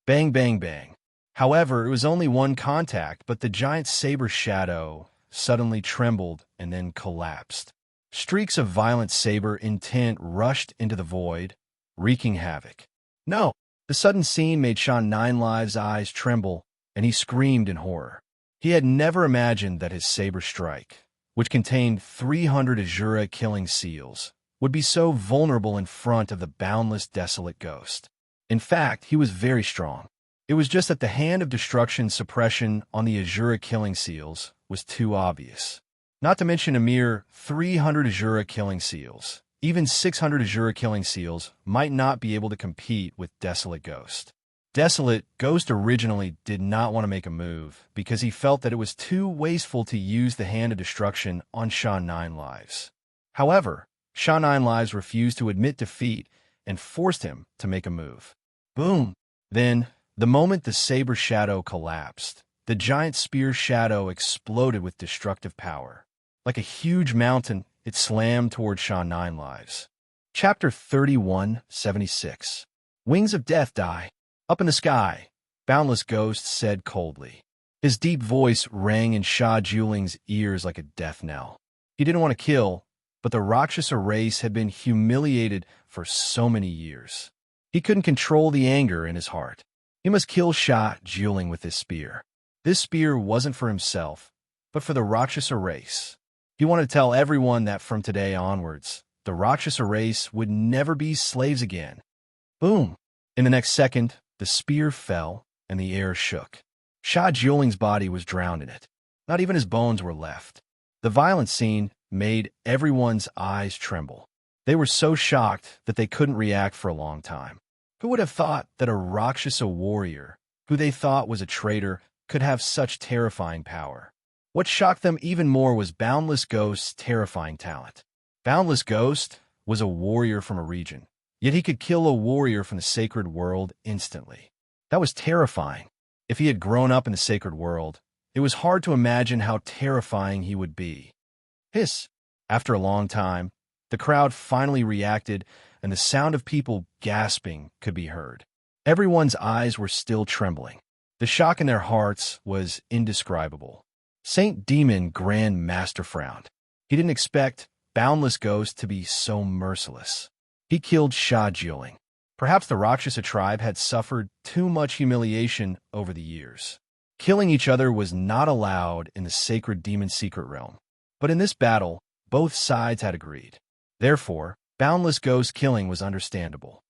Bang, bang, bang. However, it was only one contact, but the giant saber shadow suddenly trembled and then collapsed. Streaks of violent saber intent rushed into the void, wreaking havoc. No! The sudden scene made Sean Nine Lives' eyes tremble, and he screamed in horror. He had never imagined that his saber strike, which contained 300 Azura killing seals, would be so vulnerable in front of the boundless desolate ghost. In fact, he was very strong. It was just that the hand of destruction suppression on the Azura killing seals was too obvious. Not to mention a mere 300 Azura killing seals. Even 600 Azura killing seals might not be able to compete with Desolate Ghost. Desolate Ghost originally did not want to make a move because he felt that it was too wasteful to use the Hand of Destruction on Sha Nine Lives. However, Sha Nine Lives refused to admit defeat and forced him to make a move. Boom! Then, the moment the saber shadow collapsed, the giant spear shadow exploded with destructive power. Like a huge mountain, it slammed toward Sha Nine Lives. Chapter 3176. Wings of Death Die. Up in the sky, Boundless Ghost said coldly. His deep voice rang in Sha Juling's ears like a death knell. He didn't want to kill, but the Rakshasa race had been humiliated for so many years. He couldn't control the anger in his heart. He must kill Sha Juling with this spear. This spear wasn't for himself, but for the Rakshasa race. He wanted to tell everyone that from today onwards, the Rakshasa race would never be slaves again. Boom! In the next second, the spear fell and the air shook. Sha Juling's body was drowned in it. Not even his bones were left. The violent scene made everyone's eyes tremble. They were so shocked that they couldn't react for a long time. Who would have thought that a Rakshasa warrior, who they thought was a traitor, could have such terrifying power? What shocked them even more was Boundless Ghost's terrifying talent. Boundless Ghost was a warrior from a region, yet he could kill a warrior from the sacred world instantly. That was terrifying. If he had grown up in the sacred world, it was hard to imagine how terrifying he would be. Hiss! After a long time, the crowd finally reacted, and the sound of people gasping could be heard. Everyone's eyes were still trembling. The shock in their hearts was indescribable. Saint Demon Grand Master frowned. He didn't expect Boundless Ghost to be so merciless. He killed Sha Juling. Perhaps the Rakshasa tribe had suffered too much humiliation over the years. Killing each other was not allowed in the sacred demon secret realm. But in this battle, both sides had agreed. Therefore, Boundless Ghost killing was understandable.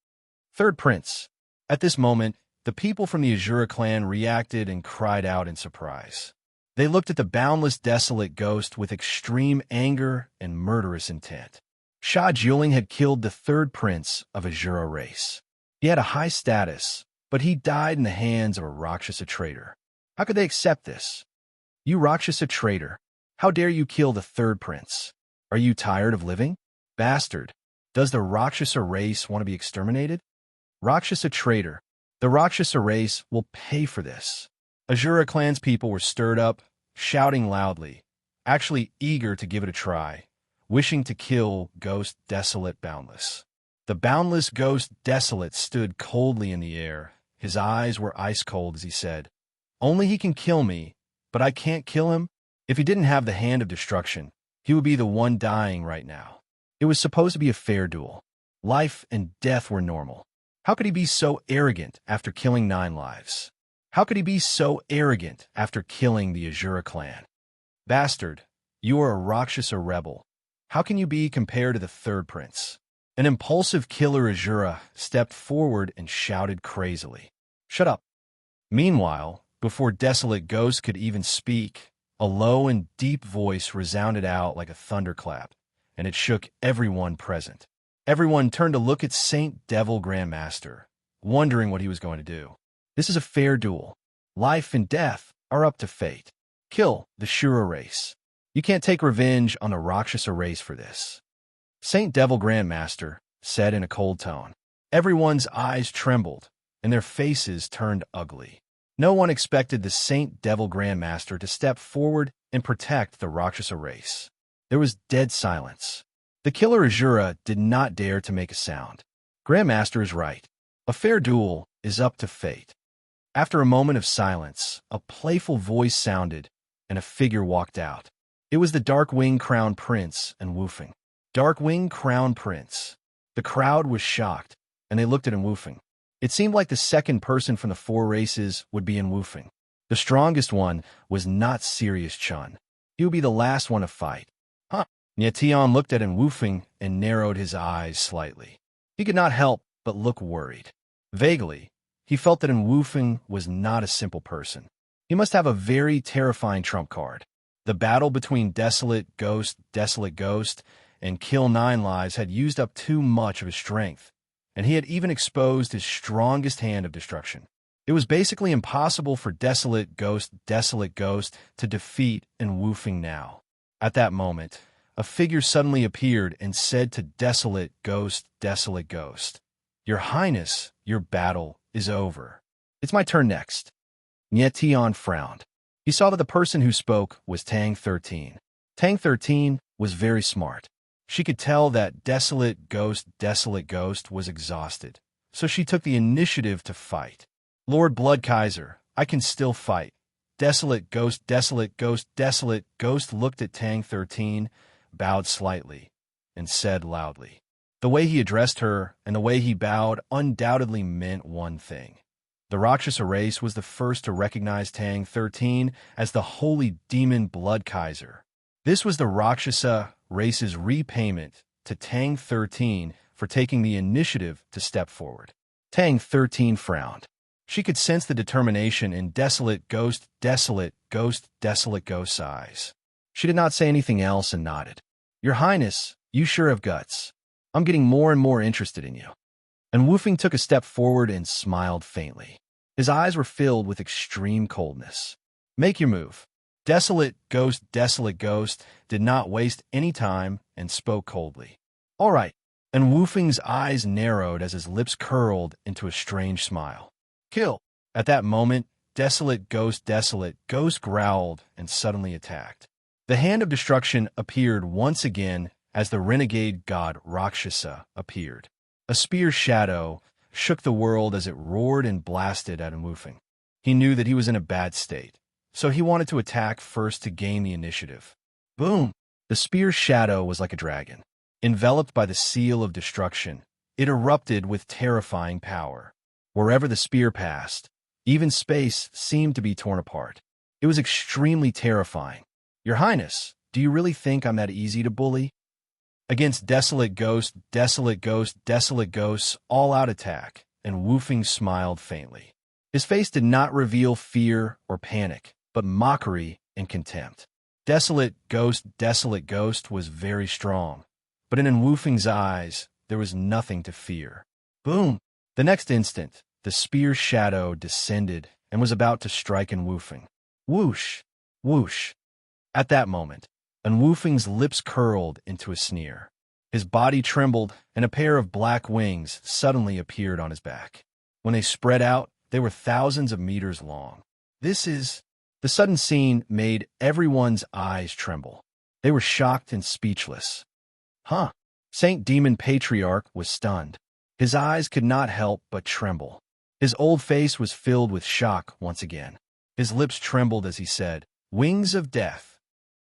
Third Prince. At this moment, the people from the Azura clan reacted and cried out in surprise. They looked at the boundless desolate ghost with extreme anger and murderous intent. Sha Juling had killed the third prince of Azura race. He had a high status, but he died in the hands of a Rakshasa traitor. How could they accept this? You Rakshasa traitor, how dare you kill the third prince? Are you tired of living? Bastard, does the Rakshasa race want to be exterminated? Rakshasa traitor, the Rakshasa race will pay for this. Azura clan's people were stirred up, shouting loudly, actually eager to give it a try, wishing to kill Ghost Desolate Boundless. The boundless Ghost Desolate stood coldly in the air. His eyes were ice cold as he said, "Only he can kill me, but I can't kill him? If he didn't have the Hand of Destruction, he would be the one dying right now." It was supposed to be a fair duel. Life and death were normal. How could he be so arrogant after killing 9 lives? How could he be so arrogant after killing the Azura clan? Bastard, you are a Rakshasa rebel. How can you be compared to the third prince? An impulsive killer Azura stepped forward and shouted crazily. Shut up. Meanwhile, before Desolate Ghost could even speak, a low and deep voice resounded out like a thunderclap, and it shook everyone present. Everyone turned to look at Saint Devil Grandmaster, wondering what he was going to do. This is a fair duel. Life and death are up to fate. Kill the Shura race. You can't take revenge on the Rakshasa race for this. Saint Devil Grandmaster said in a cold tone. Everyone's eyes trembled, and their faces turned ugly. No one expected the Saint Devil Grandmaster to step forward and protect the Rakshasa race. There was dead silence. The killer Azura did not dare to make a sound. Grandmaster is right. A fair duel is up to fate. After a moment of silence, a playful voice sounded, and a figure walked out. It was the Darkwing Crown Prince and Woofing. Darkwing Crown Prince. The crowd was shocked, and they looked at him woofing. It seemed like the second person from the four races would be in woofing. The strongest one was not Serious Chun. He would be the last one to fight. Huh. Nyetion looked at him woofing and narrowed his eyes slightly. He could not help but look worried. Vaguely, he felt that Woofing was not a simple person. He must have a very terrifying trump card. The battle between Desolate Ghost, and Kill 9 Lives had used up too much of his strength, and he had even exposed his strongest hand of destruction. It was basically impossible for Desolate Ghost to defeat Woofing now. At that moment, a figure suddenly appeared and said to Desolate Ghost, Your Highness, your battle is over. It's my turn next. Nyetion frowned. He saw that the person who spoke was Tang 13. Tang 13 was very smart. She could tell that Desolate Ghost was exhausted, so she took the initiative to fight. Lord Blood Kaiser, I can still fight. Desolate Ghost looked at Tang 13, bowed slightly, and said loudly. The way he addressed her and the way he bowed undoubtedly meant one thing. The Rakshasa race was the first to recognize Tang 13 as the holy demon Blood Kaiser. This was the Rakshasa race's repayment to Tang 13 for taking the initiative to step forward. Tang 13 frowned. She could sense the determination in Desolate Ghost's eyes. She did not say anything else and nodded. Your Highness, you sure have guts. I'm getting more and more interested in you. And Woofing took a step forward and smiled faintly. His eyes were filled with extreme coldness. Make your move. Desolate Ghost did not waste any time and spoke coldly. All right. And Woofing's eyes narrowed as his lips curled into a strange smile. Kill. At that moment, Desolate Ghost growled and suddenly attacked. The hand of destruction appeared once again as the renegade god Rakshasa appeared. A spear shadow shook the world as it roared and blasted at Woofing. He knew that he was in a bad state, so he wanted to attack first to gain the initiative. Boom! The spear shadow was like a dragon. Enveloped by the seal of destruction, it erupted with terrifying power. Wherever the spear passed, even space seemed to be torn apart. It was extremely terrifying. Your Highness, do you really think I'm that easy to bully? Against Desolate Ghost's all-out attack, and Woofing smiled faintly. His face did not reveal fear or panic, but mockery and contempt. Desolate Ghost was very strong, but in Woofing's eyes, there was nothing to fear. Boom! The next instant, the spear shadow descended and was about to strike Woofing. Whoosh! Whoosh! At that moment, Woofing's lips curled into a sneer. His body trembled, and a pair of black wings suddenly appeared on his back. When they spread out, they were thousands of meters long. The sudden scene made everyone's eyes tremble. They were shocked and speechless. Huh? Saint Demon Patriarch was stunned. His eyes could not help but tremble. His old face was filled with shock once again. His lips trembled as he said, Wings of Death.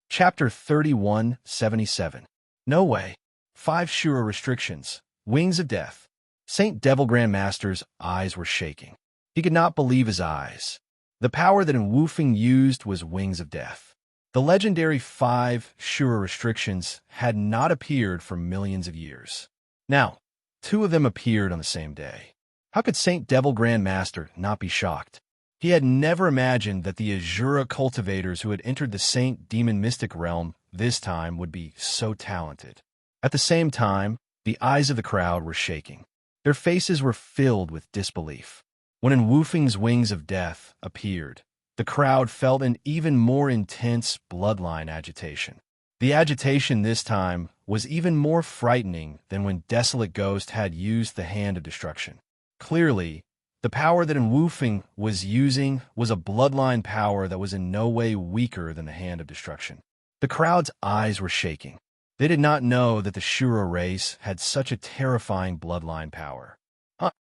Chapter 3177. No way. 5 Shura restrictions. Wings of Death. Saint Devil Grandmaster's eyes were shaking. He could not believe his eyes. The power that Enwoofing used was Wings of Death. The legendary 5 Shura restrictions had not appeared for millions of years. Now, 2 of them appeared on the same day. How could Saint Devil Grandmaster not be shocked? He had never imagined that the Azura cultivators who had entered the Saint Demon Mystic realm this time would be so talented. At the same time, the eyes of the crowd were shaking. Their faces were filled with disbelief. When Enwoofing's Wings of Death appeared, the crowd felt an even more intense bloodline agitation. The agitation this time was even more frightening than when Desolate Ghost had used the Hand of Destruction. Clearly, the power that Enwoofing was using was a bloodline power that was in no way weaker than the Hand of Destruction. The crowd's eyes were shaking. They did not know that the Shura race had such a terrifying bloodline power.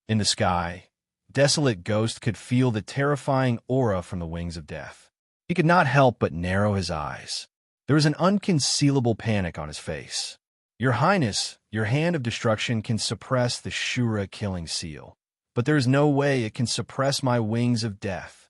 In the sky, Desolate Ghost could feel the terrifying aura from the Wings of Death. He could not help but narrow his eyes. There was an unconcealable panic on his face. "Your Highness, your Hand of Destruction can suppress the Shura killing seal, but there is no way it can suppress my Wings of Death."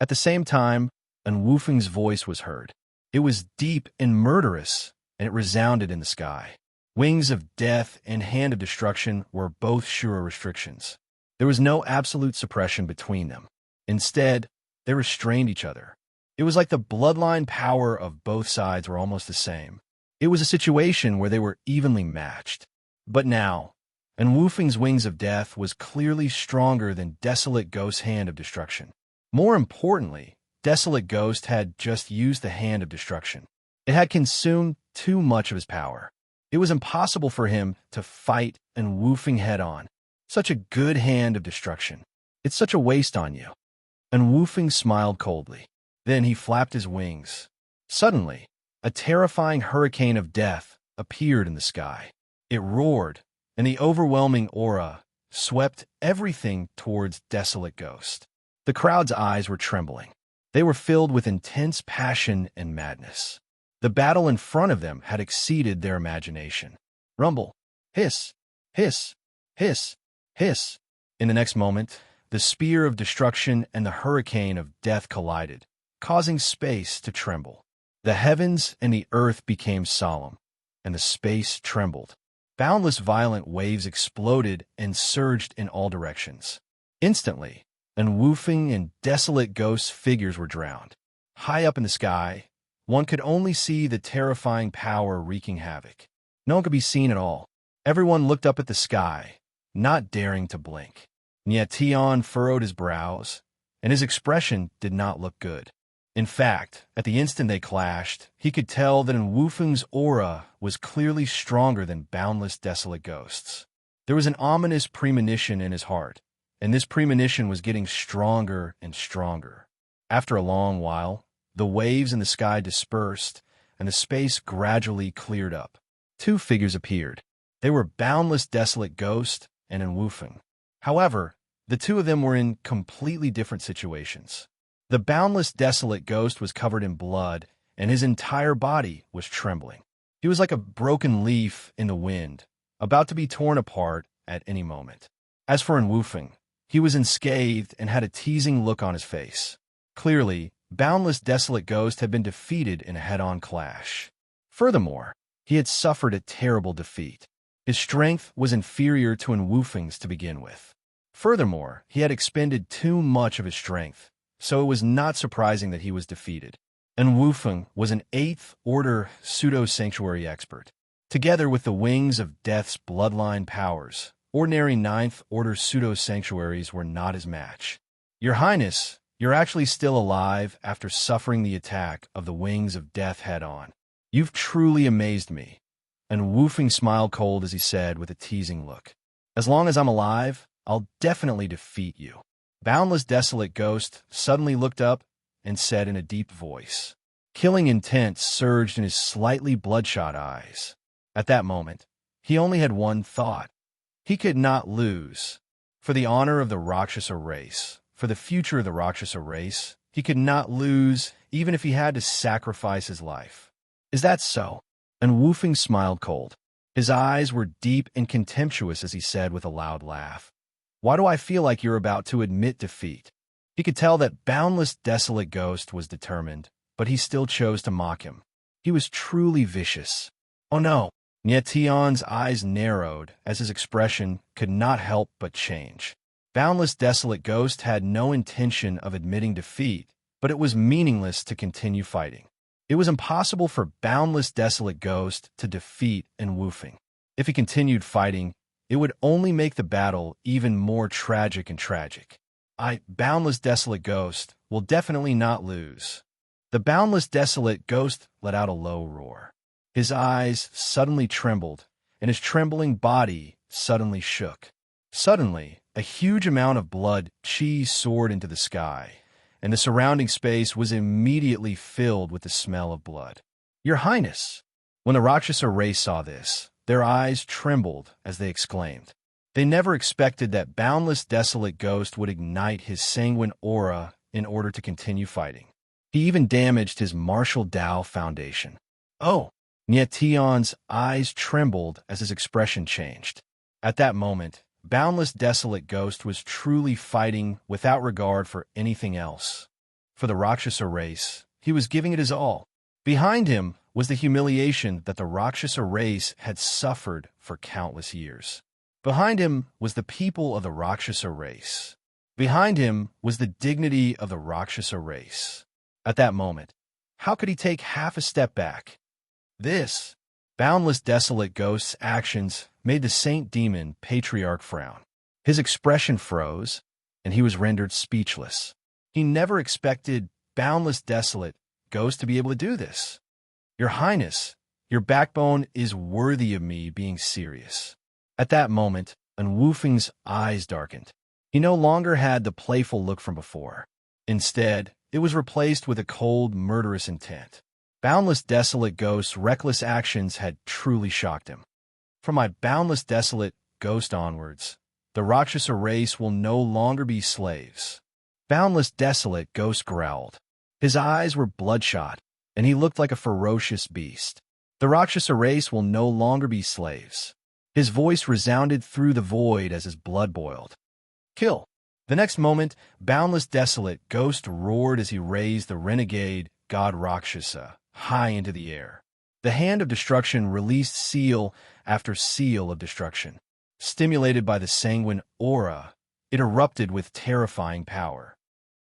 At the same time, Enwoofing's voice was heard. It was deep and murderous, and it resounded in the sky. Wings of Death and Hand of Destruction were both Shura restrictions. There was no absolute suppression between them. Instead, they restrained each other. It was like the bloodline power of both sides were almost the same. It was a situation where they were evenly matched. But now, Enwoofing's Wings of Death was clearly stronger than Desolate Ghost's Hand of Destruction. More importantly, Desolate Ghost had just used the Hand of Destruction. It had consumed too much of his power. It was impossible for him to fight Enwoofing head-on. Such a good Hand of Destruction. It's such a waste on you. Enwoofing smiled coldly. Then he flapped his wings. Suddenly, a terrifying hurricane of death appeared in the sky. It roared, and the overwhelming aura swept everything towards Desolate Ghost. The crowd's eyes were trembling. They were filled with intense passion and madness. The battle in front of them had exceeded their imagination. Rumble, hiss, hiss, hiss, hiss. In the next moment, the spear of destruction and the hurricane of death collided, causing space to tremble. The heavens and the earth became solemn, and the space trembled. Boundless violent waves exploded and surged in all directions. Instantly, Enwoofing and Desolate Ghost's figures were drowned. High up in the sky, one could only see the terrifying power wreaking havoc. No one could be seen at all. Everyone looked up at the sky, not daring to blink. Nyetion furrowed his brows, and his expression did not look good. In fact, at the instant they clashed, he could tell that Enwoofing's aura was clearly stronger than boundless Desolate Ghost's. There was an ominous premonition in his heart, and this premonition was getting stronger and stronger. After a long while, the waves in the sky dispersed, and the space gradually cleared up. 2 figures appeared. They were boundless Desolate Ghost and Enwoofing. However, the 2 of them were in completely different situations. The boundless Desolate Ghost was covered in blood, and his entire body was trembling. He was like a broken leaf in the wind, about to be torn apart at any moment. As for Enwoofing, he was unscathed and had a teasing look on his face. Clearly, boundless Desolate Ghost had been defeated in a head-on clash. Furthermore, he had suffered a terrible defeat. His strength was inferior to Enwoofing's to begin with. Furthermore, he had expended too much of his strength, so it was not surprising that he was defeated. Enwoofing was an 8th Order pseudo-sanctuary expert. Together with the Wings of Death's bloodline powers, ordinary 9th Order pseudo-sanctuaries were not his match. Your Highness, you're actually still alive after suffering the attack of the Wings of Death head-on. You've truly amazed me. Enwoofing smiled cold as he said with a teasing look. As long as I'm alive, I'll definitely defeat you. Boundless Desolate Ghost suddenly looked up and said in a deep voice. Killing intent surged in his slightly bloodshot eyes. At that moment, he only had one thought. He could not lose. For the honor of the Rakshasa race, for the future of the Rakshasa race, he could not lose even if he had to sacrifice his life. Is that so? Enwoofing smiled cold. His eyes were deep and contemptuous as he said with a loud laugh. Why do I feel like you're about to admit defeat? He could tell that boundless, desolate ghost was determined, but he still chose to mock him. He was truly vicious. Oh no! Nietion's eyes narrowed as his expression could not help but change. Boundless, desolate ghost had no intention of admitting defeat, but it was meaningless to continue fighting. It was impossible for boundless, desolate ghost to defeat enwoofing. If he continued fighting, it would only make the battle even more tragic and tragic. Boundless, desolate ghost will definitely not lose. The boundless, desolate ghost let out a low roar. His eyes suddenly trembled, and his trembling body suddenly shook. Suddenly, a huge amount of blood chi soared into the sky, and the surrounding space was immediately filled with the smell of blood. Your Highness! When the Rakshasa race saw this, their eyes trembled as they exclaimed. They never expected that boundless, desolate ghost would ignite his sanguine aura in order to continue fighting. He even damaged his martial Tao foundation. Oh! Nietion's eyes trembled as his expression changed. At that moment, boundless, desolate ghost was truly fighting without regard for anything else. For the Rakshasa race, he was giving it his all. Behind him was the humiliation that the Rakshasa race had suffered for countless years. Behind him was the people of the Rakshasa race. Behind him was the dignity of the Rakshasa race. At that moment, how could he take half a step back? This boundless, desolate ghost's actions made the saint demon patriarch frown. His expression froze, and he was rendered speechless. He never expected boundless, desolate ghost to be able to do this. Your Highness, your backbone is worthy of me being serious. At that moment, enwoofing's eyes darkened. He no longer had the playful look from before. Instead, it was replaced with a cold, murderous intent. Boundless, desolate ghost's reckless actions had truly shocked him. From my boundless, desolate ghost onwards, the Rakshasa race will no longer be slaves. Boundless, desolate ghost growled. His eyes were bloodshot, and he looked like a ferocious beast. The Rakshasa race will no longer be slaves. His voice resounded through the void as his blood boiled. Kill! The next moment, boundless, desolate ghost roared as he raised the renegade god Rakshasa high into the air. The hand of destruction released seal after seal of destruction. Stimulated by the sanguine aura, it erupted with terrifying power.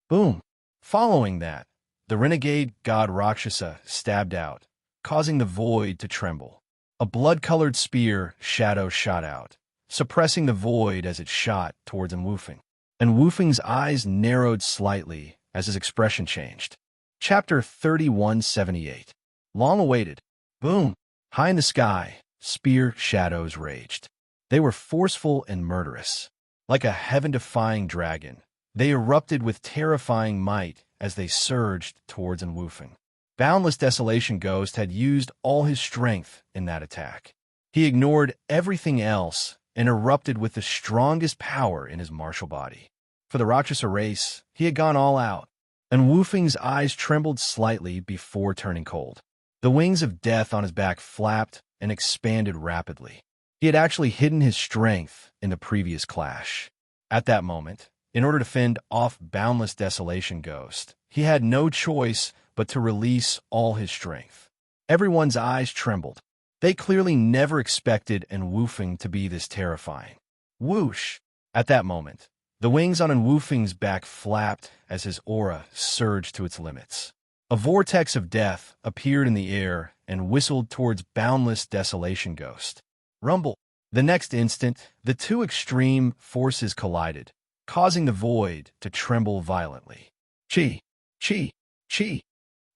Boom! Following that, the renegade god Rakshasa stabbed out, causing the void to tremble. A blood-colored spear shadow shot out, suppressing the void as it shot towards enwoofing. Enwoofing's eyes narrowed slightly as his expression changed. Chapter 3178. Long awaited. Boom! High in the sky, spear shadows raged. They were forceful and murderous. Like a heaven-defying dragon, they erupted with terrifying might as they surged towards enwoofing. Boundless Desolation Ghost had used all his strength in that attack. He ignored everything else and erupted with the strongest power in his martial body. For the Rakshasa race, he had gone all out. Enwoofing's eyes trembled slightly before turning cold. The wings of death on his back flapped and expanded rapidly. He had actually hidden his strength in the previous clash. At that moment, in order to fend off Boundless Desolation Ghost, he had no choice but to release all his strength. Everyone's eyes trembled. They clearly never expected Enwoofing to be this terrifying. Whoosh! At that moment, the wings on Enwoofing's back flapped as his aura surged to its limits. A vortex of death appeared in the air and whistled towards Boundless Desolation Ghost. Rumble! The next instant, the two extreme forces collided, causing the void to tremble violently. Chi! Chi! Chi!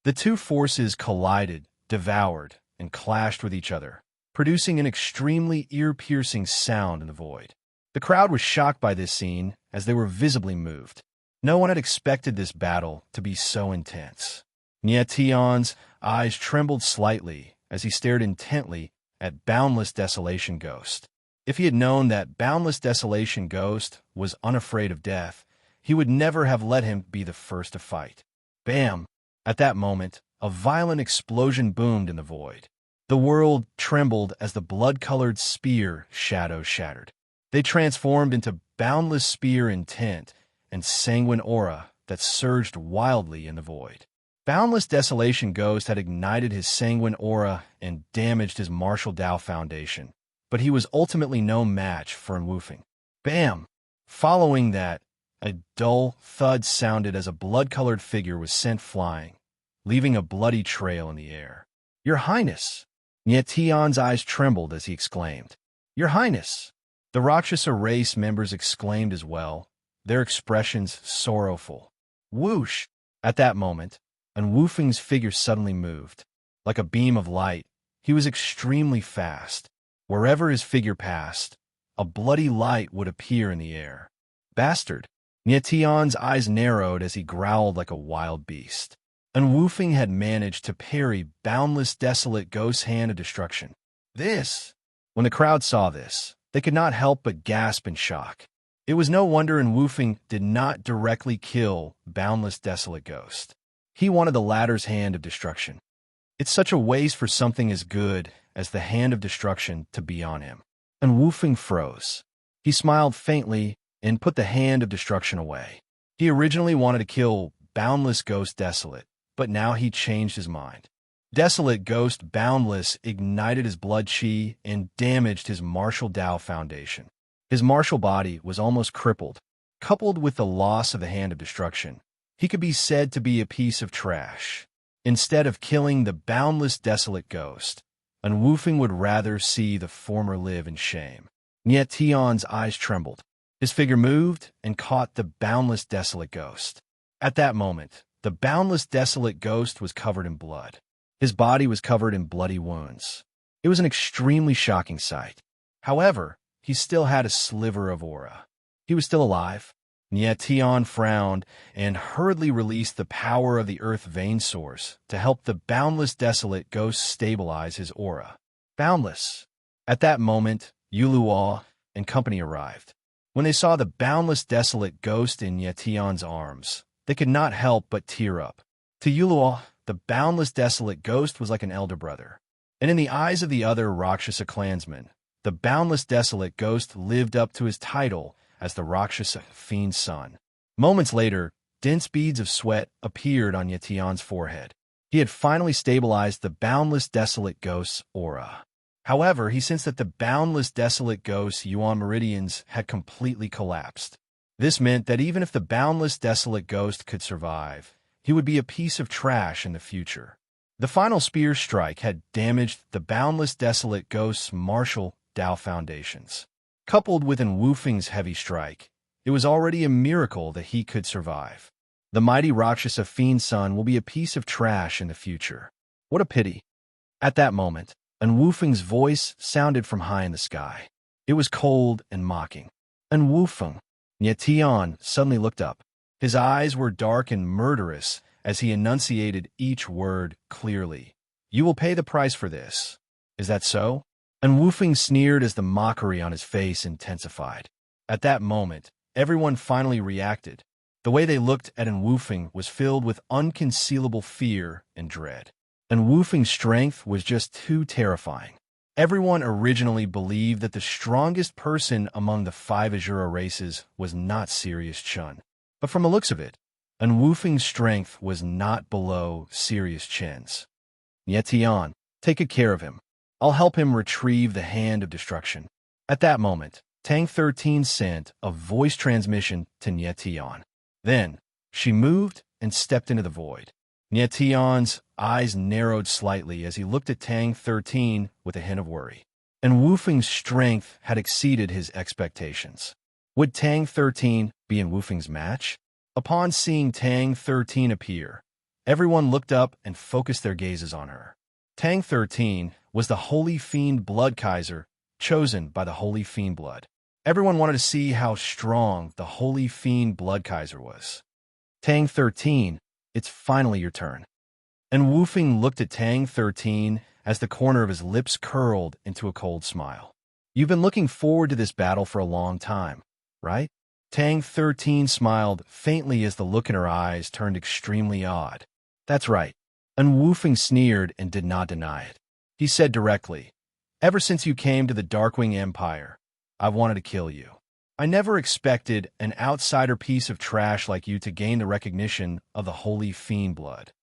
The two forces collided, devoured, and clashed with each other, producing an extremely ear-piercing sound in the void. The crowd was shocked by this scene as they were visibly moved. No one had expected this battle to be so intense. Nietion's eyes trembled slightly as he stared intently at Boundless Desolation Ghost. If he had known that Boundless Desolation Ghost was unafraid of death, he would never have let him be the first to fight. Bam! At that moment, a violent explosion boomed in the void. The world trembled as the blood-colored spear shadows shattered. They transformed into Boundless Spear Intent and Sanguine Aura that surged wildly in the void. Boundless Desolation Ghost had ignited his sanguine aura and damaged his martial Dao foundation, but he was ultimately no match for Enwoofing. Bam! Following that, a dull thud sounded as a blood-colored figure was sent flying, leaving a bloody trail in the air. "Your Highness!" Nietion's eyes trembled as he exclaimed. "Your Highness!" The Rakshasa race members exclaimed as well, their expressions sorrowful. Whoosh! At that moment, Enwoofing's figure suddenly moved. Like a beam of light, he was extremely fast. Wherever his figure passed, a bloody light would appear in the air. Bastard! Nietion's eyes narrowed as he growled like a wild beast. Enwoofing had managed to parry Boundless Desolate Ghost's hand of destruction. When the crowd saw this, they could not help but gasp in shock. It was no wonder Enwoofing did not directly kill Boundless Desolate Ghost. He wanted the latter's hand of destruction. It's such a waste for something as good as the hand of destruction to be on him. Enwoofing froze. He smiled faintly and put the hand of destruction away. He originally wanted to kill Boundless Ghost Desolate, but now he changed his mind. Desolate Ghost Boundless ignited his blood chi and damaged his martial Dao foundation. His martial body was almost crippled. Coupled with the loss of the hand of destruction, he could be said to be a piece of trash. Instead of killing the Boundless Desolate Ghost, Enwoofing would rather see the former live in shame. Nietion's eyes trembled. His figure moved and caught the Boundless Desolate Ghost. At that moment, the Boundless Desolate Ghost was covered in blood. His body was covered in bloody wounds. It was an extremely shocking sight. However, he still had a sliver of aura. He was still alive. Nietion frowned and hurriedly released the power of the Earth Vein Source to help the Boundless Desolate Ghost stabilize his aura. Boundless! At that moment, Yuluo and company arrived. When they saw the Boundless Desolate Ghost in Nietion's arms, they could not help but tear up. To Yuluo, the Boundless Desolate Ghost was like an elder brother. And in the eyes of the other Rakshasa clansmen, the Boundless Desolate Ghost lived up to his title as the Rakshasa Fiend's son. Moments later, dense beads of sweat appeared on Nietion's forehead. He had finally stabilized the Boundless Desolate Ghost's aura. However, he sensed that the Boundless Desolate Ghost's Yuan meridians had completely collapsed. This meant that even if the Boundless Desolate Ghost could survive, he would be a piece of trash in the future. The final spear strike had damaged the Boundless Desolate Ghost's martial Dao foundations. Coupled with Enwoofing's heavy strike, it was already a miracle that he could survive. The mighty Rakshasa Fiend's son will be a piece of trash in the future. What a pity. At that moment, Enwoofing's voice sounded from high in the sky. It was cold and mocking. Enwoofing! Nietion suddenly looked up. His eyes were dark and murderous as he enunciated each word clearly. "You will pay the price for this. Is that so?" Enwoofing sneered as the mockery on his face intensified. At that moment, everyone finally reacted. The way they looked at Enwoofing was filled with unconcealable fear and dread. Enwoofing's strength was just too terrifying. Everyone originally believed that the strongest person among the 5 Azura races was not Sirius Chun. But from the looks of it, Enwoofing's strength was not below Sirius Chen's. Nietion, take good care of him. I'll help him retrieve the hand of destruction. At that moment, Tang 13 sent a voice transmission to Nietion. Then, she moved and stepped into the void. Nietion's eyes narrowed slightly as he looked at Tang 13 with a hint of worry. Enwoofing's strength had exceeded his expectations. Would Tang 13 be Enwoofing's match? Upon seeing Tang 13 appear, everyone looked up and focused their gazes on her. Tang 13 was the Holy Fiend Blood Kaiser, chosen by the Holy Fiend Blood. Everyone wanted to see how strong the Holy Fiend Blood Kaiser was. Tang 13, it's finally your turn. Enwoofing looked at Tang 13 as the corner of his lips curled into a cold smile. You've been looking forward to this battle for a long time, right? Tang 13 smiled faintly as the look in her eyes turned extremely odd. That's right. Enwoofing sneered and did not deny it. He said directly, ever since you came to the Darkwing Empire, I've wanted to kill you. I never expected an outsider piece of trash like you to gain the recognition of the holy fiend blood.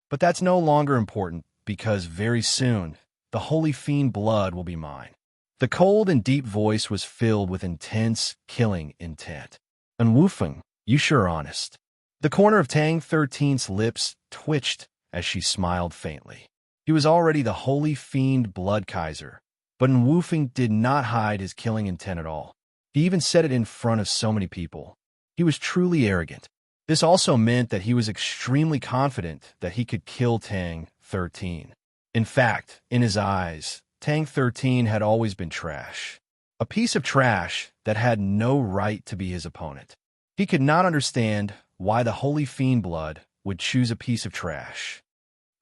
But that's no longer important because very soon, the holy fiend blood will be mine. The cold and deep voice was filled with intense, killing intent. And Wufeng, you sure honest. The corner of Tang 13's lips twitched as she smiled faintly. He was already the holy fiend blood Kaiser, but Wufeng did not hide his killing intent at all. He even said it in front of so many people. He was truly arrogant. This also meant that he was extremely confident that he could kill Tang 13. In fact, in his eyes, Tang 13 had always been trash. A piece of trash that had no right to be his opponent. He could not understand why the holy fiend blood would choose a piece of trash.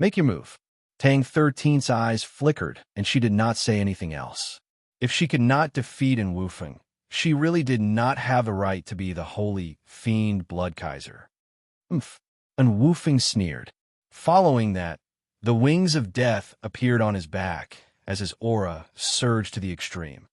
Make your move. Tang 13's eyes flickered, and she did not say anything else. If she could not defeat Wufeng, she really did not have the right to be the holy fiend blood Kaiser. Umph. And Wufeng sneered. Following that, the wings of death appeared on his back as his aura surged to the extreme.